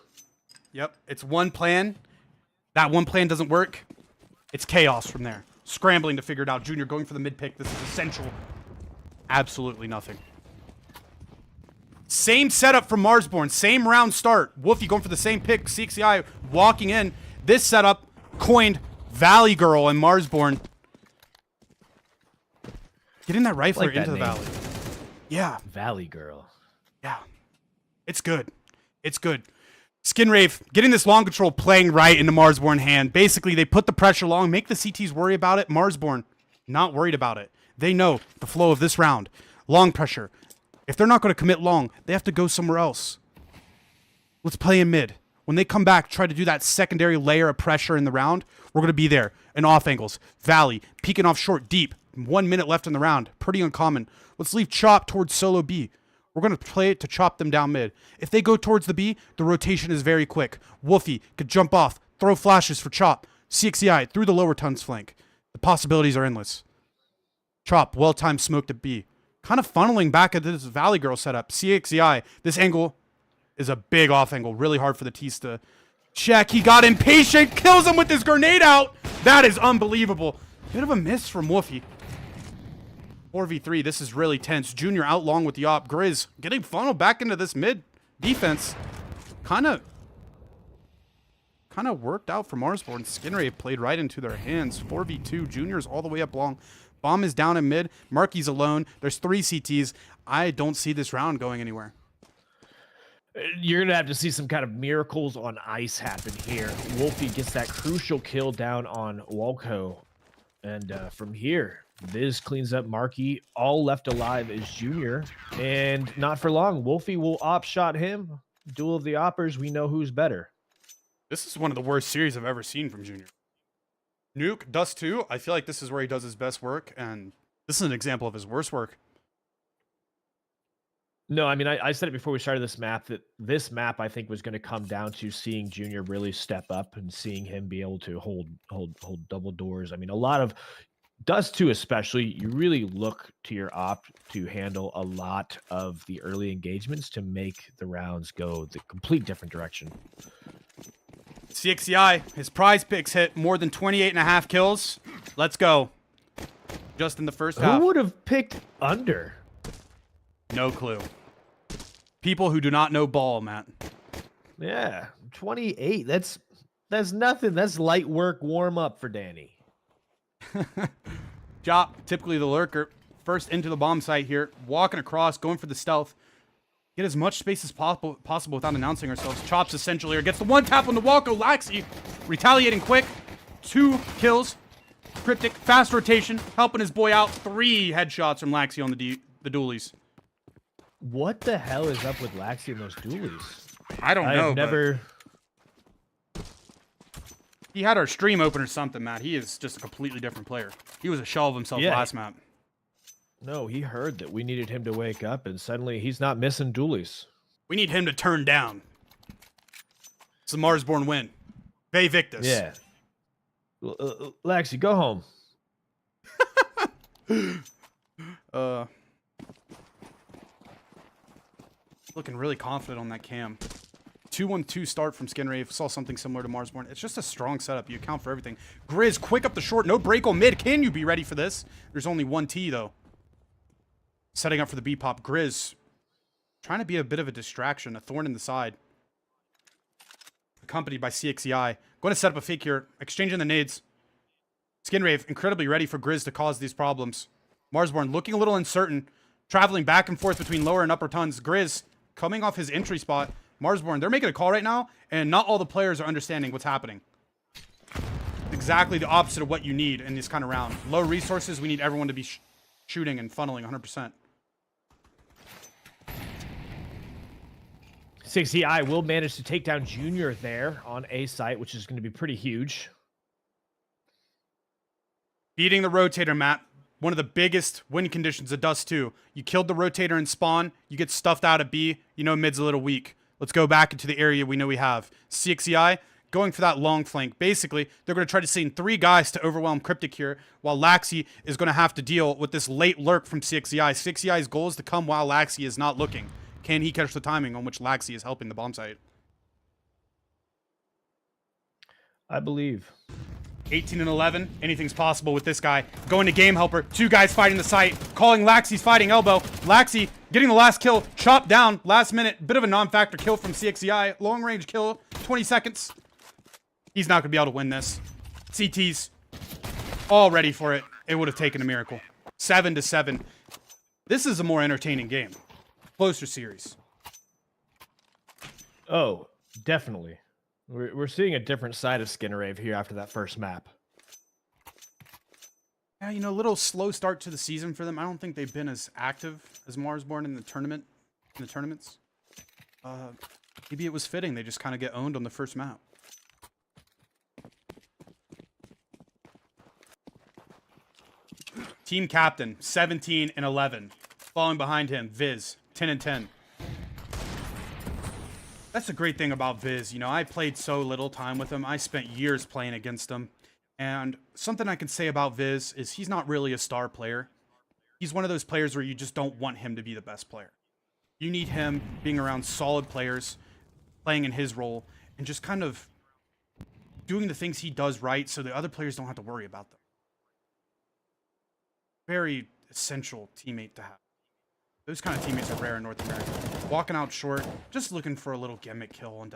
Yep. It's one plan. That one plan doesn't work. It's chaos from there. Scrambling to figure it out. Junior going for the mid pick. This is essential. Absolutely nothing. Same setup from Marsborne. Same round start. Wolfie going for the same pick. CXEI walking in. This setup coined Valley Girl and Marsborne. Getting that rifler like that into the name. valley. Yeah. Valley Girl. Yeah. It's good. It's good. Skinrave getting this long control, playing right into Marsborne hand. Basically, they put the pressure long, make the CTs worry about it. Marsborne not worried about it. They know the flow of this round. Long pressure. If they're not going to commit long, they have to go somewhere else. Let's play in mid. When they come back, try to do that secondary layer of pressure in the round. We're going to be there. And off angles. Valley. Peeking off short, deep. 1 minute left in the round. Pretty uncommon. Let's leave Chop towards solo B. We're going to play it to chop them down mid. If they go towards the B, the rotation is very quick. Wolfie could jump off, throw flashes for Chop. CXEI through the lower tons flank. The possibilities are endless. Chop, well-timed smoke to B. Kind of funneling back at this Valley Girl setup. CXEI, this angle is a big off angle. Really hard for the Tees to check. He got impatient, kills him with his grenade out. That is unbelievable. Bit of a miss from Wolfie. 4v3, this is really tense. Junior out long with the op. Grizz getting funneled back into this mid defense. Kind of worked out for Marsborne. Skinrave played right into their hands. 4v2, Junior's all the way up long. Bomb is down in mid. Marky's alone. There's 3 CTs. I don't see this round going anywhere. You're going to have to see some kind of miracles on ice happen here. Wolfie gets that crucial kill down on Walco. And from here, Viz cleans up Marky. All left alive is Junior. And not for long, Wolfie will op shot him. Duel of the oppers, we know who's better. This is one of the worst series I've ever seen from Junior. Nuke, Dust 2, I feel like this is where he does his best work, and this is an example of his worst work. No, I mean, I said it before we started this map, that this map, I think, was going to come down to seeing Junior really step up and seeing him be able to hold double doors. I mean, a lot of Dust 2 especially, you really look to your op to handle a lot of the early engagements to make the rounds go the complete different direction. CXCI, his prize picks hit more than 28.5 kills. Let's go. Just in the first half. Who would have picked under? No clue. People who do not know ball, Matt. Yeah, 28. That's nothing. That's light work warm up for Danny. Jop, typically the lurker, first into the bomb site here, walking across, going for the stealth. Get as much space as possible without announcing ourselves. Chops essentially here, gets the one tap on the Walko. Laxi retaliating quick. 2 kills. Cryptic, fast rotation, helping his boy out. 3 headshots from Laxi on the dualies. What the hell is up with Laxi and those dualies? I don't know. I've never. He had our stream open or something, Matt. He is just a completely different player. He was a shell of himself last map. No, he heard that we needed him to wake up, and suddenly he's not missing dualies. We need him to turn down. It's a Marsborne win. Ve Victus. Yeah. Laxi, go home. Looking really confident on that cam. 2-1-2 start from Skinrave. Saw something similar to Marsborne. It's just a strong setup. You account for everything. Grizz, quick up the short. No break on mid. Can you be ready for this? There's only 1 T, though. Setting up for the B-pop. Grizz trying to be a bit of a distraction. A thorn in the side. Accompanied by CXCI. Going to set up a fake here. Exchanging the nades. Skinrave incredibly ready for Grizz to cause these problems. Marsborne looking a little uncertain. Traveling back and forth between lower and upper tons. Grizz coming off his entry spot. Marsborne, they're making a call right now, and not all the players are understanding what's happening. Exactly the opposite of what you need in this kind of round. Low resources, we need everyone to be shooting and funneling 100%. 60i will manage to take down Junior there on A site, which is going to be pretty huge. Beating the rotator, Matt. One of the biggest win conditions of Dust 2. You killed the rotator in spawn, you get stuffed out at B, you know mid's a little weak. Let's go back into the area we know we have. CXCI going for that long flank. Basically, they're going to try to send 3 guys to overwhelm Cryptic here, while Laxi is going to have to deal with this late lurk from CXCI. CXCI's goal is to come while Laxi is not looking. Can he catch the timing on which Laxi is helping the bomb site? I believe. 18 and 11. Anything's possible with this guy. Going to game helper. 2 guys fighting the site. Calling Laxi's fighting elbow. Laxi getting the last kill. Chopped down. Last minute. Bit of a non-factor kill from CXCI. Long range kill. 20 seconds. He's not going to be able to win this. CT's all ready for it. It would have taken a miracle. 7-7. This is a more entertaining game. Closer series. Oh, definitely. We're seeing a different side of Skinrave here after that first map. Yeah, you know, a little slow start to the season for them. I don't think they've been as active as Marsborne in the tournaments. Maybe it was fitting. They just kind of get owned on the first map. Team captain, 17 and 11. Falling behind him, Viz, 10 and 10. That's the great thing about Viz. You know, I played so little time with him. I spent years playing against him. And something I can say about Viz is he's not really a star player. He's one of those players where you just don't want him to be the best player. You need him being around solid players, playing in his role, and just kind of doing the things he does right so the other players don't have to worry about them. Very essential teammate to have. Those kind of teammates are rare in North America. Walking out short, just looking for a little gimmick kill and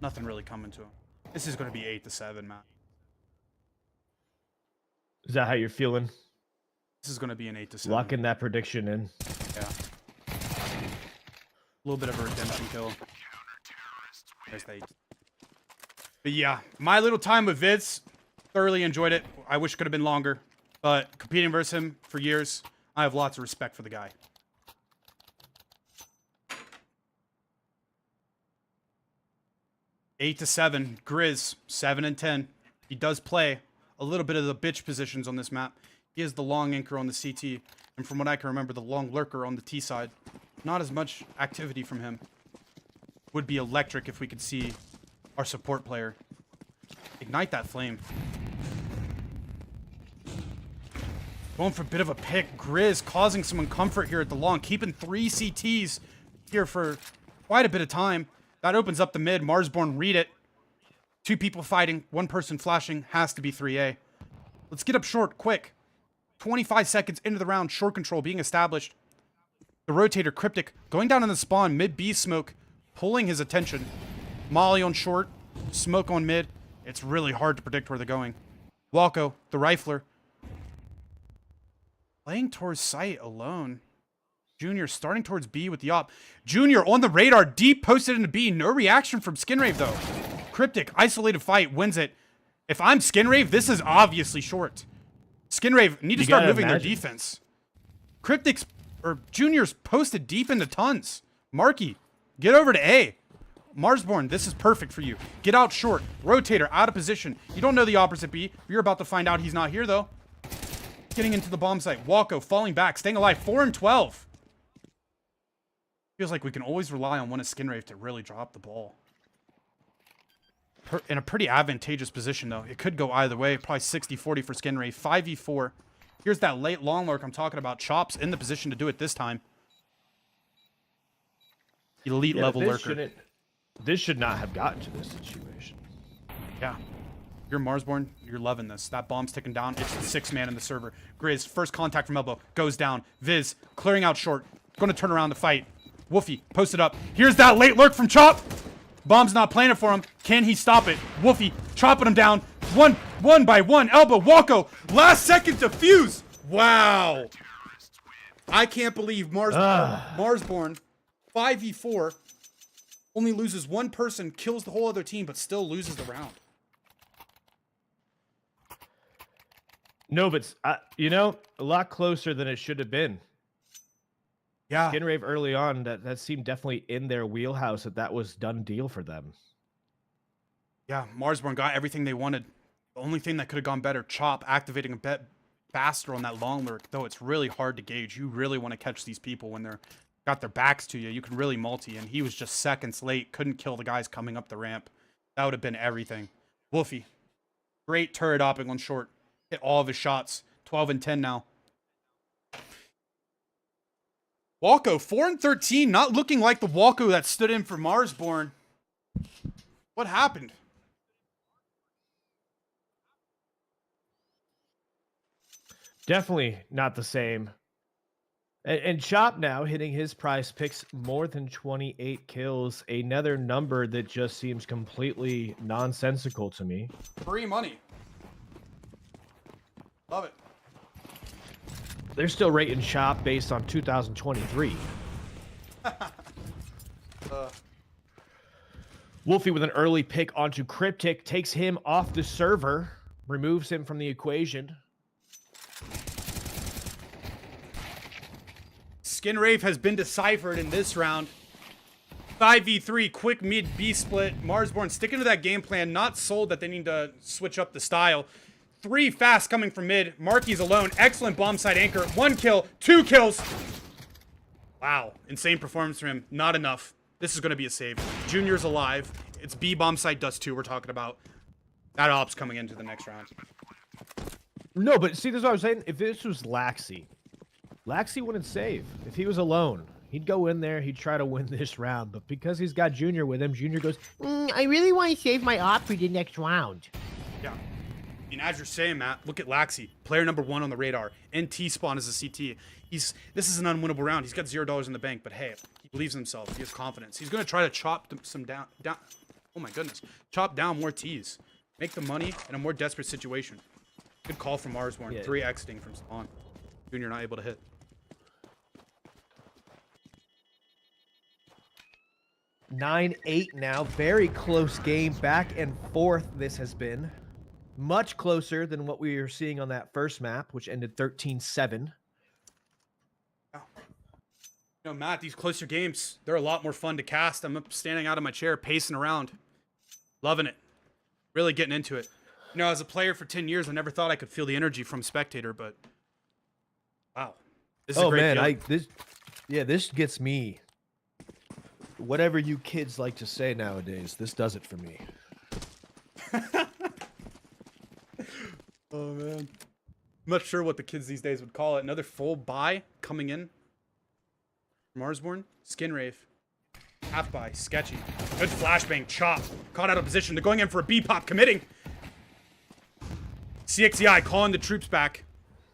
nothing really coming to him. This is going to be 8-7, Matt. Is that how you're feeling? This is going to be an 8-7. Locking that prediction in. Yeah. A little bit of a redemption kill. There's the 8. But yeah, my little time with Viz, thoroughly enjoyed it. I wish it could have been longer, but competing versus him for years, I have lots of respect for the guy. 8-7. Grizz, 7 and 10. He does play a little bit of the bitch positions on this map. He is the long anchor on the CT, and from what I can remember, the long lurker on the T side. Not as much activity from him. Would be electric if we could see our support player ignite that flame. Going for a bit of a pick. Grizz causing some uncomfort here at the long. Keeping 3 CTs here for quite a bit of time. That opens up the mid. Marsborne read it. 2 people fighting. 1 person flashing. Has to be 3A. Let's get up short, quick. 25 seconds into the round. Short control being established. The rotator, Cryptic, going down in the spawn. Mid B smoke. Pulling his attention. Molly on short. Smoke on mid. It's really hard to predict where they're going. Walko, the rifler. Playing towards site alone. Junior starting towards B with the op. Junior on the radar, deep posted into B. No reaction from Skinrave though. Cryptic, isolated fight, wins it. If I'm Skinrave, this is obviously short. Skinrave need to start moving their defense. Cryptic's or Junior's posted deep into tons. Marky, get over to A. Marsborne, this is perfect for you. Get out short. Rotator, out of position. You don't know the opposite B. You're about to find out he's not here though. Getting into the bomb site. Walko falling back, staying alive. 4 and 12. Feels like we can always rely on one of Skinrave to really drop the ball. In a pretty advantageous position, though. It could go either way. Probably 60-40 for Skinrave. 5v4. Here's that late long lurk I'm talking about. Chops in the position to do it this time. Elite level lurker. This should not have gotten to this situation. Yeah. You're Marsborne, you're loving this. That bomb's ticking down. It's the 6-man in the server. Grizz, first contact from elbow, goes down. Viz, clearing out short. Going to turn around the fight. Woofy, posted up. Here's that late lurk from Chop. Bomb's not playing it for him. Can he stop it? Woofy, chopping him down. One by one. Elbow, Walko. Last second defuse. Wow. I can't believe Marsborne, 5v4, only loses 1 person, kills the whole other team, but still loses the round. No, but you know, a lot closer than it should have been. Yeah. Skinrave early on, that seemed definitely in their wheelhouse that was done deal for them. Yeah, Marsborne got everything they wanted. The only thing that could have gone better, Chop activating a bit faster on that long lurk, though it's really hard to gauge. You really want to catch these people when they're got their backs to you. You can really multi, and he was just seconds late. Couldn't kill the guys coming up the ramp. That would have been everything. Woofy, great turret opping on short. Hit all of his shots. 12 and 10 now. Walko, 4 and 13. Not looking like the Walko that stood in for Marsborne. What happened? Definitely not the same. And Chop now hitting his PrizePicks more than 28 kills. Another number that just seems completely nonsensical to me. Free money. Love it. They're still rating Chop based on 2023. Wolfie with an early pick onto Cryptic, takes him off the server, removes him from the equation. Skinrave has been deciphered in this round. 5v3, quick mid B split. Marsborne sticking to that game plan, not sold that they need to switch up the style. 3 fast coming from mid. Marky's alone. Excellent bomb side anchor. 1 kill, 2 kills. Wow, insane performance from him. Not enough. This is going to be a save. Junior's alive. It's B bomb site dust 2 we're talking about. That op's coming into the next round. No, but see, this is what I was saying. If this was Laxi wouldn't save. If he was alone, he'd go in there, he'd try to win this round. But because he's got Junior with him, Junior goes, I really want to save my op for the next round. Yeah. I mean, as you're saying, Matt, look at Laxi, player number 1 on the radar. NT spawn as a CT. This is an unwinnable round. He's got $0 in the bank, but hey, he believes in himself. He has confidence. He's going to try to chop some down. Oh my goodness. Chop down more T's. Make the money in a more desperate situation. Good call from Marsborne. Yeah. 3 exiting from spawn. Junior not able to hit. 9-8 now. Very close game. Back and forth this has been. Much closer than what we were seeing on that first map, which ended 13-7. You know, Matt, these closer games, they're a lot more fun to cast. I'm up standing out of my chair, pacing around. Loving it. Really getting into it. You know, as a player for 10 years, I never thought I could feel the energy from spectator, but wow. This is a great feeling. This gets me. Whatever you kids like to say nowadays, this does it for me. Oh, man. not sure what the kids these days would call it. Another full buy coming in. Marsborne, Skinrave. Half buy, sketchy. Good flashbang, chop. Caught out of position. They're going in for a B-pop, committing. CXEI calling the troops back.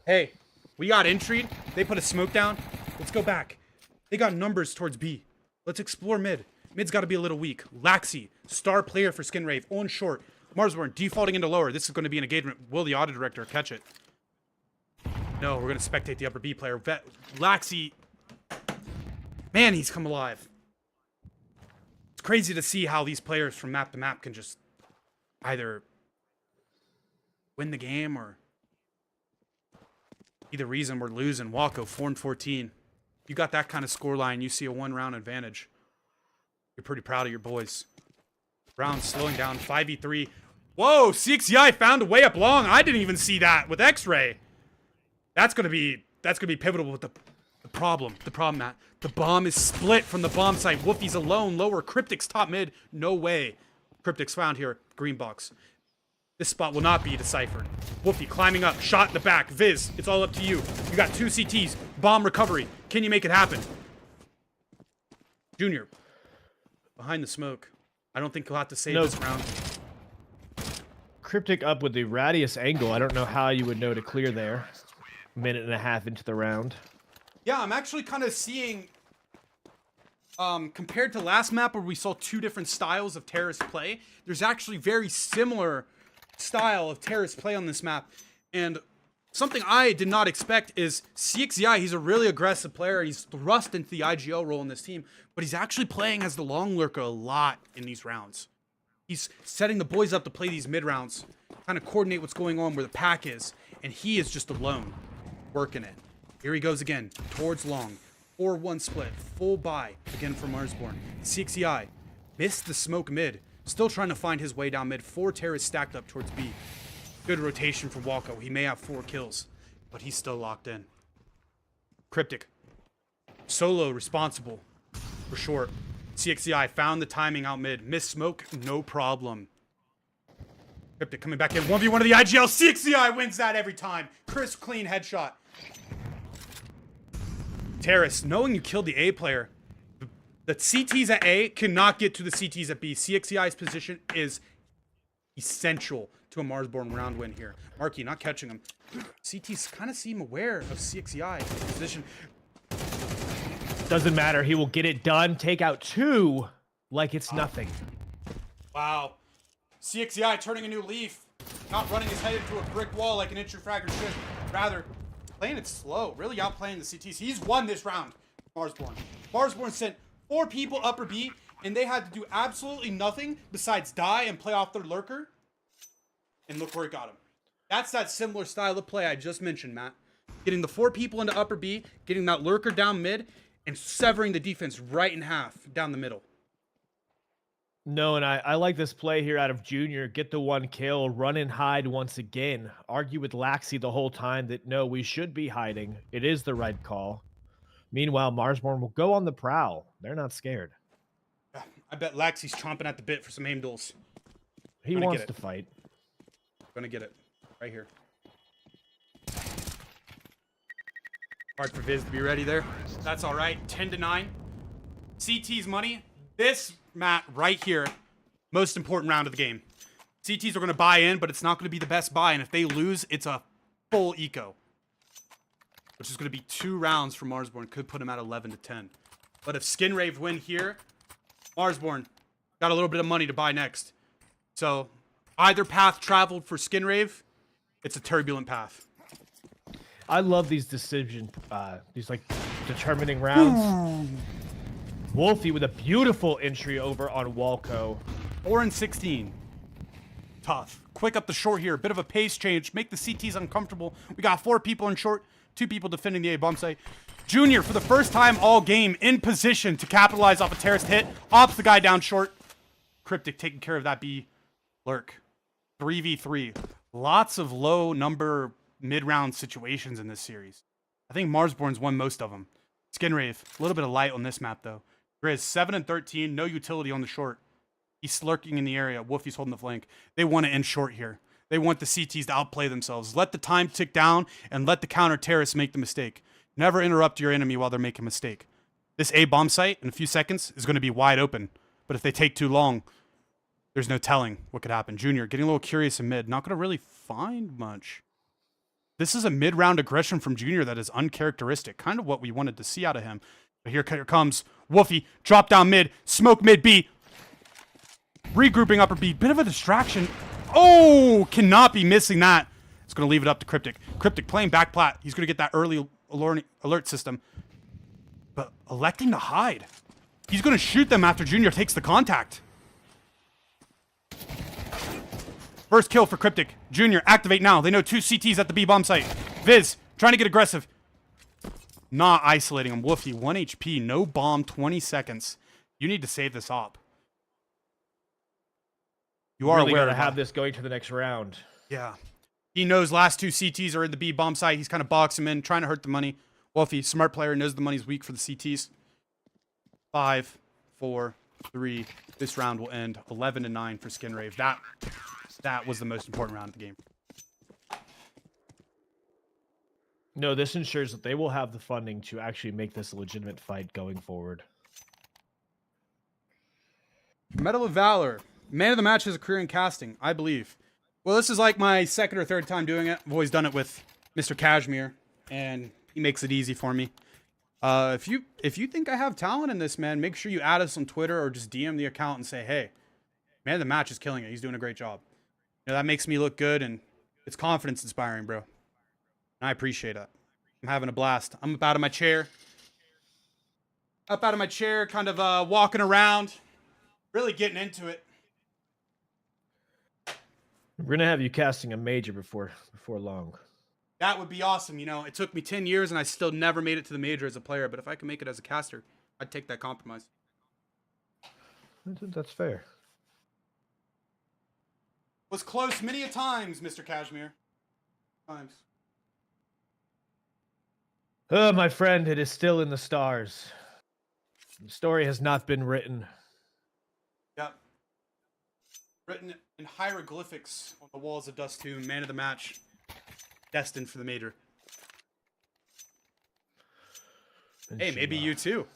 Hey, we got intrigue. They put a smoke down. Let's go back. They got numbers towards B. Let's explore mid. Mid's got to be a little weak. Laxi, star player for Skinrave, on short. Marsborne defaulting into lower. This is going to be an engagement. Will the auto director catch it? No, we're going to spectate the upper B player. Laxi, man, he's come alive. It's crazy to see how these players from map to map can just either win the game or be the reason we're losing. Walko, 4-14. You got that kind of score line, you see a 1-round advantage. You're pretty proud of your boys. Brown slowing down, 5v3. Whoa, CXEI found a way up long. I didn't even see that with X-Ray. That's gonna be pivotal with the problem, Matt. The bomb is split from the bomb site. Woofy's alone, lower. Cryptic's top mid. No way. Cryptic's found here. Green box. This spot will not be deciphered. Woofy climbing up, shot in the back. Viz, it's all up to you. You got 2 CTs. Bomb recovery. Can you make it happen? Junior, behind the smoke. I don't think he'll have to save this round. Cryptic up with the radius angle. I don't know how you would know to clear there. Minute and a half into the round. Yeah, I'm actually kind of seeing, compared to last map where we saw 2 different styles of terrorist play, there's actually very similar style of terrorist play on this map. And something I did not expect is CXEI, he's a really aggressive player. He's thrust into the IGL role in this team, but he's actually playing as the long lurker a lot in these rounds. He's setting the boys up to play these mid rounds, kind of coordinate what's going on where the pack is, and he is just alone, working it. Here he goes again, towards long. 4-1 split, full buy, again from Marsborne. CXEI missed the smoke mid, still trying to find his way down mid. 4 terrorists stacked up towards B. Good rotation from Walko. He may have 4 kills, but he's still locked in. Cryptic. Solo responsible for short. CXEI found the timing out mid. Missed smoke, no problem. Cryptic coming back in. 1v1 of the IGL. CXEI wins that every time. Crisp, clean headshot. Terrace, knowing you killed the A player, the CTs at A cannot get to the CTs at B. CXEI's position is essential to a Marsborne round win here. Marky not catching him. CTs kind of seem aware of CXEI position. Doesn't matter. He will get it done. Take out 2 like it's nothing. Wow. CXEI turning a new leaf. Not running his head into a brick wall like an intro fragger should. Rather, playing it slow. Really outplaying the CTs. He's won this round, Marsborne. Marsborne sent 4 people upper B, and they had to do absolutely nothing besides die and play off their lurker. And look where it got him. That's that similar style of play I just mentioned, Matt. Getting the 4 people into upper B, getting that lurker down mid, and severing the defense right in half down the middle. No, and I like this play here out of Junior. Get the 1 kill, run and hide once again. Argue with Laxi the whole time that, no, we should be hiding. It is the right call. Meanwhile, Marsborne will go on the prowl. They're not scared. I bet Laxi's chomping at the bit for some aim duels. He wants to fight. Gonna get it. Right here. Hard for Viz to be ready there. That's all right. 10-9. CT's money. This, Matt, right here, most important round of the game. CTs are going to buy in, but it's not going to be the best buy. And if they lose, it's a full eco. Which is going to be 2 rounds for Marsborne. Could put him at 11-10. But if Skinrave win here, Marsborne got a little bit of money to buy next. So either path traveled for Skinrave, it's a turbulent path. I love these these like determining rounds. Wolfie with a beautiful entry over on Walko. 4-16. Tough. Quick up the short here. Bit of a pace change. Make the CTs uncomfortable. We got 4 people in short. 2 people defending the A bomb site. Junior, for the first time all game, in position to capitalize off a terrorist hit. Ops the guy down short. Cryptic taking care of that B. Lurk. 3v3. Lots of low number mid-round situations in this series. I think Marsborne's won most of them. Skinrave, a little bit of light on this map, though. Grizz, 7-13, no utility on the short. He's lurking in the area. Woofy's holding the flank. They want to end short here. They want the CTs to outplay themselves. Let the time tick down and let the counter terrorists make the mistake. Never interrupt your enemy while they're making a mistake. This A bomb site in a few seconds is going to be wide open. But if they take too long, there's no telling what could happen. Junior getting a little curious in mid. Not going to really find much. This is a mid-round aggression from Junior that is uncharacteristic. Kind of what we wanted to see out of him. But here comes Wolfie. Drop down mid. Smoke mid B. Regrouping upper B. Bit of a distraction. Oh, cannot be missing that. It's going to leave it up to Cryptic. Cryptic playing back plat. He's going to get that early alert system. But electing to hide. He's going to shoot them after Junior takes the contact. First kill for Cryptic. Junior, activate now. They know 2 CTs at the B bomb site. Viz, trying to get aggressive. Not isolating him. Woofy, 1 HP. No bomb, 20 seconds. You need to save this op. You are really aware to of have this going to the next round. Yeah. He knows last 2 CTs are in the B bomb site. He's kind of boxing them in, trying to hurt the money. Wolfie, smart player, knows the money's weak for the CTs. 5, 4, 3. This round will end 11-9 for Skinrave. That was the most important round of the game. No, this ensures that they will have the funding to actually make this a legitimate fight going forward. Medal of Valor. Man of the match has a career in casting, I believe. Well, this is like my second or third time doing it. I've always done it with Mr. Cashmere, and he makes it easy for me. If you think I have talent in this, man, make sure you add us on Twitter or just DM the account and say, hey, man of the match is killing it. He's doing a great job. You know, that makes me look good, and it's confidence inspiring, bro. And I appreciate it. I'm having a blast. I'm up out of my chair. Kind of walking around. Really getting into it. We're going to have you casting a major before long. That would be awesome. You know, it took me 10 years, and I still never made it to the major as a player. But if I can make it as a caster, I'd take that compromise. That's fair. Was close many a times, Mr. Cashmere. Times. Oh, my friend, it is still in the stars. The story has not been written. Yep. Written in hieroglyphics on the walls of Dust Tomb. Man of the match. Destined for the major. Hey, maybe you too.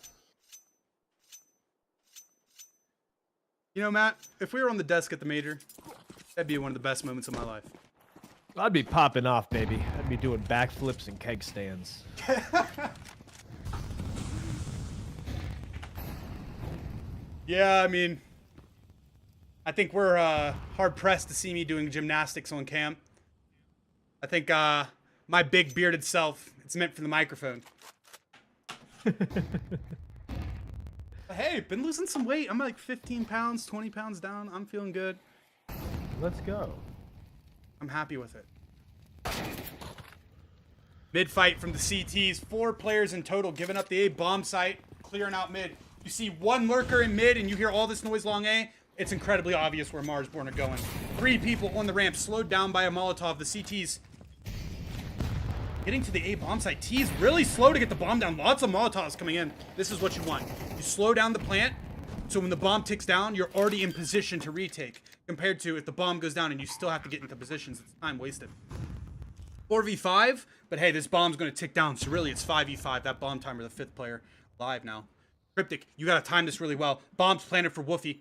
You know, Matt, if we were on the desk at the major, that'd be one of the best moments of my life. I'd be popping off, baby. I'd be doing backflips and keg stands. Yeah, I mean, I think we're hard-pressed to see me doing gymnastics on cam. I think my big bearded self, it's meant for the microphone. Hey, been losing some weight. I'm like 15 pounds, 20 pounds down. I'm feeling good. Let's go. I'm happy with it. Mid-fight from the CTs. 4 players in total giving up the A bomb site, clearing out mid. You see 1 lurker in mid and you hear all this noise long A. It's incredibly obvious where Marsborne are going. 3 people on the ramp slowed down by a Molotov. The CTs getting to the A bomb site. T is really slow to get the bomb down. Lots of Molotovs coming in. This is what you want. You slow down the plant, so when the bomb ticks down, you're already in position to retake. Compared to if the bomb goes down and you still have to get into positions, it's time wasted. 4v5, but hey, this bomb's going to tick down, so really it's 5v5. That bomb timer, the 5th player, live now. Cryptic, you got to time this really well. Bomb's planted for Woofy.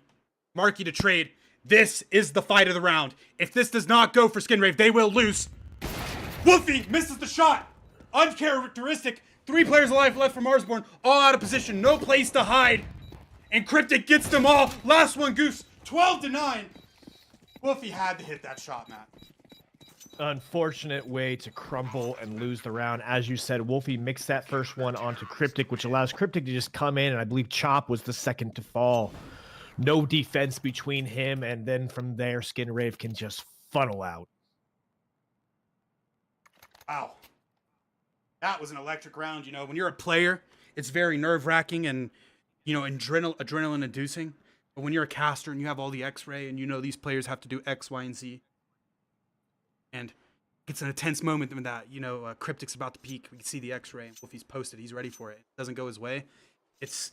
Marky to trade. This is the fight of the round. If this does not go for Skinrave, they will lose. Woofy misses the shot. Uncharacteristic. 3 players alive left for Marsborne. All out of position. No place to hide. And Cryptic gets them all. Last one, Goose. 12-9. Woofy had to hit that shot, Matt. Unfortunate way to crumble and lose the round. As you said, Wolfie mixed that first one onto Cryptic, which allows Cryptic to just come in, and I believe Chop was the second to fall. No defense between him, and then from there, Skinrave can just funnel out. Wow. That was an electric round. You know, when you're a player, it's very nerve-wracking and, you know, adrenaline-inducing. But when you're a caster and you have all the X-ray and you know these players have to do X, Y, and Z, and it's an intense moment when that, you know, Cryptic's about to peak. We can see the X-ray. If he's posted, he's ready for it. It doesn't go his way. It's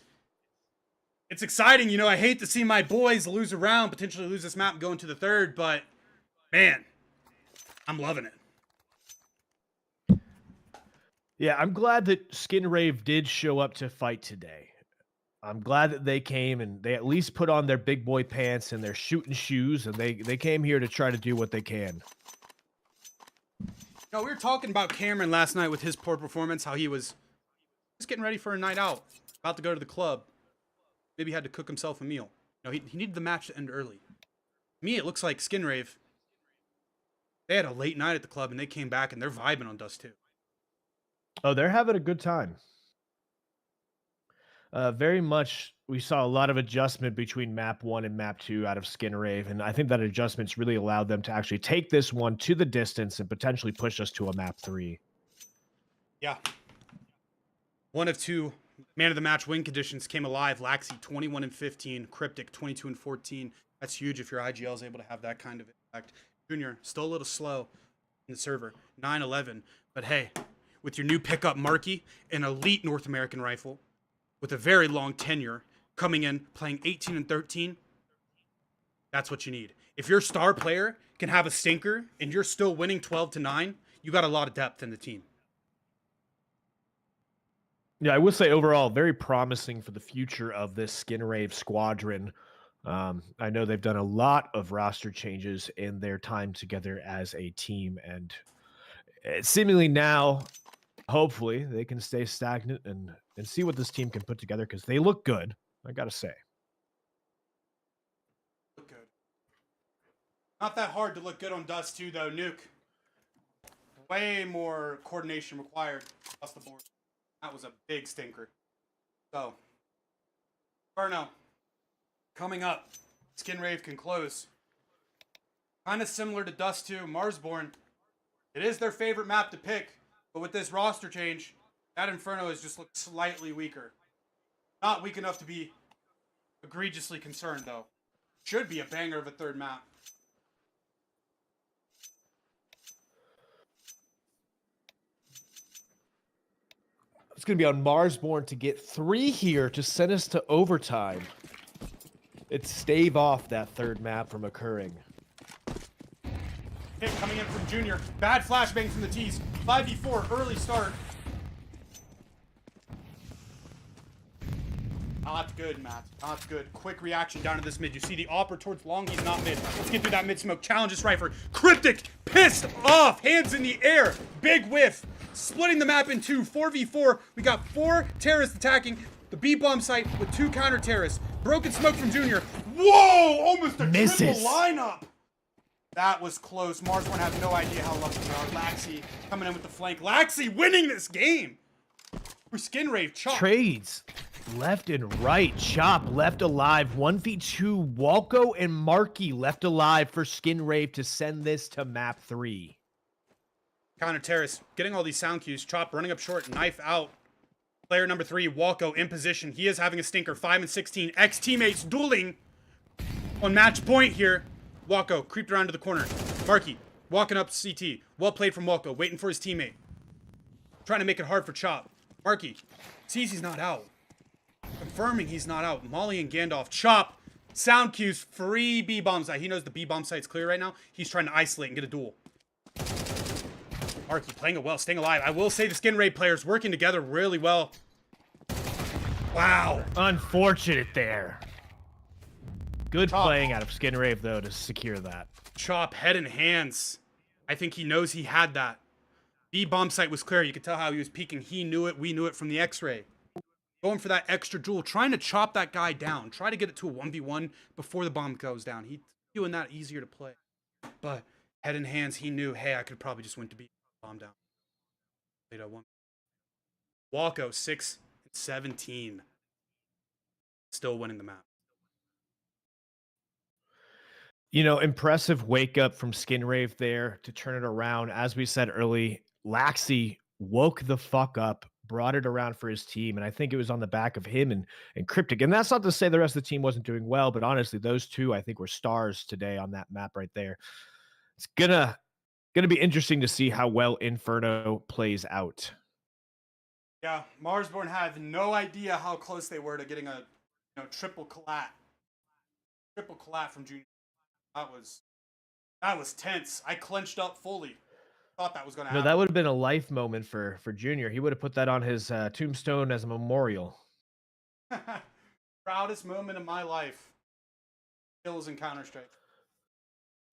exciting. You know, I hate to see my boys lose a round, potentially lose this map and go into the third, but man, I'm loving it. Yeah, I'm glad that Skinrave did show up to fight today. I'm glad that they came and they at least put on their big boy pants and their shooting shoes, and they came here to try to do what they can. No, we were talking about Cameron last night with his poor performance, how he was just getting ready for a night out, about to go to the club. Maybe he had to cook himself a meal. He needed the match to end early. To me, it looks like Skinrave, they had a late night at the club and they came back and they're vibing on Dust 2. Oh, they're having a good time. Very much, we saw a lot of adjustment between map 1 and map 2 out of Skinrave, and I think that adjustments really allowed them to actually take this one to the distance and potentially push us to a map 3. Yeah. One of two man of the match win conditions came alive. Laxi 21-15, Cryptic 22-14. That's huge if your IGL is able to have that kind of impact. Junior still a little slow in the server, 9-11. But hey, with your new pickup Marky, an elite North American rifle with a very long tenure, coming in playing 18-13, that's what you need. If your star player can have a stinker and you're still winning 12-9, you got a lot of depth in the team. Yeah, I would say overall very promising for the future of this Skinrave squadron. I know they've done a lot of roster changes in their time together as a team, and seemingly now, hopefully, they can stay stagnant and see what this team can put together because they look good. I gotta say. Look good. Not that hard to look good on Dust 2, though. Nuke. Way more coordination required across the board. That was a big stinker. So, Inferno. Coming up. Skinrave can close. Kind of similar to Dust 2, Marsborne. It is their favorite map to pick, but with this roster change, that Inferno has just looked slightly weaker. Not weak enough to be egregiously concerned, though. Should be a banger of a third map. It's going to be on Marsborne to get 3 here to send us to overtime. It's stave off that third map from occurring. Hit coming in from Junior. Bad flashbang from the T's. 5v4, early start. Not good, Matt. Not good. Quick reaction down to this mid. You see the opper towards long. He's not mid. Let's get through that mid smoke. Challenges Rifer. Cryptic. Pissed off. Hands in the air. Big whiff. Splitting the map in two. 4v4. We got 4 terrorists attacking the B bomb site with 2 counter terrorists. Broken smoke from Junior. Whoa! Almost a triple lineup. That was close. Marsborne have no idea how lucky they are. Laxi coming in with the flank. Laxi winning this game. For Skinrave. Chop. Trades. Left and right. Chop left alive. 1v2. Walko and Marky left alive for Skinrave to send this to map 3. Counter terrace. Getting all these sound cues. Chop running up short. Knife out. Player number 3, Walko in position. He is having a stinker. 5-16. Ex-teammates dueling on match point here. Walko creeped around to the corner. Marky walking up CT. Well played from Walko. Waiting for his teammate. Trying to make it hard for Chop. Marky sees he's not out. Confirming he's not out. Molly and Gandalf. Chop. Sound cues. Free B-bomb site. He knows the B-bomb site's clear right now. He's trying to isolate and get a duel. Marky playing it well. Staying alive. I will say the Skinrave players working together really well. Wow. Unfortunate there. Good Chop. playing out of Skinrave, though, to secure that. Chop head and hands. I think he knows he had that. B-bomb site was clear. You could tell how he was peeking. He knew it. We knew it from the X-ray. Going for that extra duel, trying to chop that guy down. Try to get it to a 1v1 before the bomb goes down. He's doing that easier to play. But head and hands, he knew, hey, I could probably just win to beat bomb down. Walko, 6-17. Still winning the map. You know, impressive wake up from Skinrave there to turn it around. As we said early, Laxi woke the fuck up, brought it around for his team, and I think it was on the back of him and Cryptic. And that's not to say the rest of the team wasn't doing well, but honestly, those two I think were stars today on that map right there. It's gonna be interesting to see how well Inferno plays out. Yeah, Marsborne had no idea how close they were to getting a triple collat. Triple collat from Junior. That was tense. I clenched up fully. Thought that was going to No, happen. that would have been a life moment for Junior. He would have put that on his tombstone as a memorial. Proudest moment of my life. Kills in Counter-Strike.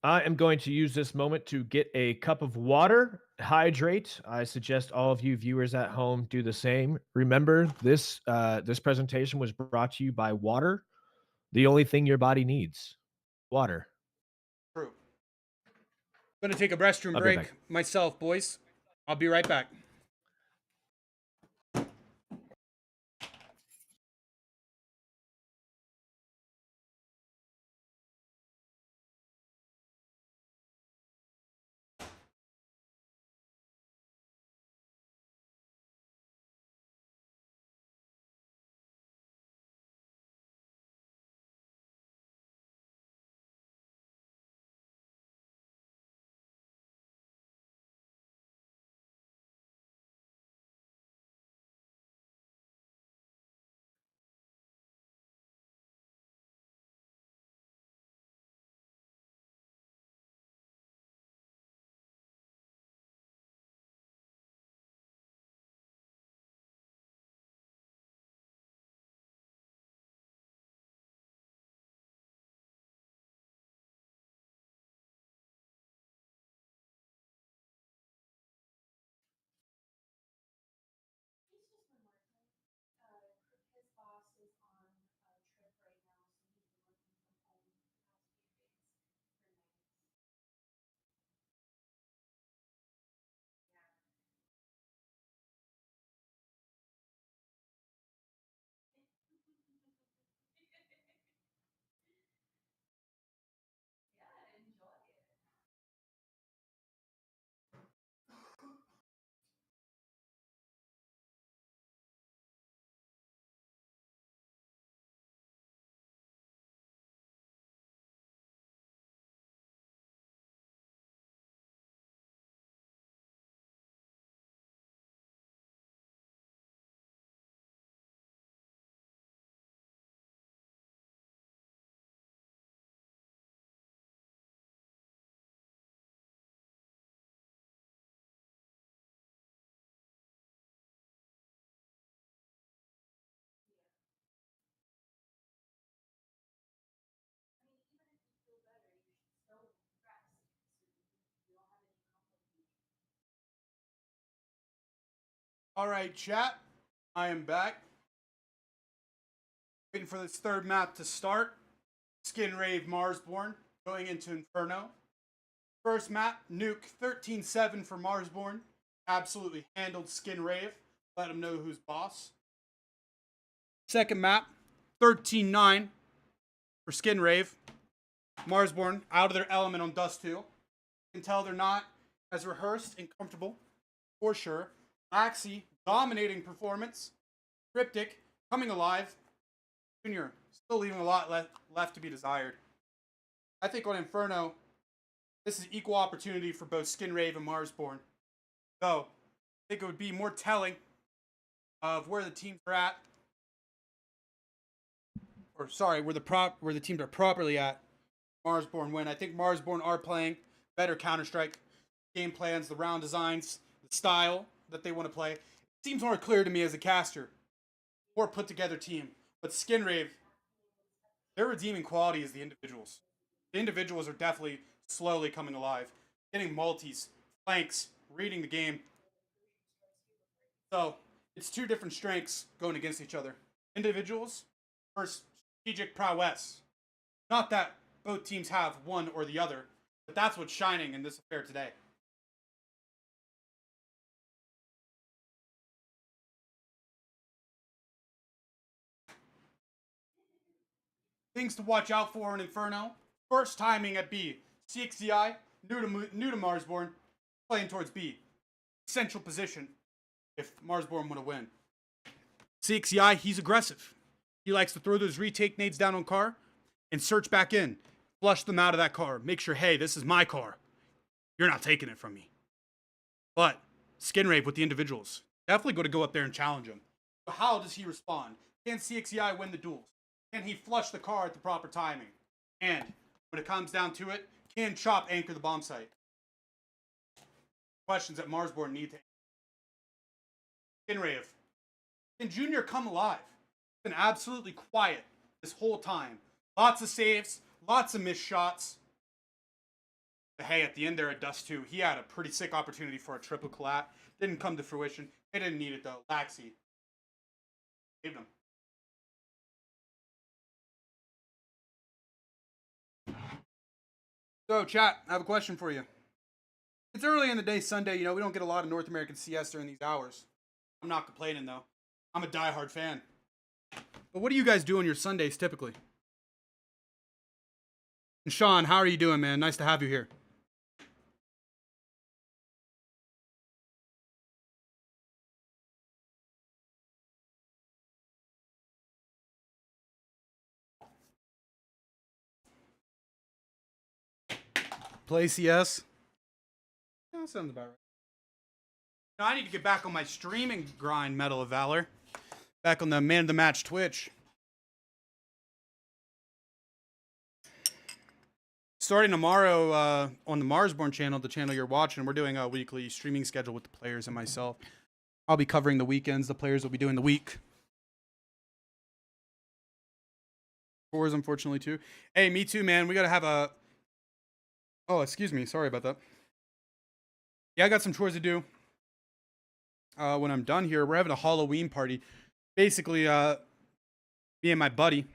I am going to use this moment to get a cup of water, hydrate. I suggest all of you viewers at home do the same. Remember, this presentation was brought to you by water, the only thing your body needs. Water. True. I'm going to take a restroom I'll be break back. myself, boys. I'll be right back. All right, chat. I am back. Waiting for this third map to start. Skinrave Marsborne going into Inferno. First map, Nuke 13-7 for Marsborne. Absolutely handled Skinrave. Let him know who's boss. Second map, 13-9 for Skinrave. Marsborne out of their element on Dust 2. You can tell they're not as rehearsed and comfortable, for sure. Axie, dominating performance. Cryptic, coming alive. Junior, still leaving a lot left to be desired. I think on Inferno, this is equal opportunity for both Skinrave and Marsborne. Though, I think it would be more telling of where the teams are at. Or sorry, where the teams are properly at. Marsborne win. I think Marsborne are playing better Counter-Strike game plans, the round designs, the style that they want to play. It seems more clear to me as a caster. More put together team. But Skinrave, their redeeming quality is the individuals. The individuals are definitely slowly coming alive. Getting multis, flanks, reading the game. So it's two different strengths going against each other. Individuals versus strategic prowess. Not that both teams have one or the other, but that's what's shining in this affair today. Things to watch out for in Inferno. First timing at B. CXCI, new to Marsborne, playing towards B. Central position if Marsborne want to win. CXCI, he's aggressive. He likes to throw those retake nades down on car and search back in. Flush them out of that car. Make sure, hey, this is my car. You're not taking it from me. But Skinrave with the individuals. Definitely going to go up there and challenge him. So how does he respond? Can CXCI win the duels? Can he flush the car at the proper timing? And when it comes down to it, Can Chop anchor the bomb site? Questions that Marsborne need to Skinrave. Can Junior come alive? He's been absolutely quiet this whole time. Lots of saves, lots of missed shots. But hey, at the end there at Dust 2, he had a pretty sick opportunity for a triple collat. Didn't come to fruition. They didn't need it though. Laxey saved him. So, chat, I have a question for you. It's early in the day, Sunday. You know, we don't get a lot of North American CS during these hours. I'm not complaining, though. I'm a diehard fan. But what do you guys do on your Sundays, typically? And Sean, how are you doing, man? Nice to have you here. Play CS? Yeah, that sounds about right. Now, I need to get back on my streaming grind, Medal of Valor. Back on the Man of the Match Twitch. Starting tomorrow on the Marsborne channel, the channel you're watching, we're doing a weekly streaming schedule with the players and myself. I'll be covering the weekends. The players will be doing the week. Fours, unfortunately, too. Hey, me too, man. We got to have a... Oh, excuse me. Sorry about that. Yeah, I got some chores to do. When I'm done here, we're having a Halloween party. Basically, me and my buddy,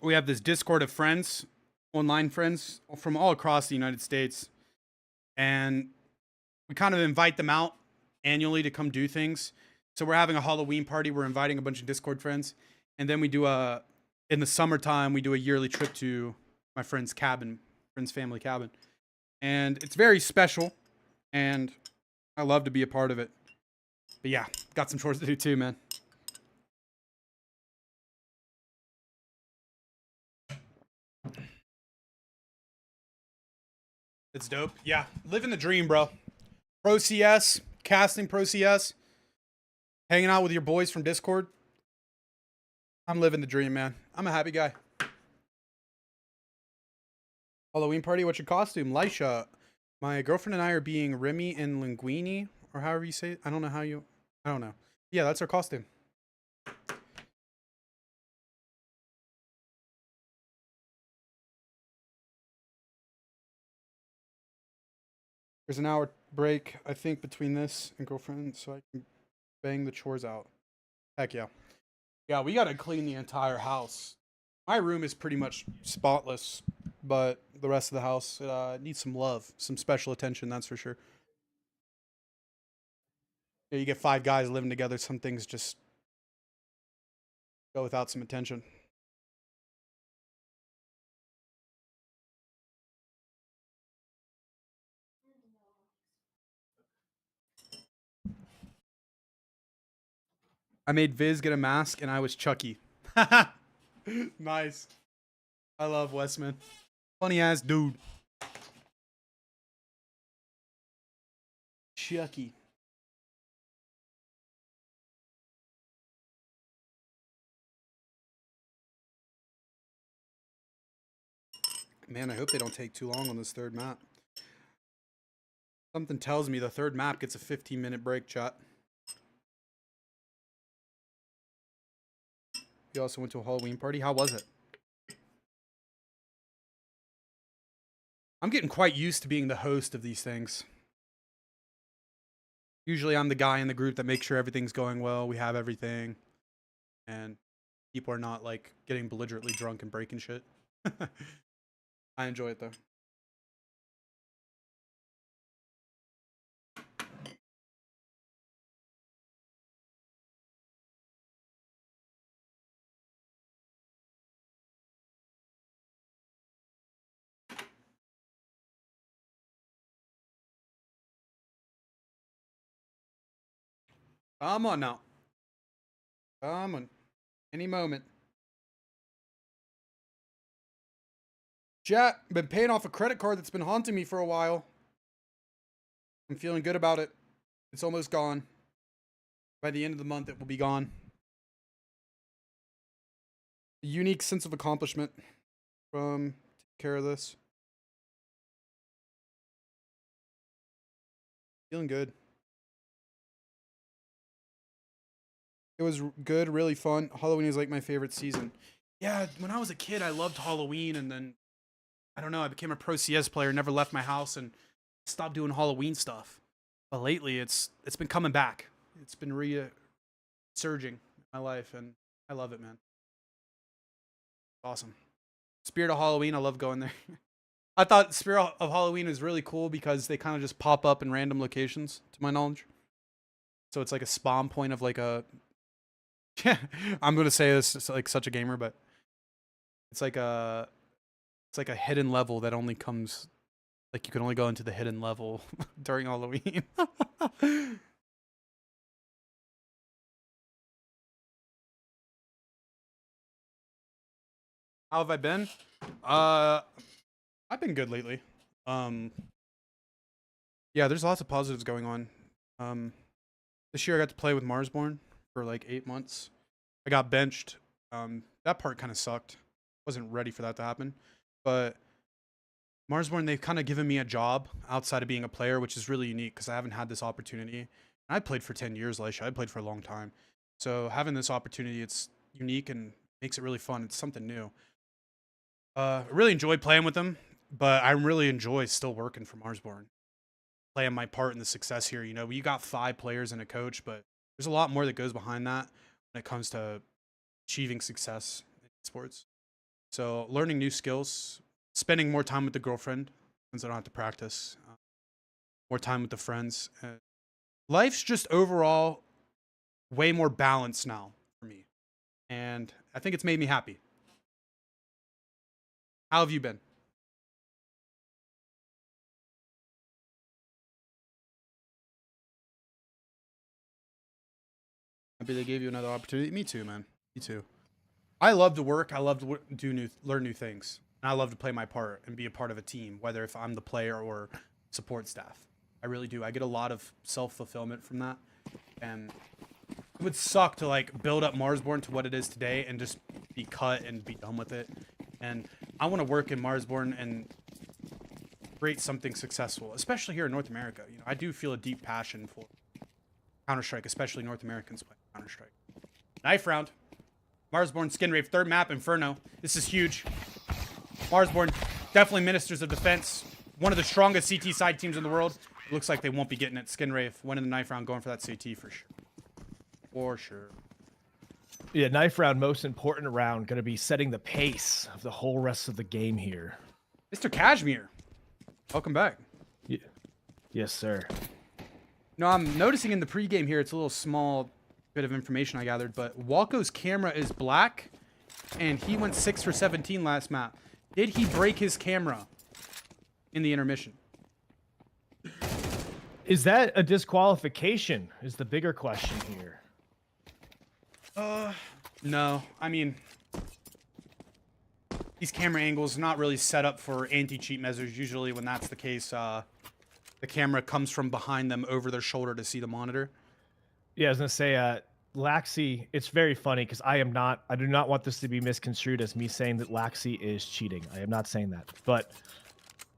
we have this Discord of friends, online friends from all across the United States. And we kind of invite them out annually to come do things. So we're having a Halloween party. We're inviting a bunch of Discord friends. And then we do in the summertime, we do a yearly trip to my friend's cabin, friend's family cabin. And it's very special. And I love to be a part of it. But yeah, got some chores to do too, man. It's dope. Yeah, living the dream, bro. Pro CS, casting Pro CS, hanging out with your boys from Discord. I'm living the dream, man. I'm a happy guy. Halloween party, what's your costume? Lisha, my girlfriend and I are being Remy and Linguini, or however you say it. I don't know. Yeah, that's our costume. There's an hour break, I think, between this and girlfriend, so I can bang the chores out. Heck yeah. Yeah, we gotta clean the entire house. My room is pretty much spotless, but the rest of the house needs some love, some special attention, that's for sure. Yeah, you get 5 guys living together, some things just go without some attention. I made Viz get a mask and I was Chucky. Nice. I love Westman. Funny ass dude. Chucky. Man, I hope they don't take too long on this third map. Something tells me the third map gets a 15-minute break, chat. You also went to a Halloween party? How was it? I'm getting quite used to being the host of these things. Usually I'm the guy in the group that makes sure everything's going well, we have everything, and people are not, like, getting belligerently drunk and breaking shit. I enjoy it, though. Come on now. Come on. Any moment. Chat, been paying off a credit card that's been haunting me for a while. I'm feeling good about it. It's almost gone. By the end of the month, it will be gone. A unique sense of accomplishment from taking care of this. Feeling good. It was good, really fun. Halloween is like my favorite season. Yeah, when I was a kid, I loved Halloween, and then I don't know, I became a pro CS player, never left my house, and stopped doing Halloween stuff. But lately, it's been coming back. It's been resurging in my life, and I love it, man. Awesome. Spirit of Halloween, I love going there. I thought Spirit of Halloween is really cool because they kind of just pop up in random locations, to my knowledge. So it's like a spawn point of like a. Yeah, I'm gonna say this it's like such a gamer, but it's like a hidden level that only comes like you can only go into the hidden level during Halloween. How have I been? I've been good lately. Um, yeah, there's lots of positives going on. This year I got to play with Marsborne for like 8 months. I got benched. That part kind of sucked. Wasn't ready for that to happen. But Marsborne, they've kind of given me a job outside of being a player, which is really unique because I haven't had this opportunity. I played for 10 years, Laisha. I played for a long time. So having this opportunity, it's unique and makes it really fun. It's something new. I really enjoyed playing with them, but I really enjoy still working for Marsborne, playing my part in the success here. You know, you got 5 players and a coach, but there's a lot more that goes behind that when it comes to achieving success in sports. So learning new skills, spending more time with the girlfriend since I don't have to practice, more time with the friends. Life's just overall way more balanced now for me, and I think it's made me happy. How have you been? Happy they gave you another opportunity. Me too, man. Me too. I love to work. I love to learn new things. And I love to play my part and be a part of a team, whether if I'm the player or support staff. I really do. I get a lot of self-fulfillment from that. And it would suck to like build up Marsborne to what it is today and just be cut and be done with it. And I want to work in Marsborne and create something successful, especially here in North America. You know, I do feel a deep passion for Counter-Strike, especially North Americans play Counter-Strike. Knife round. Marsborne, Skinrave, 3rd map, Inferno. This is huge. Marsborne, definitely ministers of defense. One of the strongest CT side teams in the world. Looks like they won't be getting it. Skinrave winning the knife round, going for that CT for sure. For sure. Yeah, knife round, most important round, going to be setting the pace of the whole rest of the game here. Mr. Cashmere, welcome back. Yeah. Yes, sir. No, I'm noticing in the pregame here, it's a little small bit of information I gathered, but Walko's camera is black, and he went 6 for 17 last map. Did he break his camera in the intermission? Is that a disqualification? Is the bigger question here. No. I mean, these camera angles not really set up for anti-cheat measures. Usually when that's the case, the camera comes from behind them over their shoulder to see the monitor. Yeah, I was gonna say, Laxi, it's very funny because I do not want this to be misconstrued as me saying that Laxi is cheating. I am not saying that. But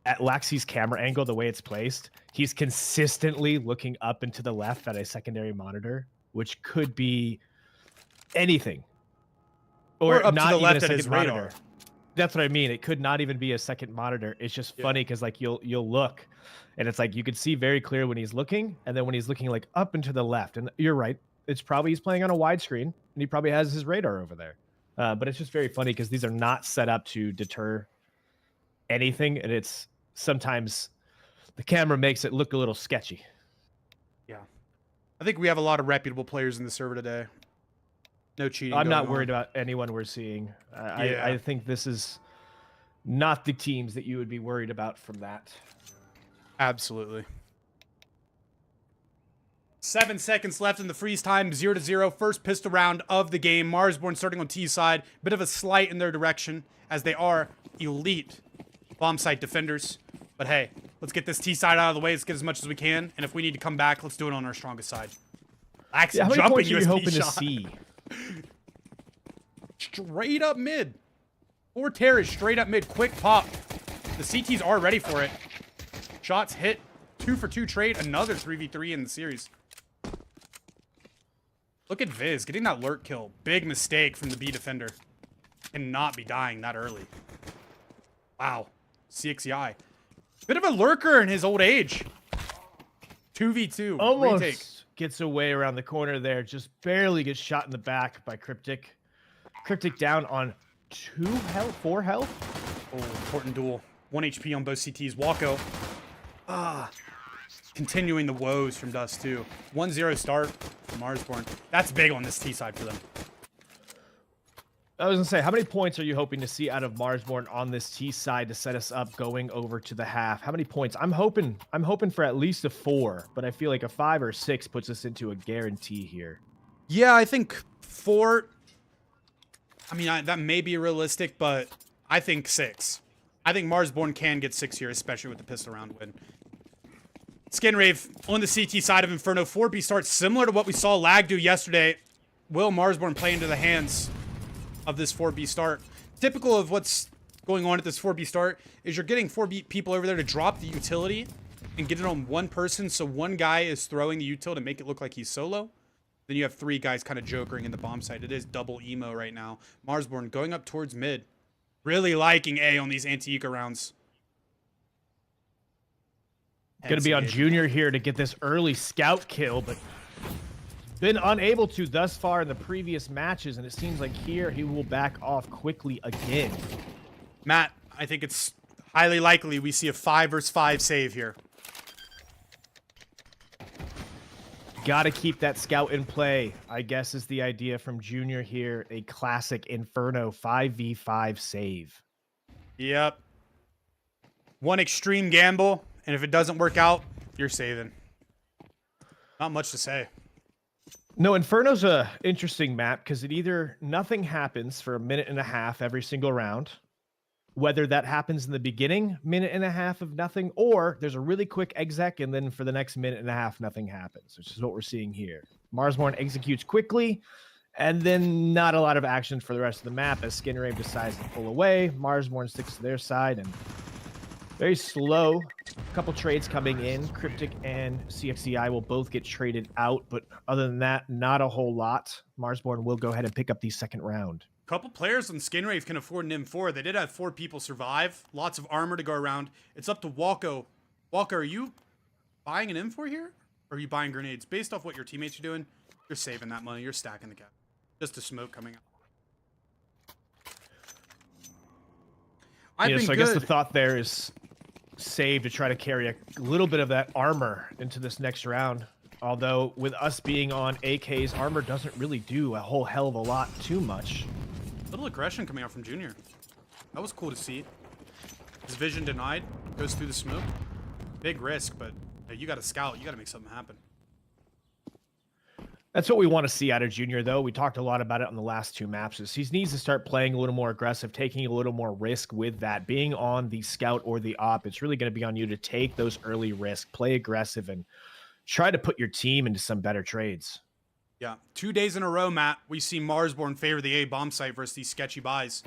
at Laxi's camera angle, the way it's placed, he's consistently looking up and to the left at a secondary monitor, which could be anything. Or up not to the even left a at his second radar. monitor. That's what I mean. It could not even be a second monitor. It's just funny because like you'll look and it's like you could see very clear when he's looking, and then when he's looking like up and to the left. And you're right. It's probably he's playing on a widescreen and he probably has his radar over there. But it's just very funny because these are not set up to deter anything, and it's sometimes the camera makes it look a little sketchy. Yeah. I think we have a lot of reputable players in the server today. No cheating. I'm not going worried on. about anyone we're seeing. Yeah. I think this is not the teams that you would be worried about from that. Absolutely. 7 seconds left in the freeze time, 0-0. First pistol round of the game. Marsborne starting on T side. Bit of a slight in their direction, as they are elite bomb site defenders. But hey, let's get this T side out of the way. Let's get as much as we can. And if we need to come back, let's do it on our strongest side. Axe Yeah, how many jumping points are you USB hoping shot. to see? Straight up mid. Or Terrace straight up mid. Quick pop. The CTs are ready for it. Shots hit 2-for-2 trade, another 3v3 in the series. Look at Viz getting that lurk kill. Big mistake from the B defender. Cannot be dying that early. Wow. CXEI. Bit of a lurker in his old age. 2v2. Almost retake. Gets away around the corner there. Just barely gets shot in the back by Cryptic. Cryptic down on 4 health. Oh, important duel. 1 HP on both CTs. Walko. Continuing the woes from Dust too. 1-0 start for Marsborne. That's big on this T side for them. I was gonna say, how many points are you hoping to see out of Marsborne on this T side to set us up going over to the half? How many points? I'm hoping for at least a 4, but I feel like a 5 or 6 puts us into a guarantee here. Yeah, I think 4. I mean, that may be realistic, but I think 6. I think Marsborne can get 6 here, especially with the pistol round win. Skinrave on the CT side of Inferno. 4B starts similar to what we saw Lag do yesterday. Will Marsborne play into the hands of this 4B start? Typical of what's going on at this 4B start is you're getting 4B people over there to drop the utility and get it on one person, so one guy is throwing the util to make it look like he's solo. Then you have 3 guys kind of jokering in the bomb site. It is double emo right now. Marsborne going up towards mid. Really liking A on these anti-eco rounds. Going to be on Junior here to get this early scout kill, but been unable to thus far in the previous matches, and it seems like here he will back off quickly again. Matt, I think it's highly likely we see a 5 versus 5 save here. Got to keep that scout in play, I guess, is the idea from Junior here. A classic Inferno 5v5 save. Yep. One extreme gamble, and if it doesn't work out, you're saving. Not much to say. No, Inferno's a interesting map because nothing happens for a minute and a half every single round. Whether that happens in the beginning, minute and a half of nothing, or there's a really quick exec, and then for the next minute and a half, nothing happens, which is what we're seeing here. Marsborne executes quickly, and then not a lot of action for the rest of the map as Skinrave decides to pull away. Marsborne sticks to their side, and very slow. A couple trades coming in. Cryptic and CXCI will both get traded out, but other than that, not a whole lot. Marsborne will go ahead and pick up the second round. Couple players on Skinrave can afford an M4. They did have 4 people survive. Lots of armor to go around. It's up to Walko. Walko, are you buying an M4 here? Or are you buying grenades? Based off what your teammates are doing, you're saving that money. You're stacking the cap. Just a smoke coming out. I guess the thought there is save to try to carry a little bit of that armor into this next round. Although with us being on AKs, armor doesn't really do a whole hell of a lot too much. Little aggression coming out from Junior. That was cool to see. His vision denied. Goes through the smoke. Big risk, but hey, you got to scout. You got to make something happen. That's what we want to see out of Junior, though. We talked a lot about it on the last 2 maps. Is he needs to start playing a little more aggressive, taking a little more risk with that. Being on the scout or the op, it's really going to be on you to take those early risks, play aggressive, and try to put your team into some better trades. Yeah, 2 days in a row, Matt, we see Marsborne favor the A bomb site versus these sketchy buys.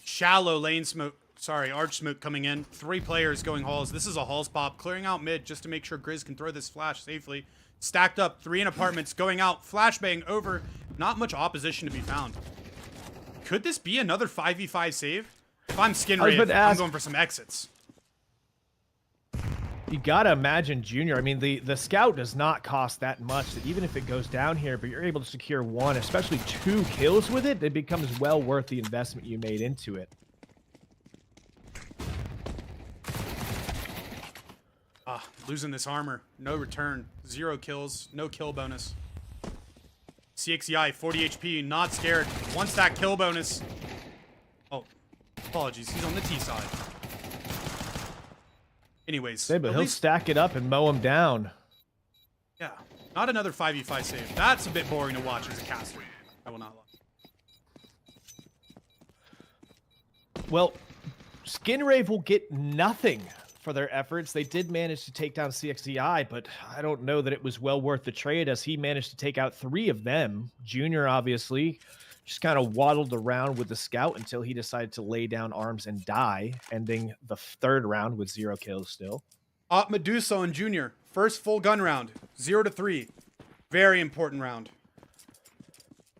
Shallow lane smoke, arch smoke coming in. 3 players going halls. This is a halls pop, clearing out mid just to make sure Grizz can throw this flash safely. Stacked up, 3 in apartments, going out, flashbang over. Not much opposition to be found. Could this be another 5v5 save? If I'm Skinrave, I'm going for some exits. You gotta imagine Junior. I mean, the scout does not cost that much, that even if it goes down here, but you're able to secure 1, especially 2 kills with it, it becomes well worth the investment you made into it. Losing this armor. No return. 0 kills. No kill bonus. CXEI, 40 HP. Not scared. 1 stack kill bonus. Oh, apologies. He's on the T side. Anyways. But he'll stack it up and mow him down. Yeah. Not another 5v5 save. That's a bit boring to watch as a caster. I will not lie. Well, Skinrave will get nothing for their efforts. They did manage to take down CXCI, but I don't know that it was well worth the trade as he managed to take out 3 of them. Junior, obviously, just kind of waddled around with the scout until he decided to lay down arms and die, ending the 3rd round with 0 kills still. Op Medusa on Junior. First full gun round. 0-3. Very important round.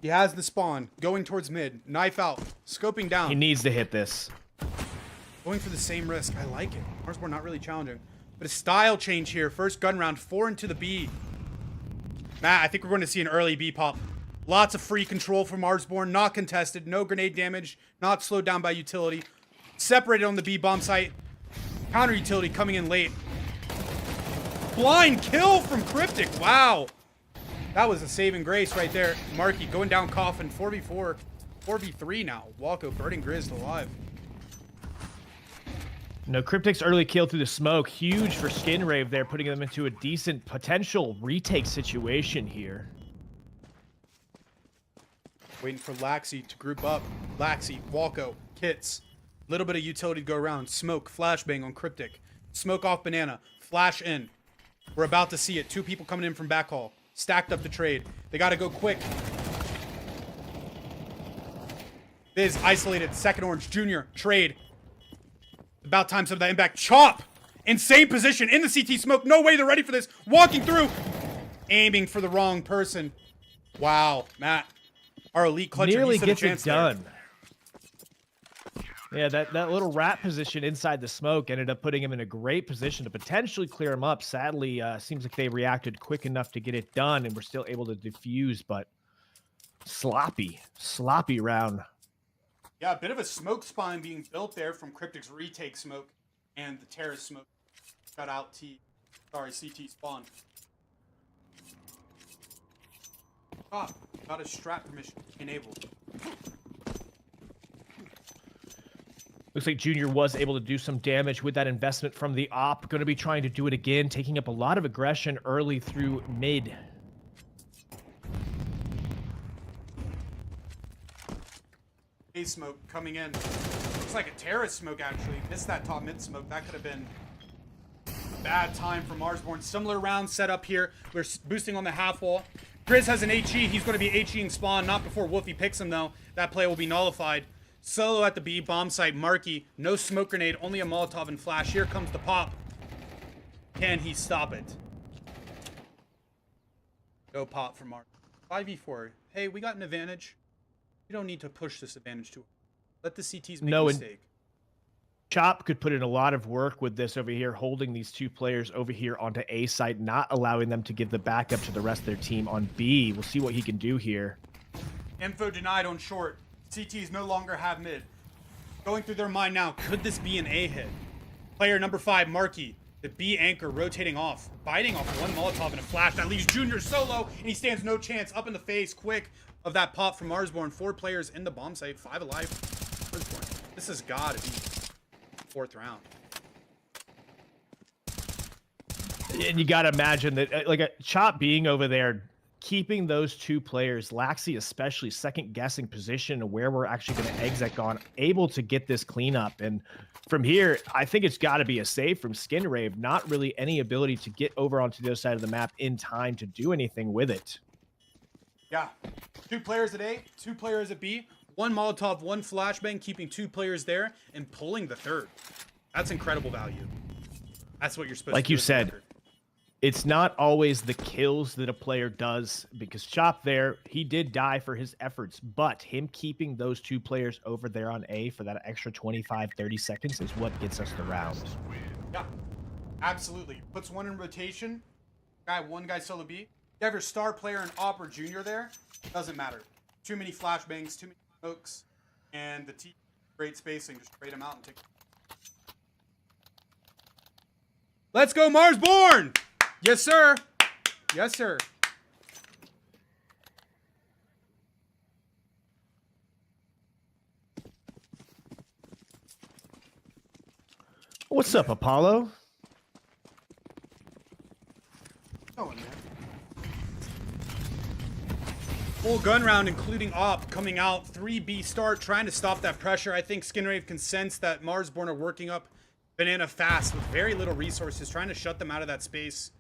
He has the spawn. Going towards mid. Knife out. Scoping down. He needs to hit this. Going for the same risk. I like it. Marsborne not really challenging. But a style change here. First gun round. 4 into the B. Matt, I think we're going to see an early B pop. Lots of free control from Marsborne. Not contested. No grenade damage. Not slowed down by utility. Separated on the B bomb site. Counter utility coming in late. Blind kill from Cryptic. Wow. That was a saving grace right there. Marky going down Coffin. 4v4. 4v3 now. Walko burning Grizz alive. No, Cryptic's early kill through the smoke. Huge for Skinrave there, putting them into a decent potential retake situation here. Waiting for Laxi to group up. Laxi, Walko, Kits. Little bit of utility to go around. Smoke, flashbang on Cryptic. Smoke off Banana. Flash in. We're about to see it. 2 people coming in from back hall. Stacked up the trade. They got to go quick. Biz isolated. Second orange. Junior. Trade. About time some of that impact. Chop! Insane position in the CT smoke. No way they're ready for this. Walking through. Aiming for the wrong person. Wow. Matt. Our elite clutcher. Nearly He gets chance it done. Yeah, that little rat position inside the smoke ended up putting him in a great position to potentially clear him up. Sadly, seems like they reacted quick enough to get it done and were still able to defuse, but sloppy round. Yeah, a bit of a smoke spawn being built there from Cryptic's retake smoke and the terrace smoke. Got out CT spawn. Got a strat permission enabled. Looks like Junior was able to do some damage with that investment from the op. Going to be trying to do it again, taking up a lot of aggression early through mid. A smoke coming in. Looks like a terrace smoke actually. Missed that top mid smoke. That could have been a bad time for Marsborne. Similar round set up here. We're boosting on the half wall. Grizz has an HE. He's going to be HEing spawn. Not before Wolfie picks him though. That play will be nullified. Solo at the B bomb site. Marky. No smoke grenade. Only a Molotov and flash. Here comes the pop. Can he stop it? Go pop for Mark. 5v4. Hey, we got an advantage. You don't need to push this advantage to. Let the CTs make a mistake. Chop could put in a lot of work with this over here, holding these 2 players over here onto A site, not allowing them to give the backup to the rest of their team on B. We'll see what he can do here. Info denied on short. CTs no longer have mid. Going through their mind now, could this be an A hit? Player number 5, Marky. The B anchor rotating off. Biting off 1 Molotov and a flash. That leaves Junior solo, and he stands no chance. Up in the face, quick, of that pop from Marsborne. 4 players in the bomb site, 5 alive. Marsborne. This has got to be 4th round. And you got to imagine that, like, a Chop being over there, keeping those 2 players, Laxi especially, second-guessing position of where we're actually going to exec on, able to get this cleanup. And from here, I think it's got to be a save from Skinrave. Not really any ability to get over onto the other side of the map in time to do anything with it. Yeah. 2 players at A, 2 players at B. 1 Molotov, 1 flashbang, keeping 2 players there and pulling the 3rd. That's incredible value. That's what you're supposed to do. Like you said, it's not always the kills that a player does, because Chop there, he did die for his efforts, but him keeping those 2 players over there on A for that extra 25, 30 seconds is what gets us the round. Yeah, absolutely. Puts 1 in rotation. 1 guy solo B. You have your star player and Op or Junior there. Doesn't matter. Too many flashbangs, too many smokes, and the T great spacing. Just trade them out and take. Let's go, Marsborne! Yes, sir. Yes, sir. What's up, Apollo? Oh, man. Full gun round, including Op, coming out. 3B start, trying to stop that pressure. I think Skinrave can sense that Marsborne are working up Banana fast with very little resources, trying to shut them out of that space.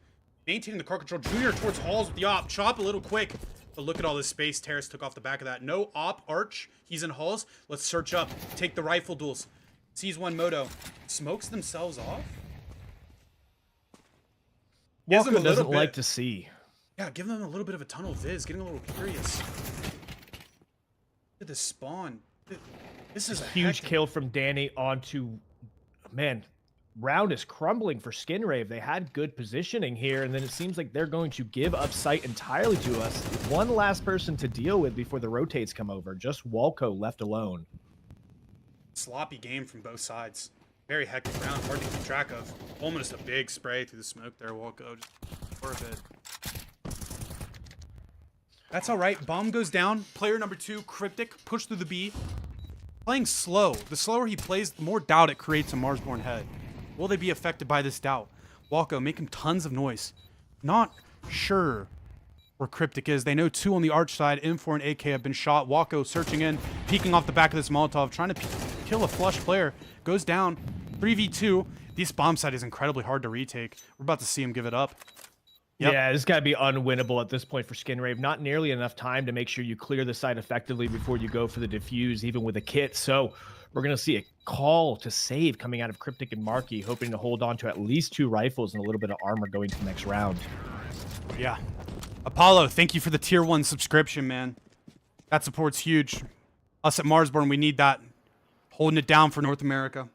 Maintaining the car control. Junior towards halls with the Op. Chop a little quick. But look at all this space Terrace took off the back of that. No Op, Arch. He's in halls. Let's search up. Take the rifle duels. Sees 1 Moto. Smokes themselves off. 2 players at A, 2 players at B. 1 Molotov, 1 flashbang, keeping 2 players there and pulling the 3rd. That's incredible value. Gives them Walker a little doesn't like bit. to see. Yeah, give them a little bit of a tunnel viz, getting a little curious. Look at this spawn. This is a Huge hectic... kill from Danny onto, man, round is crumbling for Skinrave. They had good positioning here, and then it seems like they're going to give up sight entirely to us. One last person to deal with before the rotates come over. Just Walco left alone. Sloppy game from both sides. Very hectic round, hard to keep track of. Almost a big spray through the smoke there, Walco. Just for a bit. That's all right. Bomb goes down. Player number 2, Cryptic, push through the B. Playing slow. The slower he plays, the more doubt it creates in Marsborne head. Will they be affected by this doubt? Walco making tons of noise. Not sure where Cryptic is. They know 2 on the arch side. M4 and AK have been shot. Walco searching in, peeking off the back of this Molotov, trying to kill a flush player. Goes down. 3v2. This bomb site is incredibly hard to retake. We're about to see him give it up. Yep. Yeah, this got to be unwinnable at this point for Skinrave. Not nearly enough time to make sure you clear the site effectively before you go for the defuse, even with a kit. So we're going to see a call to save coming out of Cryptic and Marky, hoping to hold on to at least 2 rifles and a little bit of armor going to the next round. Yeah. Apollo, thank you for the tier 1 subscription, man. That support's huge. Us at Marsborne, we need that. Holding it down for North America.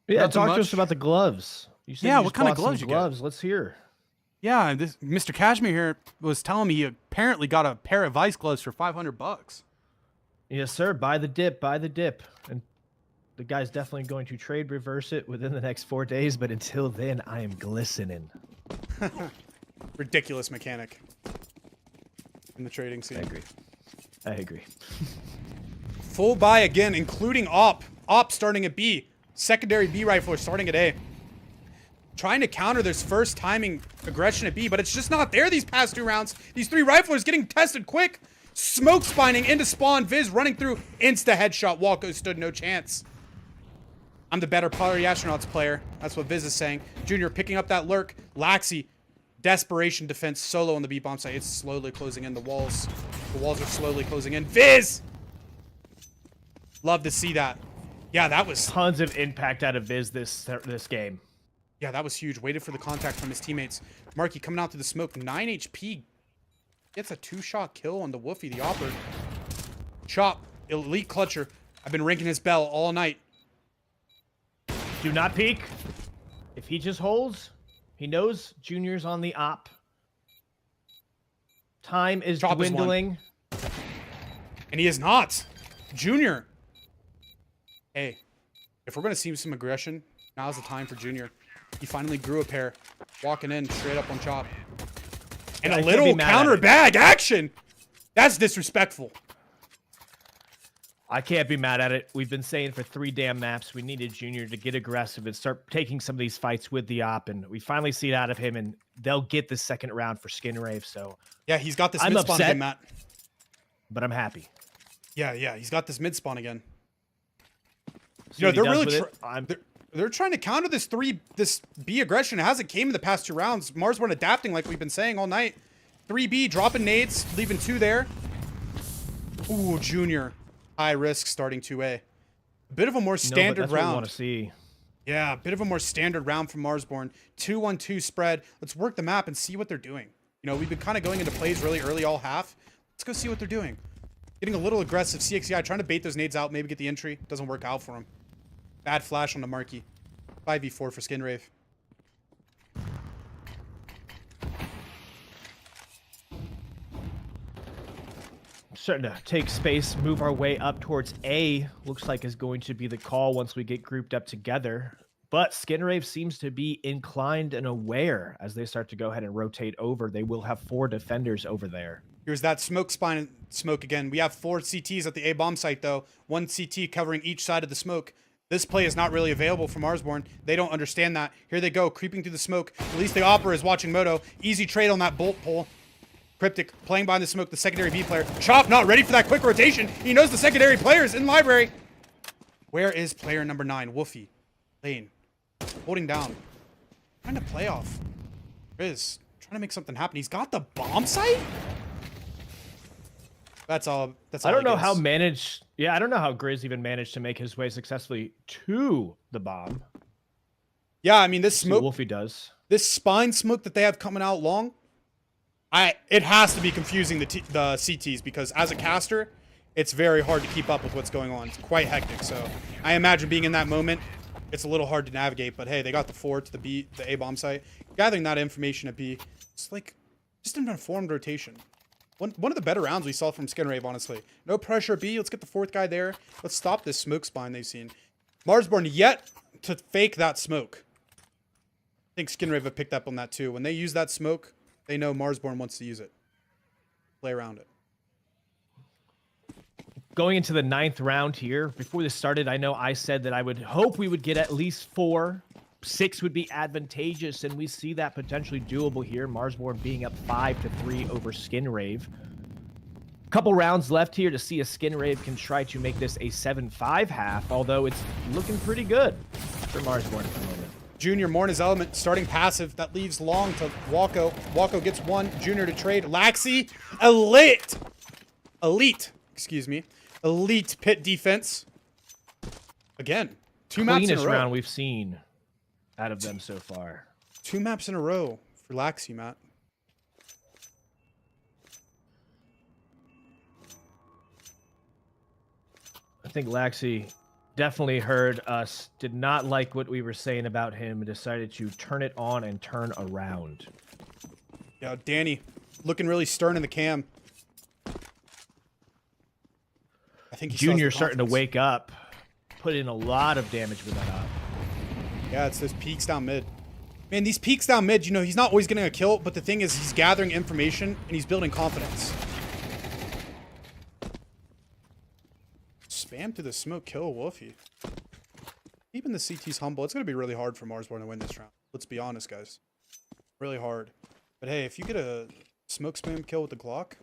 Yeah, Nothing talk to much. us about the gloves. You said Yeah, you what just kind of bought some gloves you get? gloves. Let's hear. Yeah, this Mr. Cashmere here was telling me he apparently got a pair of Vice gloves for $500. Yes, sir. Buy the dip. Buy the dip. And the guy's definitely going to trade reverse it within the next 4 days. But until then, I am glistening. Ridiculous mechanic in the trading scene. I agree. I agree. Full buy again, including Op. Op starting at B. Secondary B rifler starting at A. Trying to counter this first timing aggression at B, but it's just not there these past 2 rounds. These 3 riflers getting tested quick. Smoke spining into spawn. Viz running through. Insta headshot. Walco stood no chance. I'm the better Pottery Astronauts player. That's what Viz is saying. Junior picking up that lurk. Laxi. Desperation defense solo on the B bomb site. It's slowly closing in. The walls are slowly closing in. Viz! Love to see that. Yeah, that was... Tons of impact out of Viz this game. Yeah, that was huge. Waited for the contact from his teammates. Marky coming out through the smoke. 9 HP. Gets a 2-shot kill on the Woofy, the Opper. Chop. Elite clutcher. I've been ringing his bell all night. Do not peek. If he just holds, he knows Junior's on the op. Time is Chop is dwindling. And he is not. Junior. Hey, if we're going to see some aggression, now's the time for Junior. He finally grew a pair. Walking in straight up on Chop. And I a can't be little mad at counter it. bag action. That's disrespectful. I can't be mad at it. We've been saying for 3 damn maps we needed Junior to get aggressive and start taking some of these fights with the op, and we finally see it out of him, and they'll get the second round for Skinrave. So Yeah, he's got this I'm mid spawn upset. again, Matt. but I'm happy. Yeah, he's got this mid spawn again. See what he they're does really with it. they're trying to counter this B aggression. It hasn't came in the past 2 rounds. Marsborne adapting like we've been saying all night. 3B dropping nades, leaving 2 there. Ooh, Junior. High risk starting 2A. A bit of a more standard that's what we round. want to see. Yeah, a bit of a more standard round from Marsborne. 2-1-2 spread. Let's work the map and see what they're doing. You know, we've been kind of going into plays really early all half. Let's go see what they're doing. Getting a little aggressive. CXEI trying to bait those nades out, maybe get the entry. Doesn't work out for him. Bad flash on the Marky. 5v4 for Skinrave. Starting to take space, move our way up towards A. Looks like is going to be the call once we get grouped up together. But Skinrave seems to be inclined and aware as they start to go ahead and rotate over. They will have 4 defenders over there. Here's that smoke spine smoke again. We have 4 CTs at the A bomb site though. 1 CT covering each side of the smoke. This play is not really available from Marsborne. They don't understand that. Here they go, creeping through the smoke. At least the Opera is watching Moto. Easy trade on that bolt pull. Cryptic playing behind the smoke, the secondary B player. Chop not ready for that quick rotation. He knows the secondary player is in library. Where is player number 9? Woofy. Lane. Holding down. Trying to play off. Riz. Trying to make something happen. He's got the bomb site? That's all. I don't he know gets. how managed. Yeah, I don't know how Grizz even managed to make his way successfully to the bomb. Yeah, I mean, this See what smoke... Wolfie does. This spine smoke that they have coming out long, it has to be confusing the CTs, because as a caster, it's very hard to keep up with what's going on. It's quite hectic. So I imagine being in that moment, it's a little hard to navigate. But hey, they got the 4 to the A bomb site. Gathering that information at B, it's like just an informed rotation. One of the better rounds we saw from Skinrave, honestly. No pressure at B. Let's get the 4th guy there. Let's stop this smoke spine they've seen. Marsborne yet to fake that smoke. I think Skinrave have picked up on that too. When they use that smoke, they know Marsborne wants to use it. Play around it. Going into the 9th round here, before this started, I know I said that I would hope we would get at least 4. 6 would be advantageous, and we see that potentially doable here. Marsborne being up 5-3 over Skinrave. Couple rounds left here to see if Skinrave can try to make this a 7-5 half, although it's looking pretty good for Marsborne at the moment. Junior, more in his element, starting passive. That leaves long to Wako. Wako gets 1. Junior to trade. Laxi, elite, excuse me. Elite pit defense. Again, 2 maps in a Cleanest row. round we've seen out of them so far. 2 maps in a row for Laxi, Matt. I think Laxi definitely heard us, did not like what we were saying about him, and decided to turn it on and turn around. Yeah, Danny looking really stern in the cam. I think he still has Junior the starting to confidence. wake up, put in a lot of damage with that op. Yeah, it's those peaks down mid. Man, these peaks down mid, you know, he's not always getting a kill, but the thing is he's gathering information and he's building confidence. Spam to the smoke, kill Wolfie. Keeping the CTs humble. It's going to be really hard for Marsborne to win this round. Let's be honest, guys. Really hard. But hey, if you get a smoke spam kill with the Glock,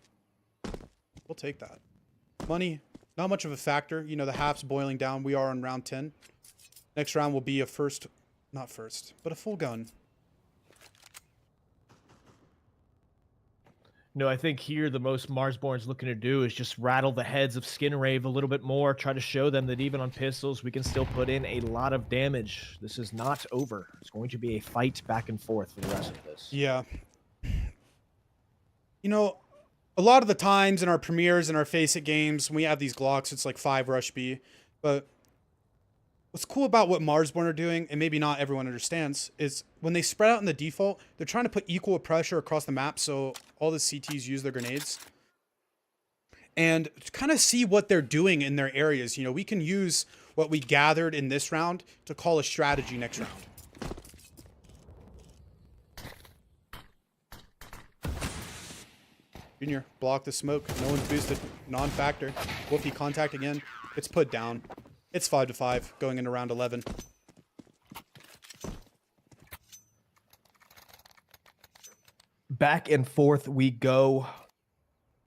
we'll take that. Money, not much of a factor. You know, the half's boiling down. We are on round 10. Next round will be a first, not first, but a full gun. No, I think here the most Marsborne's looking to do is just rattle the heads of Skinrave a little bit more, try to show them that even on pistols, we can still put in a lot of damage. This is not over. It's going to be a fight back and forth for the rest of this. Yeah. You know, a lot of the times in our premieres and our Face It games, when we have these Glocks, it's like 5 rush B. But what's cool about what Marsborne are doing, and maybe not everyone understands, is when they spread out in the default, they're trying to put equal pressure across the map so all the CTs use their grenades. And kind of see what they're doing in their areas. You know, we can use what we gathered in this round to call a strategy next round. Junior, block the smoke. No one's boosted. Non-factor. Wolfie contact again. It's put down. It's 5-5 going into round 11. Back and forth we go.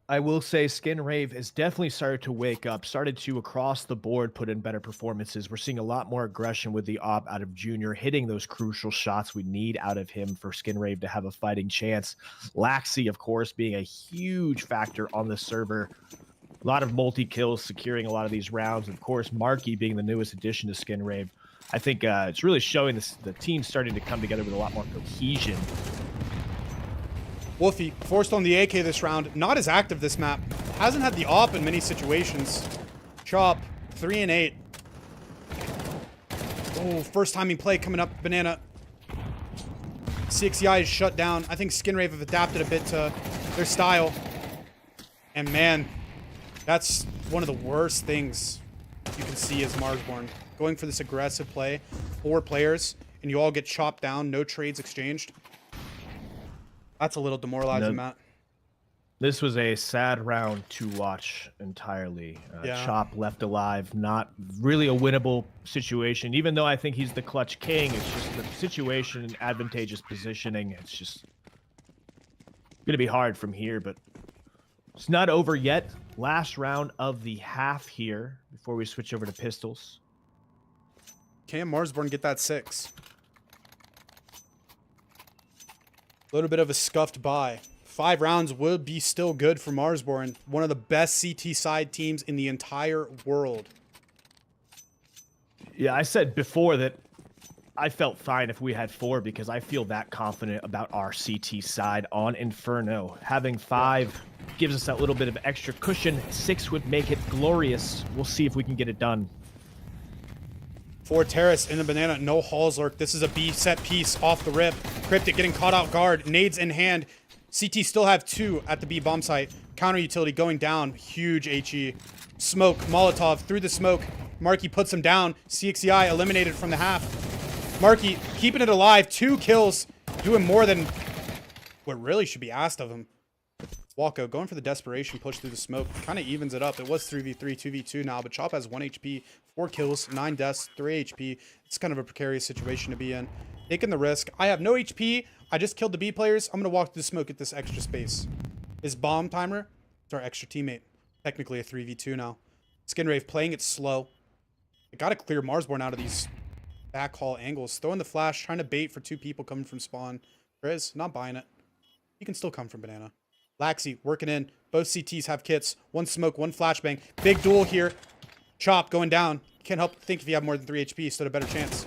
I will say Skinrave has definitely started to wake up, started to across the board put in better performances. We're seeing a lot more aggression with the op out of Junior, hitting those crucial shots we need out of him for Skinrave to have a fighting chance. Laxi, of course, being a huge factor on the server. A lot of multi-kills, securing a lot of these rounds. Of course, Marky being the newest addition to Skinrave. I think it's really showing this, the team starting to come together with a lot more cohesion. Wolfie, forced on the AK this round. Not as active this map. Hasn't had the op in many situations. Chop, 3 and 8. Oh, first timing play coming up, Banana. CXCI is shut down. I think Skinrave have adapted a bit to their style. And man, that's one of the worst things you can see as Marsborne. Going for this aggressive play, 4 players, and you all get chopped down, no trades exchanged. That's a little demoralizing, Matt. This was a sad round to watch entirely. Yeah. Chop left alive, not really a winnable situation. Even though I think he's the clutch king, it's just the situation and advantageous positioning. It's just going to be hard from here, but it's not over yet. Last round of the half here before we switch over to pistols. Can Marsborne get that 6? A little bit of a scuffed bye. 5 rounds would be still good for Marsborne. One of the best CT side teams in the entire world. Yeah, I said before that I felt fine if we had 4 because I feel that confident about our CT side on Inferno. Having 5 gives us that little bit of extra cushion. 6 would make it glorious. We'll see if we can get it done. 4 Terrace in the banana, no halls lurk. This is a B set piece off the rip. Cryptic getting caught out guard, nades in hand. CT still have 2 at the B bomb site. Counter utility going down, huge HE. Smoke, Molotov through the smoke. Marky puts him down. CXEI eliminated from the half. Marky keeping it alive, 2 kills, doing more than what really should be asked of him. Walko going for the desperation push through the smoke. Kind of evens it up. It was 3v3, 2v2 now, but Chop has 1 HP, 4 kills, 9 deaths, 3 HP. It's kind of a precarious situation to be in. Taking the risk. I have no HP. I just killed the B players. I'm going to walk through the smoke at this extra space. His bomb timer, it's our extra teammate. Technically a 3v2 now. Skinrave playing it slow. I got to clear Marsborne out of these back hall angles. Throwing the flash, trying to bait for 2 people coming from spawn. Grizz, not buying it. He can still come from banana. Laxi working in. Both CTs have kits. 1 smoke, 1 flashbang. Big duel here. Chop going down. Can't help think if you have more than 3 HP, stood a better chance.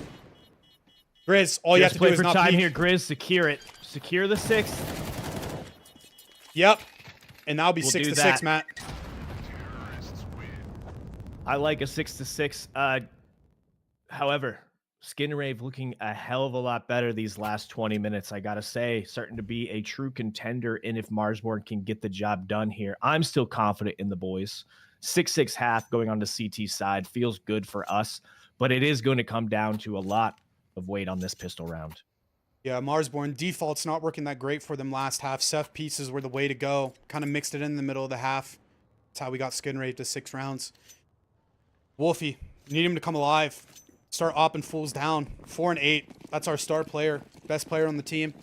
Grizz, all you have to do is not time peek. here, Grizz. Secure it. Secure the 6th. Yep. And that'll be We'll 6 do to that. 6, Matt. I like a 6 to 6. However, Skinrave looking a hell of a lot better these last 20 minutes, I gotta say. Starting to be a true contender, and if Marsborne can get the job done here, I'm still confident in the boys. 6-6 half going on the CT side feels good for us, but it is going to come down to a lot of weight on this pistol round. Yeah, Marsborne, default's not working that great for them last half. Ceph pieces were the way to go. Kind of mixed it in the middle of the half. That's how we got Skinrave to 6 rounds. Wolfie, need him to come alive. Start opping fools down. 4 and 8. That's our star player. Best player on the team.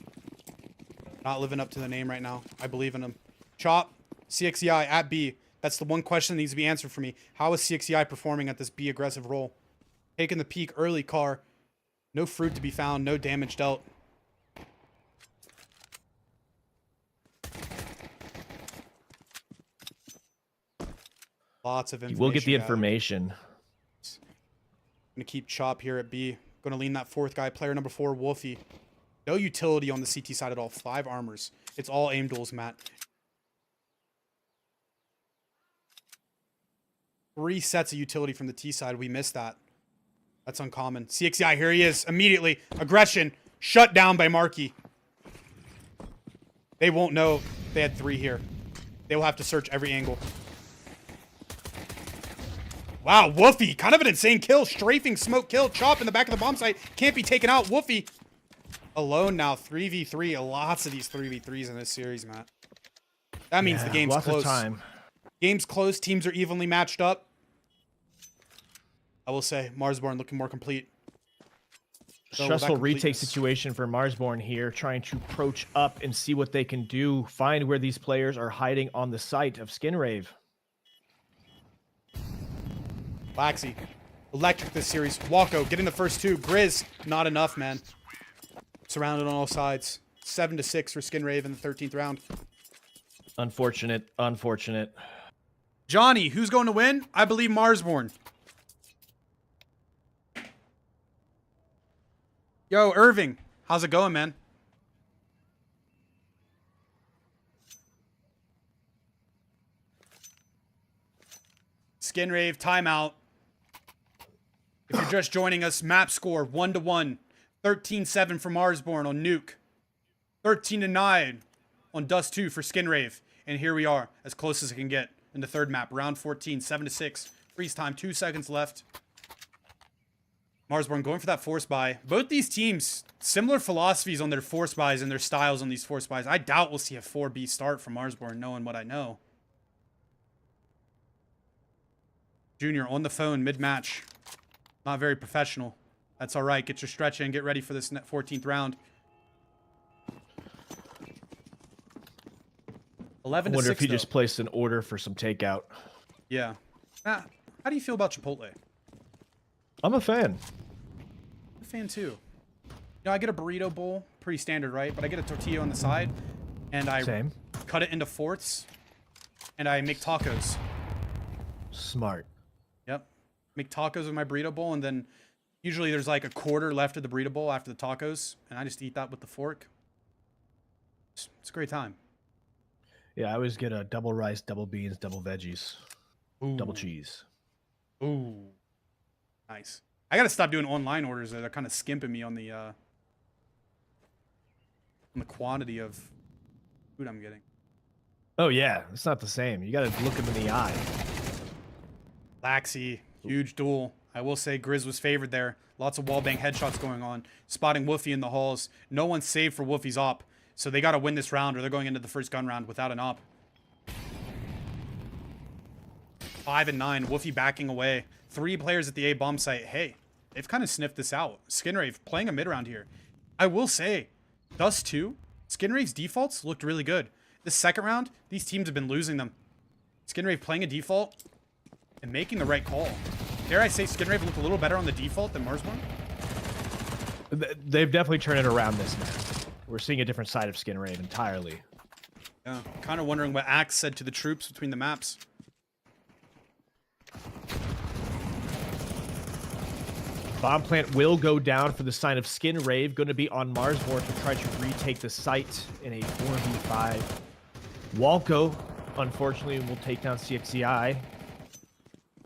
Not living up to the name right now. I believe in him. Chop, CXEI at B. That's the one question that needs to be answered for me. How is CXEI performing at this B aggressive role? Taking the peak early, Car. No fruit to be found. No damage dealt. Lots of information. We'll get the gathered. information. Gonna keep Chop here at B. Gonna lean that 4th guy. Player number 4, Wolfie. No utility on the CT side at all. 5 armors. It's all aim duels, Matt. 3 sets of utility from the T side. We missed that. That's uncommon. CXEI, here he is. Immediately. Aggression. Shut down by Marky. They won't know they had 3 here. They will have to search every angle. Wow, Woofy, kind of an insane kill. Strafing smoke kill. Chop in the back of the bomb site. Can't be taken out. Woofy alone now. 3v3. Lots of these 3v3s in this series, Matt. That means the game's lots close. of time. Game's close. Teams are evenly matched up. I will say, Marsborne looking more complete. So with that Stressful retake completeness- situation for Marsborne here, trying to approach up and see what they can do, find where these players are hiding on the site of Skinrave. Laxi. Electric this series. Walko getting the first 2. Grizz, not enough, man. Surrounded on all sides. 7 to 6 for Skinrave in the 13th round. Unfortunate, unfortunate. Johnny, who's going to win? I believe Marsborne. Yo, Irving, how's it going, man? Skinrave timeout. If you're just joining us, map score 1-1. 13-7 for Marsborne on Nuke. 13-9 on Dust 2 for Skinrave. And here we are, as close as it can get in the 3rd map. Round 14, 7-6. Freeze time, 2 seconds left. Marsborne going for that force buy. Both these teams, similar philosophies on their force buys and their styles on these force buys. I doubt we'll see a 4B start from Marsborne, knowing what I know. Junior on the phone mid-match. Not very professional. That's all right. Get your stretch in. Get ready for this 14th round. 11 I to wonder 6, if he though. just placed an order for some takeout. Yeah. How do you feel about Chipotle? I'm a fan. I'm a fan too. You know, I get a burrito bowl, pretty standard, right? But I get a tortilla on the side, and I Same. cut it into fourths, and I make tacos. Smart. Yep. Make tacos with my burrito bowl, and then Usually there's like a quarter left of the burrito bowl after the tacos, and I just eat that with the fork. It's a great time. Yeah, I always get a double rice, double beans, double veggies, double Ooh. cheese. Ooh, nice. I gotta stop doing online orders. They're kind of skimping me on the quantity of food I'm getting. Oh yeah, it's not the same. You got to look him in the eye. Laxy, huge duel. I will say Grizz was favored there. Lots of wallbang headshots going on. Spotting Woofy in the halls. No one's saved for Woofy's op. So they got to win this round or they're going into the first gun round without an op. 5 and 9. Woofy backing away. 3 players at the A bomb site. Hey, they've kind of sniffed this out. Skinrave playing a mid round here. I will say, Dust 2, Skinrave's defaults looked really good. This second round, these teams have been losing them. Skinrave playing a default and making the right call. Dare I say Skinrave looked a little better on the default than Marsborne? They've definitely turned it around this match. We're seeing a different side of Skinrave entirely. Yeah, kind of wondering what Axe said to the troops between the maps. Bomb plant will go down for the sign of Skinrave. Going to be on Marsborne to try to retake the site in a 4v5. Walco, unfortunately, will take down CXCI.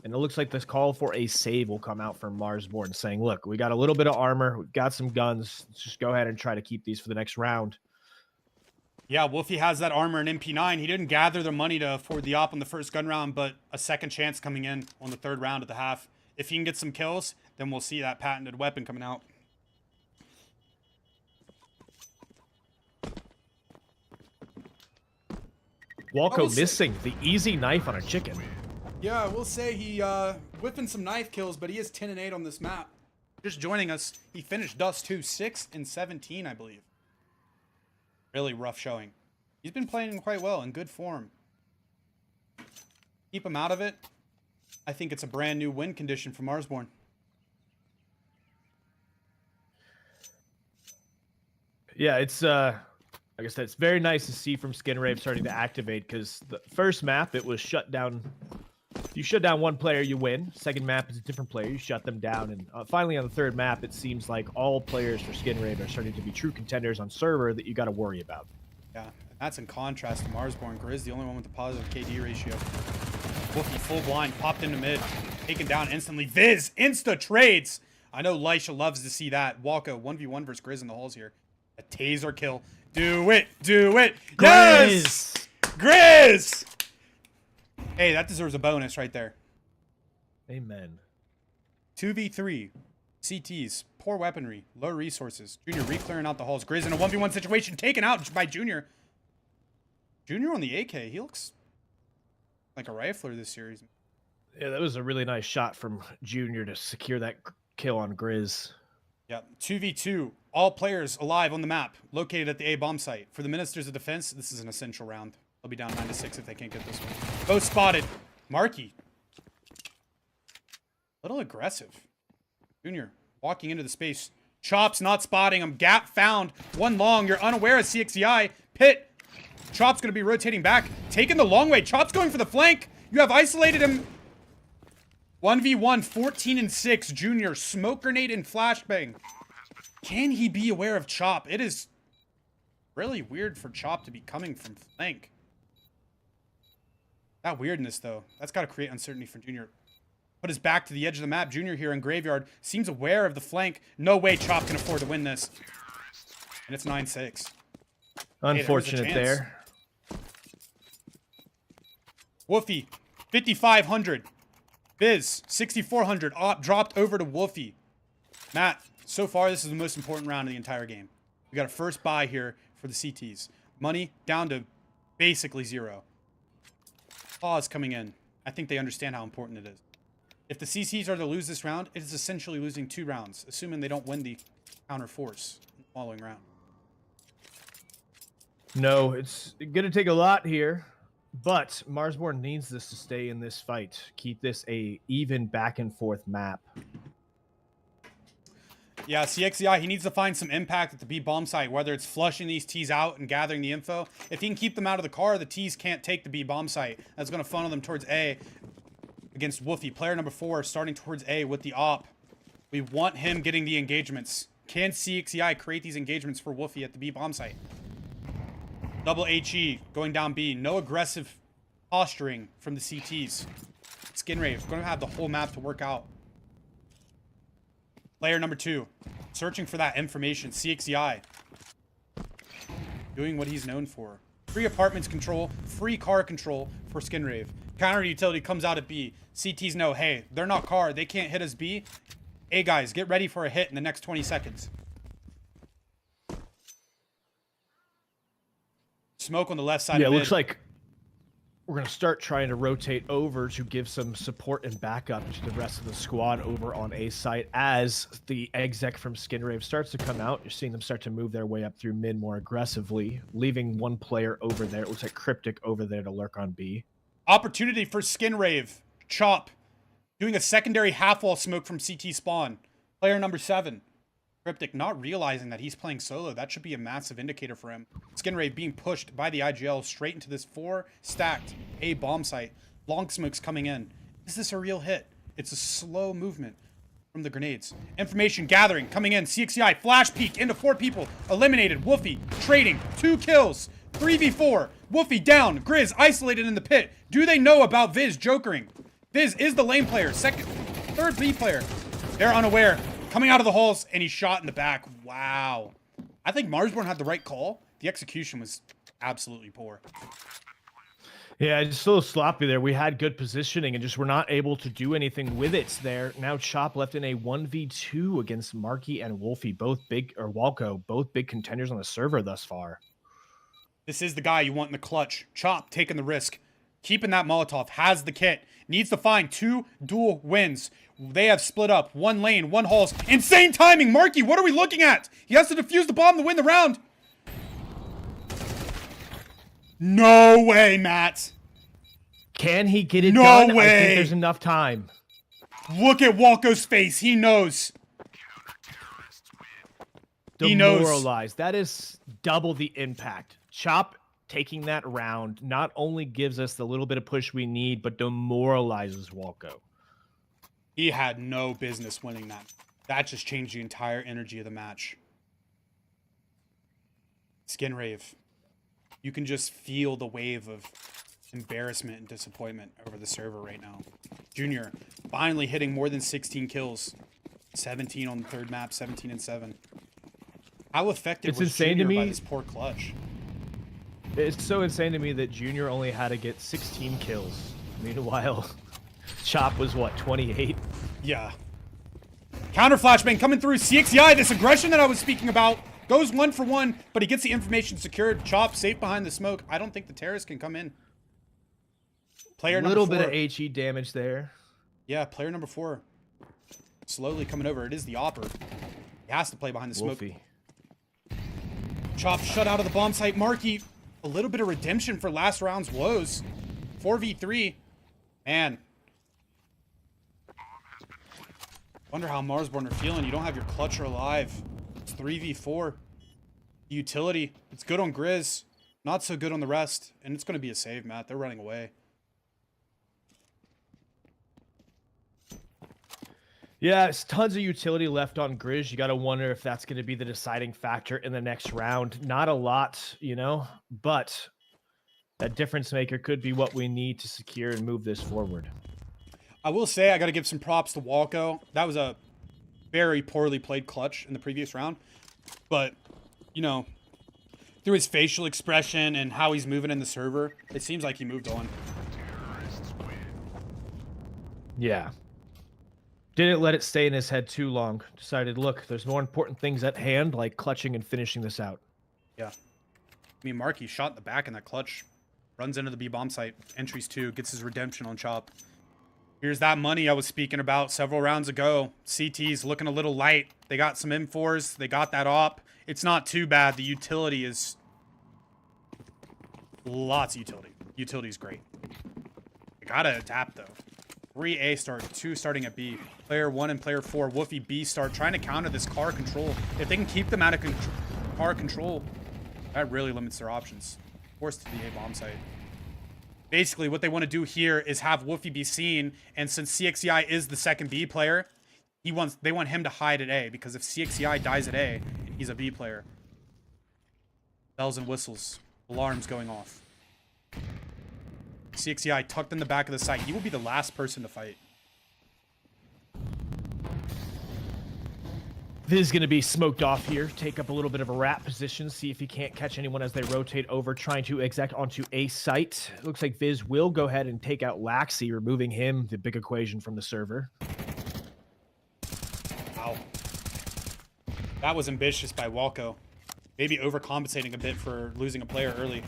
And it looks like this call for a save will come out from Marsborne saying, look, we got a little bit of armor. We've got some guns. Let's just go ahead and try to keep these for the next round. Yeah, Wolfie has that armor and MP9. He didn't gather the money to afford the op on the first gun round, but a second chance coming in on the third round at the half. If he can get some kills, then we'll see that patented weapon coming out. Walco missing the easy knife on a chicken. Yeah, I will say he whipping some knife kills, but he is 10 and 8 on this map. Just joining us, he finished Dust 2, 6 and 17, I believe. Really rough showing. He's been playing quite well, in good form. Keep him out of it. I think it's a brand new win condition for Marsborne. Yeah, it's like I said, it's very nice to see from Skinrave starting to activate, because the first map it was shut down. You shut down one player, you win. Second map is a different player, you shut them down. And finally on the third map, it seems like all players for Skinrave are starting to be true contenders on server that you got to worry about. Yeah, and that's in contrast to Marsborne. Grizz, the only one with the positive KD ratio. Wolfie full blind, popped into mid, taken down instantly. Viz, insta trades. I know Lisha loves to see that. Walko, 1v1 versus Grizz in the halls here. A taser kill. Do it, do it. Yes! Grizz! Hey, that deserves a bonus right there. Amen. 2v3. CTs. Poor weaponry. Low resources. Junior re-clearing out the halls. Grizz in a 1v1 situation. Taken out by Junior. Junior on the AK. He looks like a rifler this series. Yeah, that was a really nice shot from Junior to secure that kill on Grizz. Yep. 2v2. All players alive on the map. Located at the A bomb site. For the Ministers of Defense, this is an essential round. They'll be down 9-6 if they can't get this one. Both spotted. Marky. A little aggressive. Junior walking into the space. Chops not spotting him. Gap found. One long. You're unaware of CXCI. Pit. Chop's going to be rotating back. Taking the long way. Chop's going for the flank. You have isolated him. 1v1. 14 and 6. Junior. Smoke grenade and flashbang. Can he be aware of Chop? It is really weird for Chop to be coming from flank. That weirdness, though, that's got to create uncertainty for Junior. Put his back to the edge of the map. Junior here in Graveyard seems aware of the flank. No way Chop can afford to win this. And it's 9-6. Unfortunate hey, there. Woofy, 5,500. Biz, 6,400. Op dropped over to Woofy. Matt, so far this is the most important round of the entire game. We got a first buy here for the CTs. Money down to basically zero. Pause coming in. I think they understand how important it is. If the CCs are to lose this round, it is essentially losing 2 rounds, assuming they don't win the counter force in the following round. No, it's going to take a lot here, but Marsborne needs this to stay in this fight. Keep this a even back and forth map. Yeah, CXCI, he needs to find some impact at the B bomb site, whether it's flushing these T's out and gathering the info. If he can keep them out of the car, the T's can't take the B bomb site. That's going to funnel them towards A against Woofy. Player number 4 starting towards A with the op. We want him getting the engagements. Can CXEI create these engagements for Woofy at the B bomb site? Double HE going down B. No aggressive posturing from the CTs. Skinrave going to have the whole map to work out. Player number 2. Searching for that information. CXEI. Doing what he's known for. Free apartments control. Free car control for Skinrave. Counter utility comes out at B. CTs know, hey, they're not car. They can't hit us B. Hey, guys, get ready for a hit in the next 20 seconds. Smoke on the left side. Yeah, of it looks mid. like we're going to start trying to rotate over to give some support and backup to the rest of the squad over on A site. As the exec from Skinrave starts to come out, you're seeing them start to move their way up through mid more aggressively, leaving one player over there. It looks like Cryptic over there to lurk on B. Opportunity for Skinrave. Chop. Doing a secondary half-wall smoke from CT spawn. Player number 7. Cryptic not realizing that he's playing solo. That should be a massive indicator for him. Skinrave being pushed by the IGL straight into this 4 stacked A bomb site. Long smokes coming in. Is this a real hit? It's a slow movement from the grenades. Information gathering coming in. CXCI flash peek into 4 people. Eliminated. Woofy trading 2 kills. 3v4. Woofy down. Grizz isolated in the pit. Do they know about Viz jokering? Viz is the lane player. Third B player. They're unaware. Coming out of the halls, and he's shot in the back. Wow. I think Marsborne had the right call. The execution was absolutely poor. Yeah, just a little sloppy there. We had good positioning and just were not able to do anything with it there. Now Chop left in a 1v2 against Marky and Wolfie, Walco, both big contenders on the server thus far. This is the guy you want in the clutch. Chop taking the risk. Keeping that Molotov. Has the kit. Needs to find 2 dual wins. They have split up. 1 lane, 1 halls. Insane timing. Marky, what are we looking at? He has to defuse the bomb to win the round. No way, Matt. Can he get it No done? way. I think there's enough time. Look at Walco's face. He knows. He knows. Demoralized. That is double the impact. Chop taking that round not only gives us the little bit of push we need, but demoralizes Walco. He had no business winning that. That just changed the entire energy of the match. Skinrave. You can just feel the wave of embarrassment and disappointment over the server right now. Junior finally hitting more than 16 kills. 17 on the 3rd map, 17 and 7. How effective It's was insane Junior to me. by this poor clutch? It's so insane to me that Junior only had to get 16 kills. Meanwhile, Chop was what, 28? Yeah. Counter flashbang coming through. CXEI, this aggression that I was speaking about, goes 1 for 1, but he gets the information secured. Chop safe behind the smoke. I don't think the terrorists can come in. Player A number little 4. bit of HE damage there. Yeah, player number 4. Slowly coming over. It is the Opper. He has to play behind the smoke. Wolfie. Chop shut out of the bomb site. Marky, a little bit of redemption for last round's woes. 4v3. Man. Wonder how Marsborne are feeling. You don't have your clutcher alive. It's 3v4. Utility. It's good on Grizz. Not so good on the rest. And it's going to be a save, Matt. They're running away. Yeah, it's tons of utility left on Grizz. You got to wonder if that's going to be the deciding factor in the next round. Not a lot, you know, but that difference maker could be what we need to secure and move this forward. I will say I got to give some props to Walco. That was a very poorly played clutch in the previous round. But, you know, through his facial expression and how he's moving in the server, it seems like he moved on. Yeah. Didn't let it stay in his head too long. Decided, look, there's more important things at hand, like clutching and finishing this out. Yeah. I mean, Marky shot in the back in that clutch. Runs into the B bomb site. Entries 2. Gets his redemption on Chop. Here's that money I was speaking about several rounds ago. CT's looking a little light. They got some M4s. They got that op. It's not too bad. The utility is... lots of utility. Utility's great. I gotta adapt, though. 3A start, 2 starting at B. Player 1 and player 4, Woofy B start, trying to counter this car control. If they can keep them out of car control, that really limits their options. Forced to the A bomb site. Basically, what they want to do here is have Woofy be seen, and since CXEI is the 2nd B player, They want him to hide at A, because if CXCI dies at A, he's a B player. Bells and whistles. Alarms going off. CXCI tucked in the back of the site. He will be the last person to fight. Viz going to be smoked off here, take up a little bit of a wrap position, see if he can't catch anyone as they rotate over, trying to exec onto a site. Looks like Viz will go ahead and take out Laxi, removing him, the big equation from the server. Wow. That was ambitious by Walco. Maybe overcompensating a bit for losing a player early.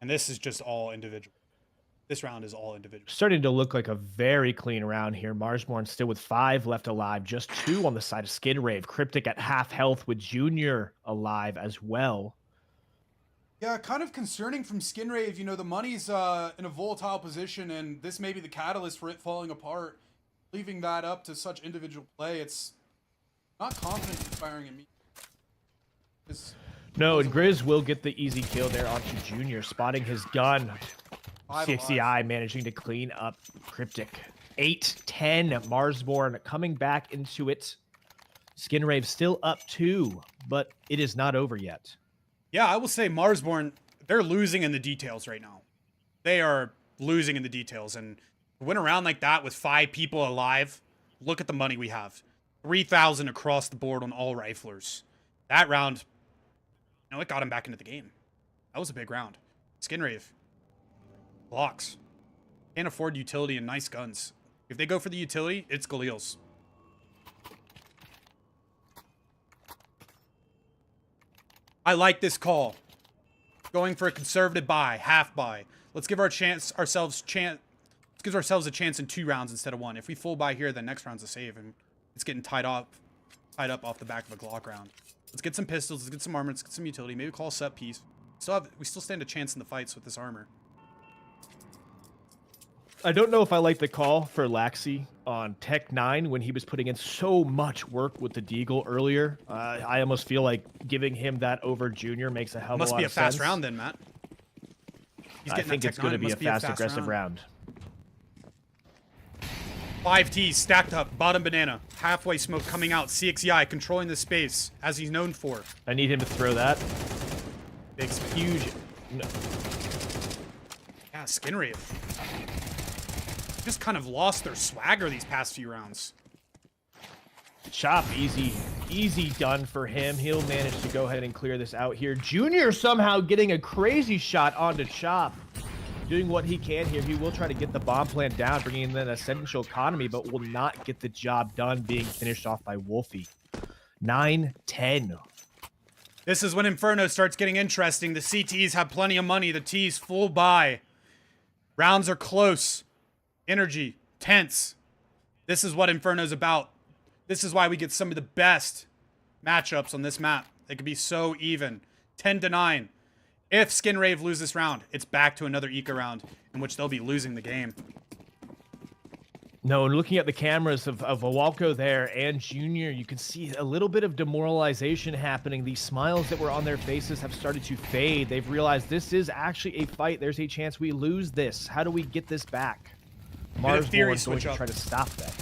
And this is just all individual. This round is all individual. Starting to look like a very clean round here. Marsborne still with 5 left alive, just 2 on the side of Skinrave. Cryptic at half health with Junior alive as well. Yeah, kind of concerning from Skinrave. You know, the money's in a volatile position, and this may be the catalyst for it falling apart. Leaving that up to such individual play, it's not confidence inspiring in me. No, and Grizz will get the easy kill there onto Junior, spotting his gun. CXCI managing to clean up Cryptic. 8-10, Marsborne coming back into it. Skinrave still up 2, but it is not over yet. Yeah, I will say Marsborne, they're losing in the details right now. They are losing in the details, and to win a round like that with 5 people alive, look at the money we have. 3,000 across the board on all riflers. That round, you know, it got him back into the game. That was a big round. Skinrave. Blocks. Can't afford utility and nice guns. If they go for the utility, it's Galil's. I like this call. Going for a conservative buy, half buy. Let's give ourselves a chance in 2 rounds instead of 1. If we full buy here, then next round's a save, and it's getting tied up off the back of a Glock round. Let's get some pistols, let's get some armor, let's get some utility. Maybe call a set piece. We still stand a chance in the fights with this armor. I don't know if I like the call for Laxi on Tech 9 when he was putting in so much work with the Deagle earlier. I almost feel like giving him that over Junior makes a hell of a lot of sense. Must be a fast round then, Matt. I think it's going to be a fast, aggressive round. 5 T's stacked up, bottom banana, halfway smoke coming out, CXCI controlling the space, as he's known for. I need him to throw that. Big huge. No. Yeah, Skinrave. Just kind of lost their swagger these past few rounds. Chop, easy done for him. He'll manage to go ahead and clear this out here. Junior somehow getting a crazy shot onto Chop. Doing what he can here. He will try to get the bomb plant down, bringing in an essential economy, but will not get the job done, being finished off by Wolfie. 9-10. This is when Inferno starts getting interesting. The CTs have plenty of money. The T's full buy. Rounds are close. Energy. Tense. This is what Inferno's about. This is why we get some of the best matchups on this map. They could be so even. 10-9. If Skinrave lose this round, it's back to another Eco round in which they'll be losing the game. No, and looking at the cameras of Awalko there and Junior, you can see a little bit of demoralization happening. These smiles that were on their faces have started to fade. They've realized this is actually a fight. There's a chance we lose this. How do we get this back? Marsborne going to try to stop that.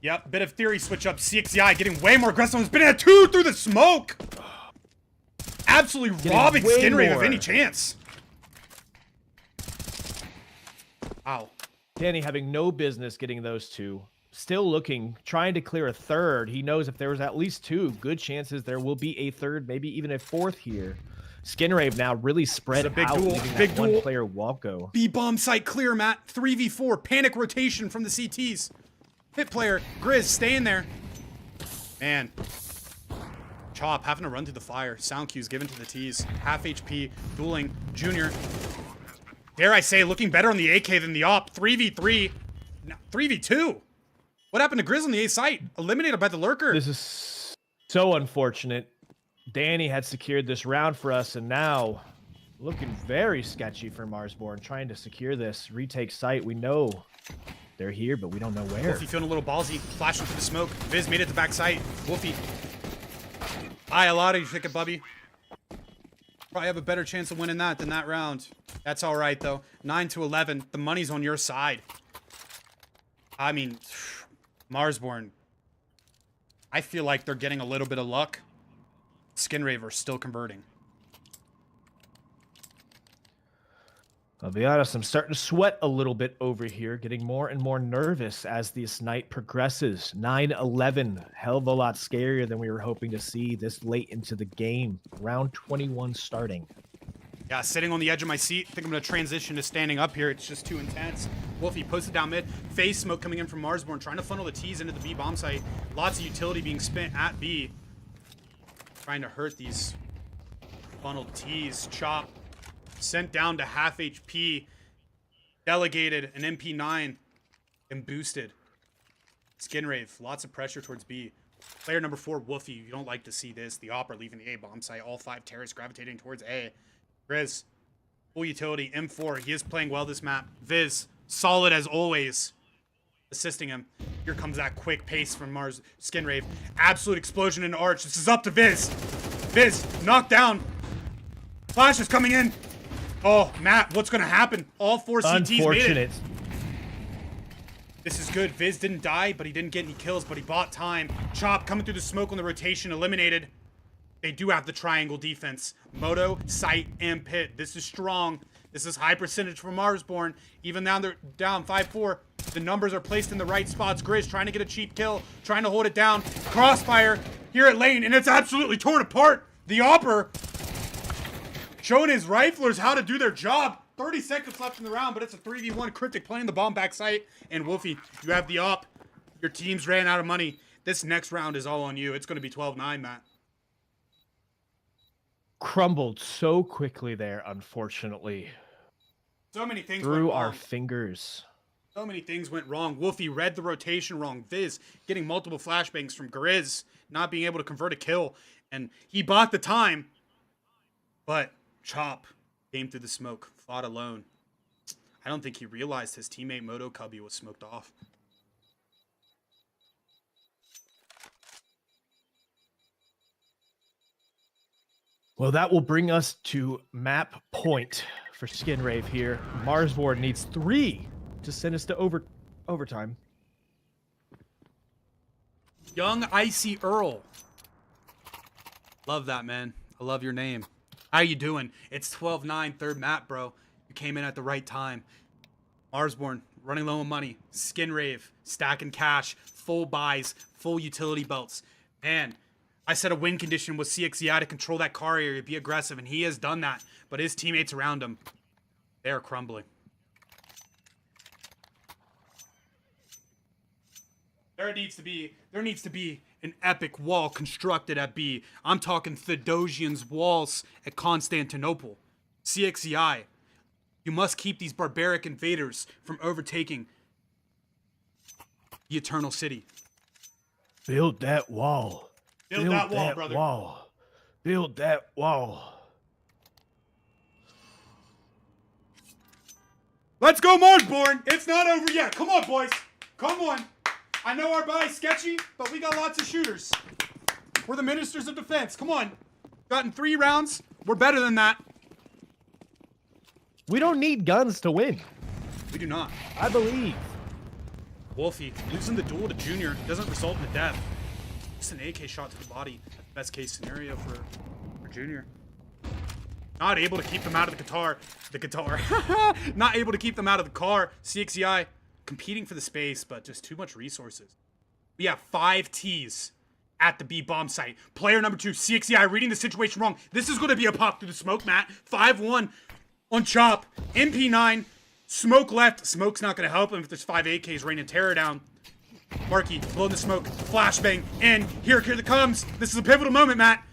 Yep, bit of theory switch up. CXCI getting way more aggressive. It's been at 2 through the smoke. Absolutely robbing Skinrave of any chance. Wow. Danny having no business getting those 2. Still looking, trying to clear a 3rd. He knows if there was at least 2, good chances there will be a 3rd, maybe even a 4th here. Skinrave now really spread out, leaving that one player Walko. B-bomb site clear, Matt. 3v4. Panic rotation from the CTs. Hit player. Grizz staying there. Man. Chop having to run through the fire. Sound cues given to the T's. Half HP. Dueling. Junior. Dare I say, looking better on the AK than the op. 3v3. No, 3v2. What happened to Grizz on the A site? Eliminated by the lurker. This is so unfortunate. Danny had secured this round for us, and now looking very sketchy for Marsborne, trying to secure this. Retake site. We know they're here, but we don't know where. Wolfie feeling a little ballsy. Flashing through the smoke. Viz made it to back site. Wolfie. Aye, a lot of you pick it, Bubby. Probably have a better chance of winning that than that round. That's all right, though. 9-11. The money's on your side. I mean, Marsborne I feel like they're getting a little bit of luck. Skinrave are still converting. I'll be honest, I'm starting to sweat a little bit over here, getting more and more nervous as this night progresses. 9-11, hell of a lot scarier than we were hoping to see this late into the game. Round 21 starting. Yeah, sitting on the edge of my seat. I think I'm going to transition to standing up here. It's just too intense. Wolfie posted down mid. Phase smoke coming in from Marsborne, trying to funnel the T's into the B bomb site. Lots of utility being spent at B. Trying to hurt these funneled T's. Chop. Sent down to half HP. Delegated an MP9. And boosted. Skinrave. Lots of pressure towards B. Player number 4, Wolfie. You don't like to see this. The Opera leaving the A bomb site. All 5 terrorists gravitating towards A. Grizz, full utility, M4. He is playing well this map. Viz, solid as always, assisting him. Here comes that quick pace from Skinrave. Absolute explosion into Arch. This is up to Viz. Viz, knocked down. Flash is coming in. Oh, Matt, what's going to happen? All 4 CTs made it. This is good. Viz didn't die, but he didn't get any kills, but he bought time. Chop coming through the smoke on the rotation, eliminated. They do have the triangle defense. Moto, Sight, and Pit. This is strong. This is high percentage for Marsborne. Even now they're down 5-4. The numbers are placed in the right spots. Grizz trying to get a cheap kill. Trying to hold it down. Crossfire here at lane. And it's absolutely torn apart. The Opper showing his riflers how to do their job. 30 seconds left in the round, but it's a 3v1. Cryptic playing the bomb back site. And Wolfie, you have the op. Your teams ran out of money. This next round is all on you. It's going to be 12-9, Matt. Crumbled so quickly there, unfortunately. So many things through went our wrong. fingers. So many things went wrong. Wolfie read the rotation wrong. Viz getting multiple flashbangs from Grizz, not being able to convert a kill. And he bought the time. But Chop came through the smoke, fought alone. I don't think he realized his teammate Moto Cubby was smoked off. Well, that will bring us to map point for Skinrave here. Marsborne needs 3 to send us to overtime. Young Icy Earl. Love that, man. I love your name. How you doing? It's 12-9, third map, bro. You came in at the right time. Marsborne, running low on money. Skinrave, stacking cash, full buys, full utility belts. Man, I said a win condition was CXEI to control that car area, be aggressive, and he has done that. But his teammates around him, they are crumbling. There needs to be an epic wall constructed at B. I'm talking Theodosian's walls at Constantinople. CXEI, you must keep these barbaric invaders from overtaking the Eternal City. Build that wall. Build that wall, brother. Build that wall. Let's go, Marsborne! It's not over yet. Come on, boys. Come on. I know our buy's sketchy, but we got lots of shooters. We're the ministers of defense. Come on. Gotten 3 rounds. We're better than that. We don't need guns to win. We do not. I believe. Wolfie, losing the duel to Junior doesn't result in a death. Just an AK shot to the body. Best case scenario for Junior. Not able to keep them out of the guitar. Not able to keep them out of the car. CXEI competing for the space, but just too much resources. We have 5 T's at the B bomb site. Player number 2, CXEI, reading the situation wrong. This is going to be a pop through the smoke, Matt. 5-1 on Chop. MP9. Smoke left. Smoke's not going to help him if there's 5 AKs raining terror down. Marky, blowing the smoke. Flashbang. And here it comes. This is a pivotal moment, Matt.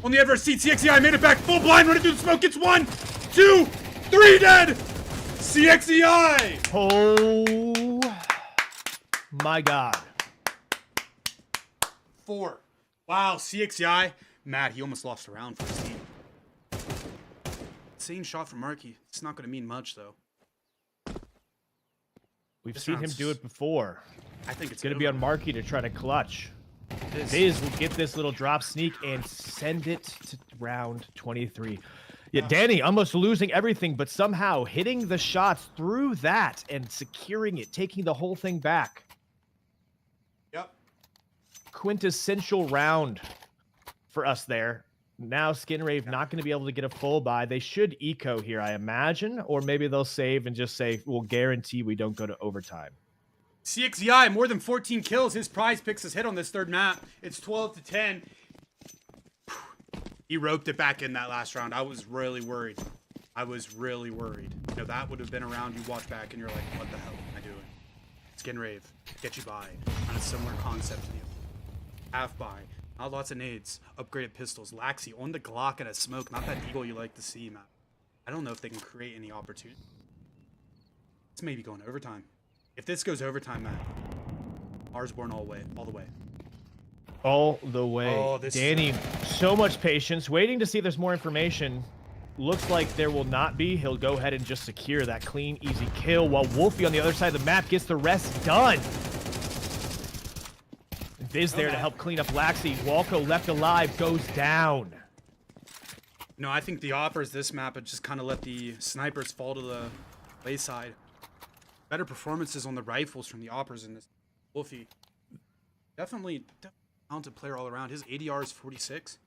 On the adverse seat, CXEI made it back. Full blind, running through the smoke. Gets 1, 2, 3 dead. CXEI. Oh my God. 4. Wow, CXEI. Matt, he almost lost a round for his team. Insane shot from Marky. It's not going to mean much, though. We've This seen him round's- do it before. I think it's Going to be on Marky to try to clutch. Viz will get this little drop sneak and send it to round 23. Yeah, Danny almost losing everything, but somehow hitting the shots through that and securing it, taking the whole thing back. Yep. quintessential round for us there. Now Skinrave not going to be able to get a full buy. They should eco here, I imagine, or maybe they'll save and just say, we'll guarantee we don't go to overtime. CXEI, more than 14 kills. His PrizePicks has hit on this third map. It's 12-10. He roped it back in that last round. I was really worried. You know, that would have been a round you watch back and you're like, what the hell am I doing? Skinrave, get you by. On a similar concept to you. Half buy. Not lots of nades. Upgraded pistols. Laxi on the Glock and a smoke. Not that eagle you like to see, man. I don't know if they can create any opportunity. It's maybe going overtime. If this goes overtime, man, Marsborne all the way. All the way. Oh, Danny, so much patience, waiting to see if there's more information. Looks like there will not be. He'll go ahead and just secure that clean, easy kill, while Wolfie on the other side of the map gets the rest done. Viz there to help clean up Laxi. Walko left alive, goes down. No, I think the Oppers this map have just kind of let the snipers fall to the wayside. Better performances on the rifles from the Oppers in this. Wolfie, definitely talented player all around. His ADR is 46.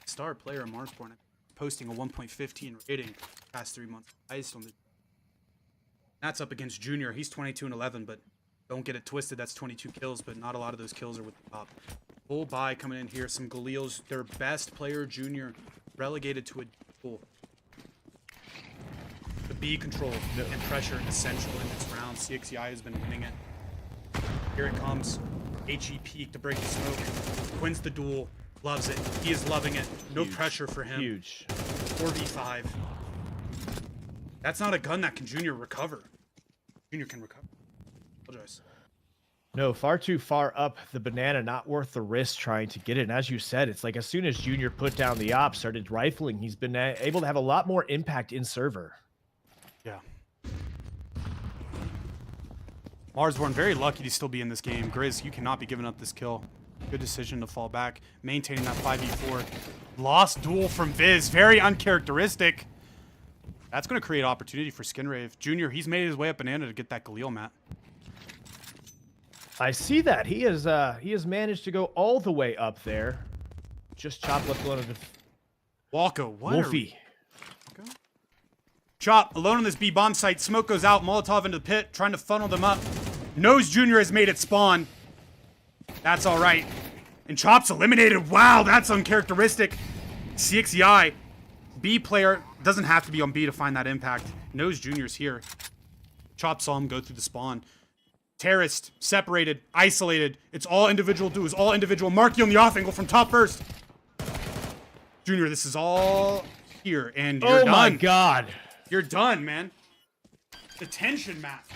Star player in Marsborne, posting a 1.15 rating past 3 months. Highest on the. That's up against Junior. He's 22-11, but don't get it twisted. That's 22 kills, but not a lot of those kills are with the top. Full buy coming in here. Some Galils. Their best player, Junior, relegated to a duel. The B control and pressure essential in this round. CXEI has been winning it. Here it comes. HE peak to break the smoke. Wins the duel. Loves it. He is loving it. No pressure for him. Huge. 4v5. That's not a gun that can Junior recover. Junior can recover. Apologize. No, far too far up the banana, not worth the risk trying to get it. And as you said, it's like as soon as Junior put down the op, started rifling, he's been able to have a lot more impact in server. Yeah. Marsborne, very lucky to still be in this game. Grizz, you cannot be giving up this kill. Good decision to fall back. Maintaining that 5v4. Lost duel from Viz. Very uncharacteristic. That's going to create opportunity for Skinrave. Junior, he's made his way up banana to get that Galil mat. I see that. He has managed to go all the way up there. Just Chop left alone. Walko, what? Wolfie. Chop, alone on this B bomb site. Smoke goes out. Molotov into the pit, trying to funnel them up. Knows Junior has made it spawn. That's all right. And Chop's eliminated. Wow, that's uncharacteristic. CXEI, B player, doesn't have to be on B to find that impact. Knows Junior's here. Chop saw him go through the spawn. Terrorist, separated, isolated. It's all individual duos, all individual. Marky on the off angle from top first. Junior, this is all here, and you're done. Oh my god. You're done, man. The tension map.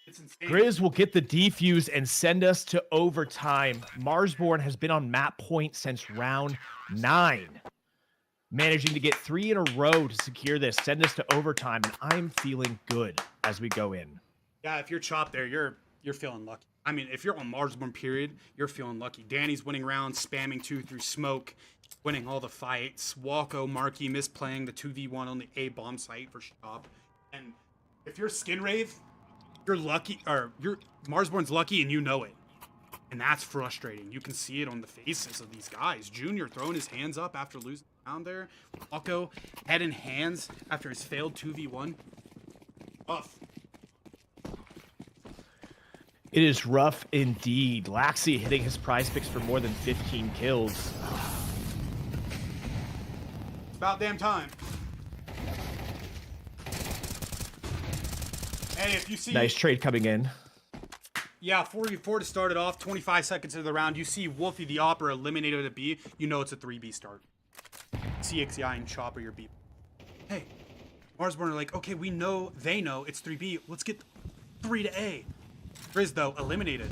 It's insane. Grizz will get the defuse and send us to overtime. Marsborne has been on map point since round 9. Managing to get 3 in a row to secure this, send us to overtime, and I'm feeling good as we go in. Yeah, if you're Chop there, you're feeling lucky. I mean, if you're on Marsborne, period, you're feeling lucky. Danny's winning rounds, spamming 2 through smoke, winning all the fights. Walko, Marky misplaying the 2v1 on the A bomb site for Chop. And if you're Skinrave, you're lucky, or Marsborne's lucky and you know it. And that's frustrating. You can see it on the faces of these guys. Junior throwing his hands up after losing the round there. Walko head in hands after his failed 2v1. Tough. It is rough indeed. Laxi hitting his PrizePicks for more than 15 kills. It's about damn time. Hey, if you see... Nice trade coming in. Yeah, 4v4 to start it off. 25 seconds into the round. You see Wolfie the Opera eliminated at B. You know it's a 3B start. CXEI and Chop are your B. Hey, Marsborne are like, okay, we know, they know it's 3B. Let's get 3 to A. Grizz, though, eliminated.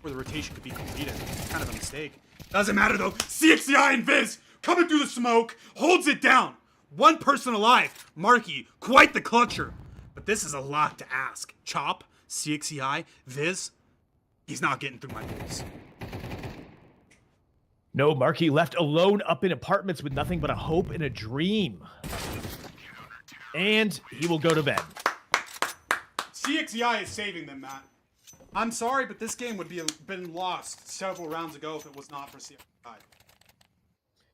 Where the rotation could be completed. Kind of a mistake. Doesn't matter, though. CXEI and Viz coming through the smoke. Holds it down. One person alive. Marky, quite the clutcher. But this is a lot to ask. Chop, CXEI, Viz. He's not getting through my days. No, Marky left alone up in apartments with nothing but a hope and a dream. And he will go to bed. CXEI is saving them, Matt. I'm sorry, but this game would been lost several rounds ago if it was not for CXI.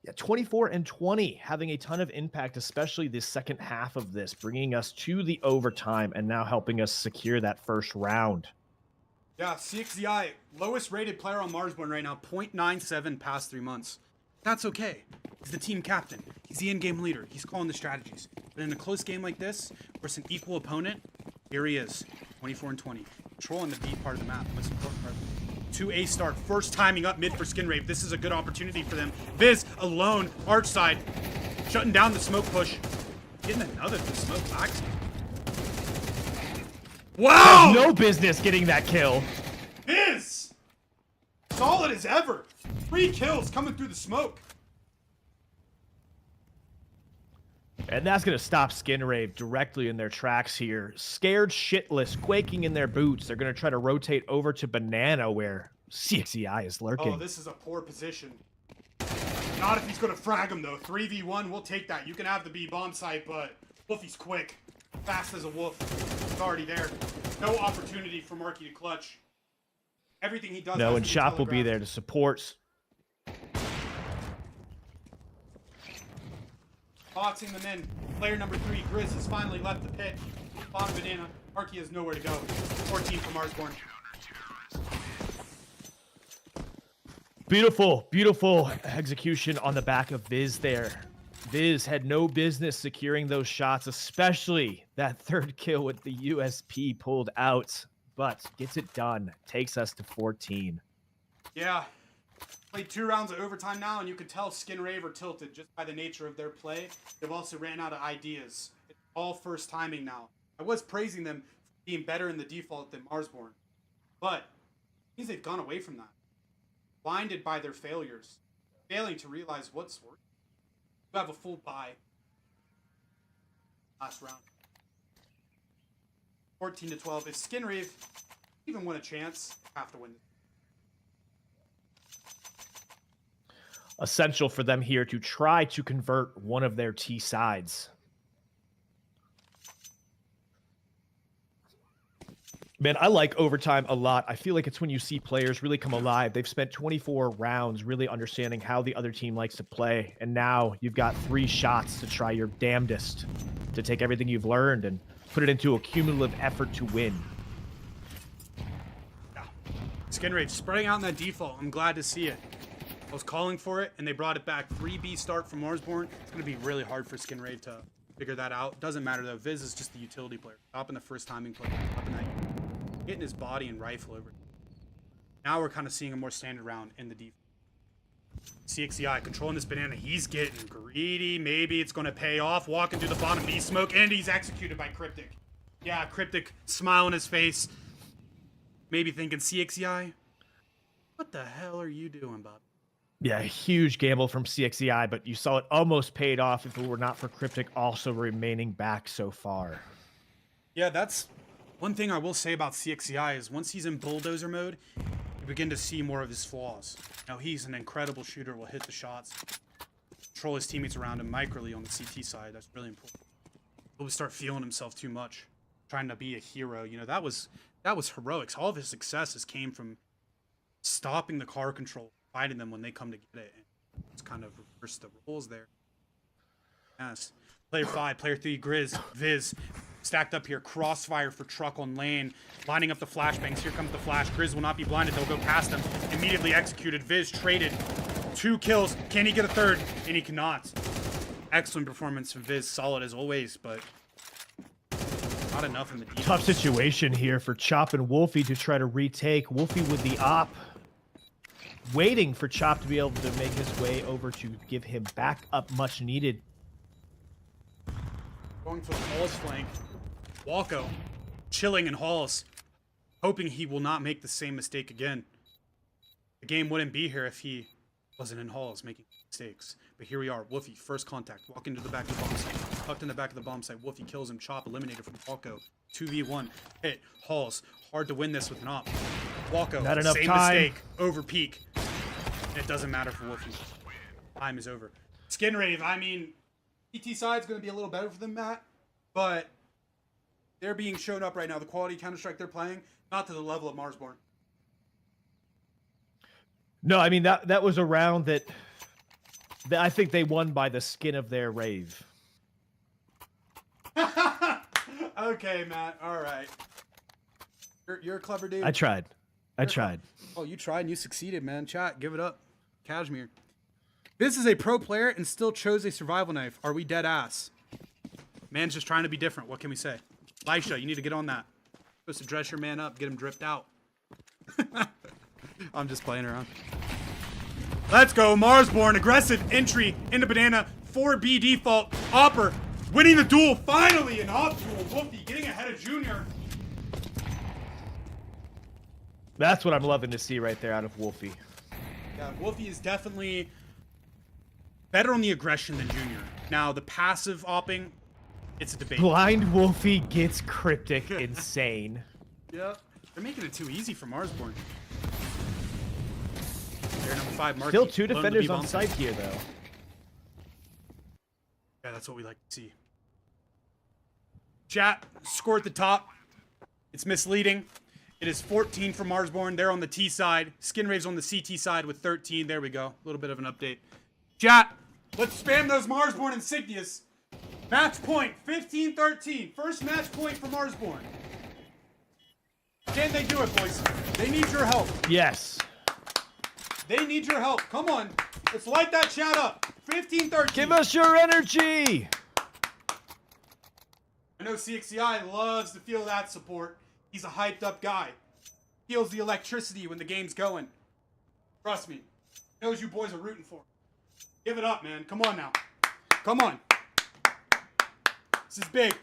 Yeah, 24 and 20, having a ton of impact, especially the second half of this, bringing us to the overtime and now helping us secure that first round. Yeah, CXI, lowest rated player on Marsborne right now, 0.97 past 3 months. That's okay. He's the team captain. He's the in-game leader. He's calling the strategies. But in a close game like this, versus an equal opponent, here he is, 24 and 20. Controlling the B part of the map. Most important part. 2A start. First timing up mid for Skinrave. This is a good opportunity for them. Viz alone, arch side, shutting down the smoke push. Getting another for smoke box. Wow! Has no business getting that kill. Viz! Solid as ever. 3 kills coming through the smoke. And that's going to stop Skinrave directly in their tracks here. Scared shitless, quaking in their boots. They're going to try to rotate over to Banana where CXEI is lurking. Oh, this is a poor position. Not if he's going to frag him, though. 3v1, we'll take that. You can have the B bomb site, but Wolfie's quick. Fast as a wolf. He's already there. No opportunity for Marky to clutch. Everything he does. No, has and to be Chop will be telegraphed. there to support. Boxing them in. Player number 3, Grizz, has finally left the pit. Bottom Banana. Marky has nowhere to go. 14 for Marsborne. Beautiful, beautiful execution on the back of Viz there. Viz had no business securing those shots, especially that third kill with the USP pulled out, but gets it done. Takes us to 14. Yeah. Played 2 rounds of overtime now, and you can tell Skinrave are tilted just by the nature of their play. They've also ran out of ideas. It's all first timing now. I was praising them for being better in the default than Marsborne, but it means they've gone away from that. Blinded by their failures, failing to realize what's working. You have a full buy. Last round. 14 to 12. If Skinrave even win a chance, have to win this. Essential for them here to try to convert one of their T sides. Man, I like overtime a lot. I feel like it's when you see players really come alive. They've spent 24 rounds really understanding how the other team likes to play. And now you've got 3 shots to try your damnedest to take everything you've learned and put it into a cumulative effort to win. Yeah. Skinrave spreading out in that default. I'm glad to see it. I was calling for it, and they brought it back. 3B start from Marsborne. It's going to be really hard for Skinrave to figure that out. Doesn't matter, though. Viz is just the utility player. Stopping the first timing play. Stopping that. Getting his body and rifle over. Now we're kind of seeing a more standard round in the defense. CXEI controlling this Banana. He's getting greedy. Maybe it's going to pay off. Walking through the bottom B smoke, and he's executed by Cryptic. Yeah, Cryptic, smile on his face. Maybe thinking, CXEI, what the hell are you doing, bud? Yeah, huge gamble from CXEI, but you saw it almost paid off if it were not for Cryptic also remaining back so far. Yeah, that's one thing I will say about CXEI is once he's in bulldozer mode, you begin to see more of his flaws. Now, he's an incredible shooter, will hit the shots, control his teammates around him microly on the CT side. That's really important. He'll start feeling himself too much, trying to be a hero. You know, that was heroics. All of his successes came from stopping the car control, fighting them when they come to get it. And it's kind of reversed the roles there. Yes. Player 5, player 3, Grizz, Viz. Stacked up here, crossfire for truck on lane, lining up the flashbangs. Here comes the flash. Grizz will not be blinded. They'll go past them. Immediately executed. Viz traded. 2 kills. Can he get a third? And he cannot. Excellent performance from Viz. Solid as always, but not enough in the defense. Tough situation here for Chop and Wolfie to try to retake. Wolfie with the op, waiting for Chop to be able to make his way over to give him back up much needed. Going for the Halls flank. Walko chilling in Halls, hoping he will not make the same mistake again. The game wouldn't be here if he wasn't in Halls making mistakes. But here we are. Wolfie, first contact. Walk into the back of the bomb site. Tucked in the back of the bomb site. Wolfie kills him. Chop eliminated from Walko. 2v1. Hit. Halls. Hard to win this with an op. Walko. Not enough same time. mistake. Over peak. And it doesn't matter for Wolfie. Time is over. Skinrave, I mean, PT side's going to be a little better for them, Matt. But they're being shown up right now. The quality Counter-Strike they're playing, not to the level of Marsborne. No, I mean that was a round that I think they won by the skin of their rave. Okay, Matt. All right. You're a clever dude. I tried. I tried. Oh, you tried and you succeeded, man. Chat, give it up. Kashmir. This is a pro player and still chose a survival knife. Are we dead ass? Man's just trying to be different. What can we say? Lisha, you need to get on that. Supposed to dress your man up, get him dripped out. I'm just playing around. Let's go, Marsborne. Aggressive entry into Banana. 4B default. Opper winning the duel. Finally, an op duel. Wolfie getting ahead of Junior. That's what I'm loving to see right there out of Wolfie. Yeah, Wolfie is definitely better on the aggression than Junior. Now, the passive opping, it's a debate. Blind Wolfie gets cryptic insane. Yeah, they're making it too easy for Marsborne. They're number 5, Marky. Still 2 Alone to defenders be on bumped. site here, though. Yeah, that's what we like to see. Chat, score at the top. It's misleading. It is 14 for Marsborne. They're on the T side. Skinrave's on the CT side with 13. There we go. A little bit of an update. Chat, let's spam those Marsborne insignias. Match point, 15-13. First match point for Marsborne. Can they do it, boys? They need your help. Yes. They need your help. Come on. Let's light that chat up. 15-13. Give us your energy. I know CXCI loves to feel that support. He's a hyped up guy. Feels the electricity when the game's going. Trust me. Knows you boys are rooting for him. Give it up, man. Come on now. Come on. This is big.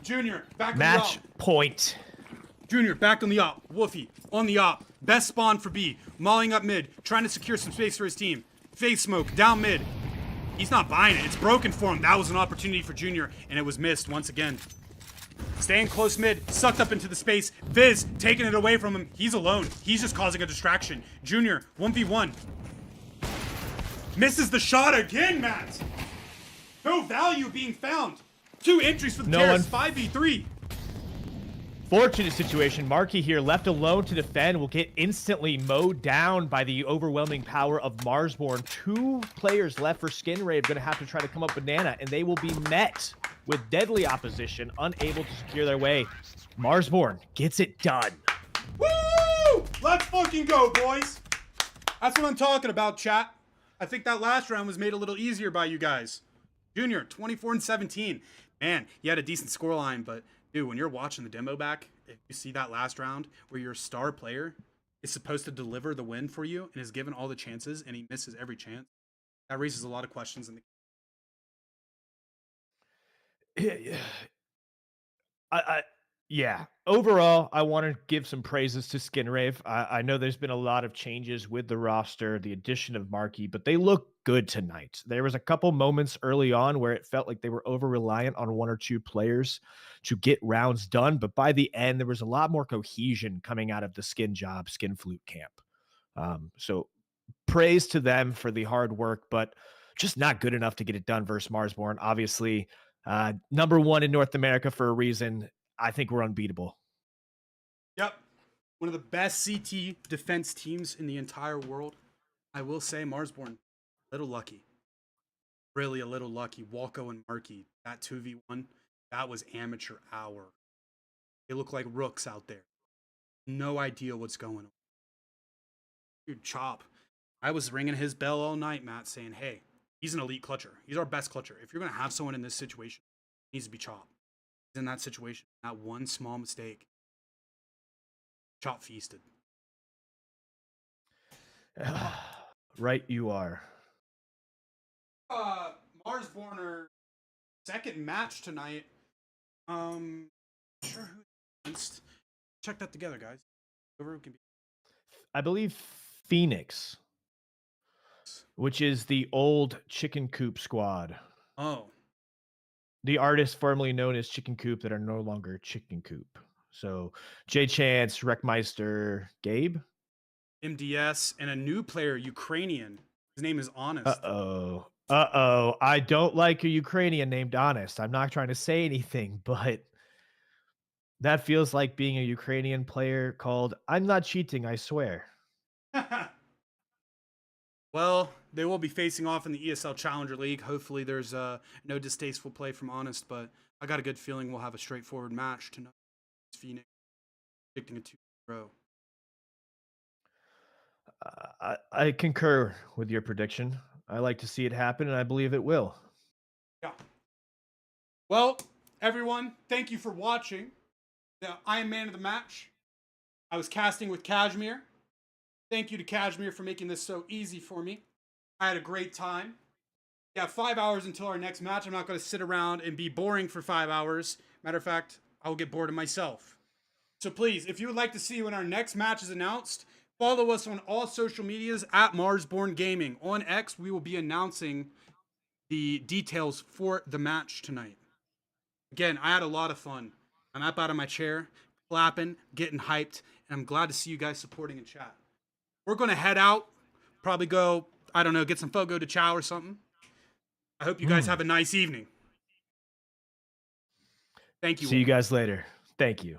Junior, back on the op. Match point. Junior, back on the op. Wolfie, on the op. Best spawn for B. Mauling up mid. Trying to secure some space for his team. Face smoke, down mid. He's not buying it. It's broken for him. That was an opportunity for Junior, and it was missed once again. Staying close mid, sucked up into the space. Viz taking it away from him. He's alone. He's just causing a distraction. Junior, 1v1. Misses the shot again, Matt. No value being found. 2 entries for the Terrace, 5v3. Fortunate situation. Marky here, left alone to defend, will get instantly mowed down by the overwhelming power of Marsborne. 2 players left for Skinrave, going to have to try to come up Banana, and they will be met with deadly opposition, unable to secure their way. Marsborne gets it done. Woo! Let's fucking go, boys. That's what I'm talking about, chat. I think that last round was made a little easier by you guys. Junior, 24-17. Man, you had a decent scoreline, but dude, when you're watching the demo back, if you see that last round where your star player is supposed to deliver the win for you and is given all the chances and he misses every chance, that raises a lot of questions in the Yeah. Overall, I want to give some praises to Skinrave. I know there's been a lot of changes with the roster, the addition of Marky, but they look good tonight. There was a couple moments early on where it felt like they were over-reliant on 1 or 2 players to get rounds done, but by the end, there was a lot more cohesion coming out of the Skin Flute camp. So praise to them for the hard work, but just not good enough to get it done versus Marsborne. Obviously, number 1 in North America for a reason. I think we're unbeatable. Yep. One of the best CT defense teams in the entire world. I will say Marsborne, a little lucky. Really a little lucky. Walko and Marky, that 2v1, that was amateur hour. They look like rooks out there. No idea what's going on. Dude, Chop. I was ringing his bell all night, Matt, saying, hey, he's an elite clutcher. He's our best clutcher. If you're going to have someone in this situation, it needs to be Chop. In that situation, that one small mistake, Chop feasted. Right, you are. Marsborne second match tonight. Sure who against. Check that together, guys. Whoever can be. I believe Phoenix, which is the old Chicken Coop squad. Oh. The artists formerly known as Chicken Coop that are no longer Chicken Coop. So Jay Chance, Wreckmeister, Gabe, MDS, and a new player, Ukrainian. His name is Honest. I don't like a Ukrainian named Honest. I'm not trying to say anything, but That feels like being a Ukrainian player called "I'm not cheating, I swear." Well, they will be facing off in the ESL Challenger League. Hopefully, there's no distasteful play from Honest, but I got a good feeling we'll have a straightforward match tonight. Phoenix predicting a 2-0. I concur with your prediction. I like to see it happen, and I believe it will. Yeah. Well, everyone, thank you for watching the Iron Man of the match. I was casting with Kashmir. Thank you to Kashmir for making this so easy for me. I had a great time. Yeah, 5 hours until our next match. I'm not going to sit around and be boring for 5 hours. Matter of fact, I will get bored of myself. So please, if you would like to see when our next match is announced, follow us on all social medias at Marsborne Gaming. On X, we will be announcing the details for the match tonight. Again, I had a lot of fun. I'm up out of my chair, clapping, getting hyped, and I'm glad to see you guys supporting in chat. We're going to head out, probably go, I don't know, get some fogo de chow or something. I hope you guys have a nice evening. Thank you See all. you guys later. Thank you.